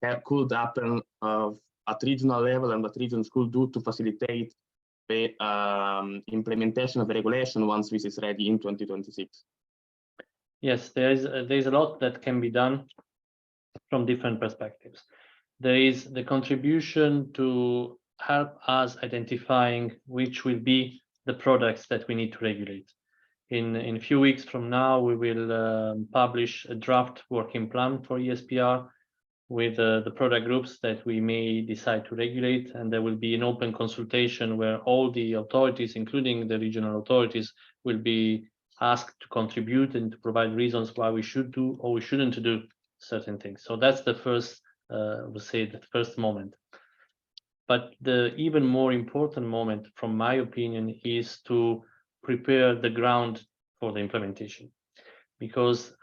that could happen at regional level and what regions could do to facilitate the implementation of the regulation once this is ready in 2026? Yes, there's a lot that can be done from different perspectives. There is the contribution to help us identifying which will be the products that we need to regulate. In a few weeks from now, we will publish a draft working plan for ESPR with the product groups that we may decide to regulate, and there will be an open consultation where all the authorities, including the regional authorities, will be asked to contribute and to provide reasons why we should do or we shouldn't do certain things. So that's the first, we'll say, the first moment. But the even more important moment, from my opinion, is to prepare the ground for the implementation, because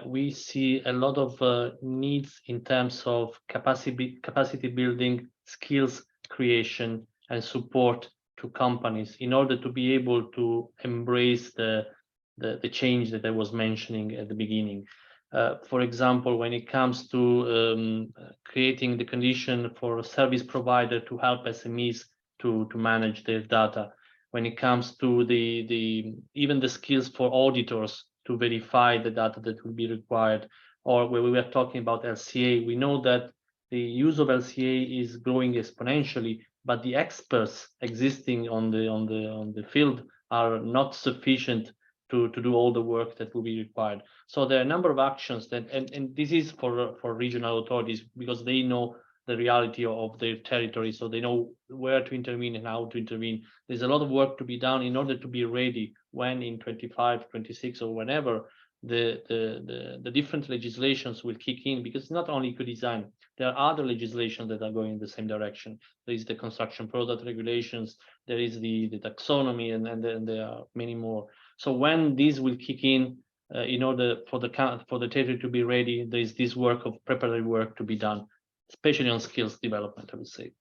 we see a lot of needs in terms of capacity building, skills creation, and support to companies in order to be able to embrace the change that I was mentioning at the beginning. For example, when it comes to creating the condition for a service provider to help SMEs to manage their data, when it comes to even the skills for auditors to verify the data that will be required, or where we were talking about LCA, we know that the use of LCA is growing exponentially, but the experts existing on the field are not sufficient to do all the work that will be required. So there are a number of actions that, and this is for regional authorities, because they know the reality of their territory, so they know where to intervene and how to intervene. There's a lot of work to be done in order to be ready when in 25, 26, or whenever the different legislations will kick in, because it's not only Ecodesign. There are other legislations that are going in the same direction. There is the construction product regulations, there is the taxonomy, and there are many more. So when these will kick in order for the territory to be ready, there is this work of preparatory work to be done, especially on skills development, I would say.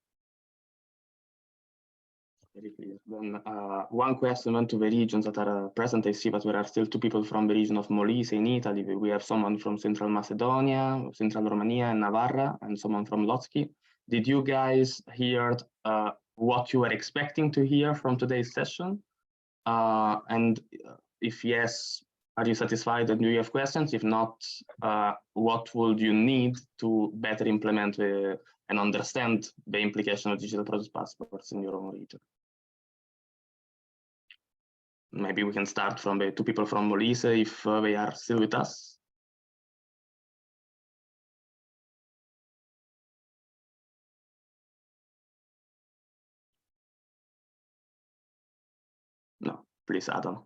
Very clear. Then one question went to the regions that are present. I see that there are still 2 people from the region of Molise in Italy. We have someone from Central Macedonia, Central Romania, and Navarra, and someone from Lotski. Did you guys hear what you were expecting to hear from today's session? And if yes, are you satisfied and do you have questions? If not, what would you need to better implement and understand the implication of digital product passports in your own region? Maybe we can start from the 2 people from Molise, if they are still with us. No, please, Adam.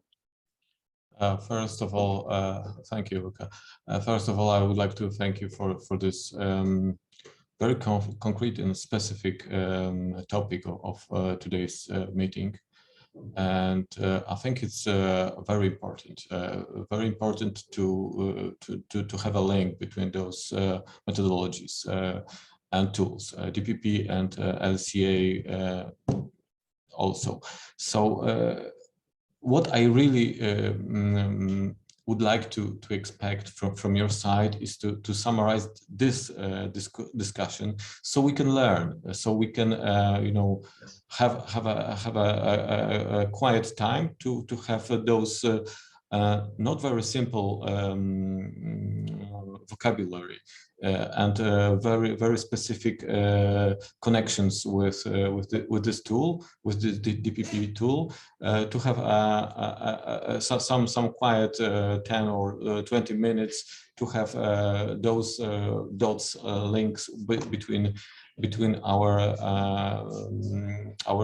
First of all, thank you, Luca. First of all, I would like to thank you for this very concrete and specific topic of today's meeting. And I think it's very important to have a link between those methodologies and tools, DPP and LCA also. So what I really would like to expect from your side is to summarize this discussion, so we can learn, so we can you know, have a quiet time to have those not very simple vocabulary and very specific connections with this tool, with the DPP tool, to have some quiet 10 or 20 minutes to have those dots links between our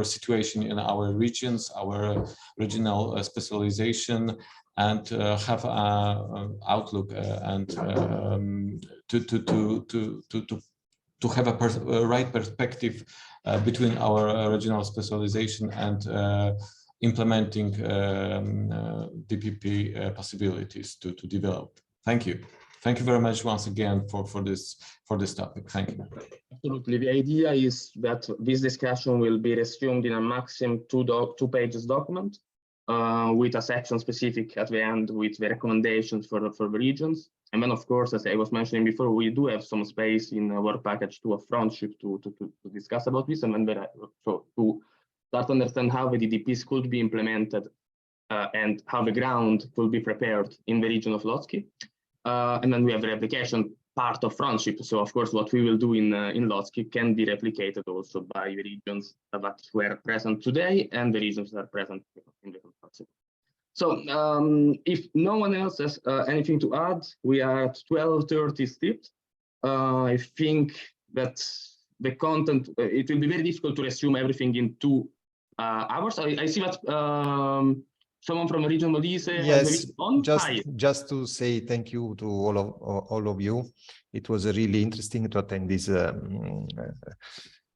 situation in our regions, our regional specialization, and have an outlook and to have a right perspective between our regional specialization and implementing DPP possibilities to develop. Thank you. Thank you very much once again for this topic. Thank you. Absolutely. The idea is that this discussion will be resumed in a maximum two pages document with a section specific at the end with the recommendations for the regions. And then, of course, as I was mentioning before, we do have some space in our package to a friendship to discuss about this, and then to start to understand how the DDPs could be implemented and how the ground could be prepared in the region of Lotski. And then we have the replication part of friendship. So, of course, what we will do in Lotski can be replicated also by the regions that were present today and the regions that are present in the friendship. So if no one else has anything to add, we are at 12:30 still. I think that the content, it will be very difficult to resume everything in 2 hours. I see that someone from Region Molise. Yes, just to say thank you to all of you. It was really interesting to attend this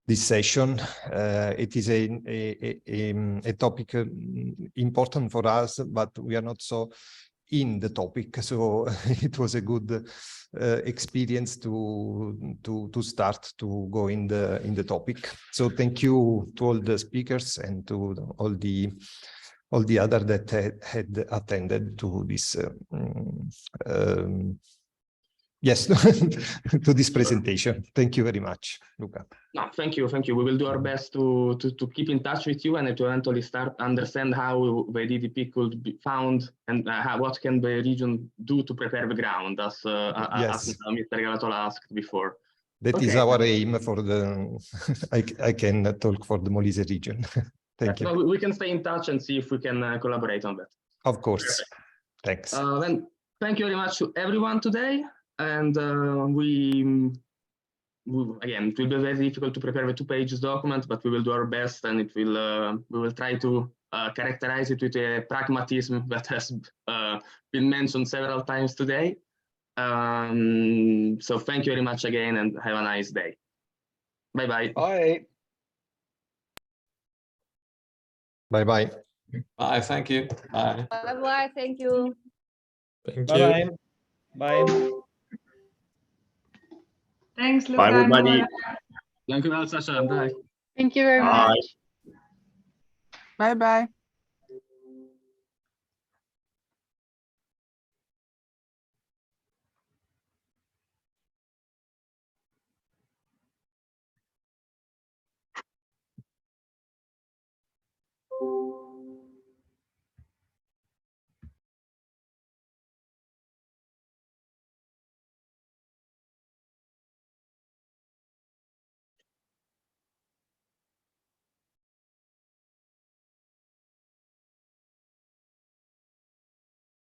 this session. It is a topic important for us, but we are not so in the topic. So it was a good experience to start to go in the topic. So thank you to all the speakers and to all the other that had attended to this yes to this presentation. Thank you very much, Luca. No, thank you. We will do our best to keep in touch with you and to eventually start understand how the DDP could be found and what can the region do to prepare the ground, as Mr. Galatola asked before. That is our aim for the I can talk for the Molise region. Thank you. No, we can stay in touch and see if we can collaborate on that. Of course. Thanks. Then thank you very much to everyone today. And again, it will be very difficult to prepare the 2 pages document, but we will do our best, and it will we will try to characterize it with a pragmatism that has been mentioned several times today. So thank you very much again, and have a nice day. Bye-bye. Bye. Bye-bye. Bye. Thank you. Bye. Bye-bye. Thank you. Thank you. Bye. Thanks, Luca. Bye, everybody. Thank you, Malzacher. Bye. Thank you very much. Bye-bye.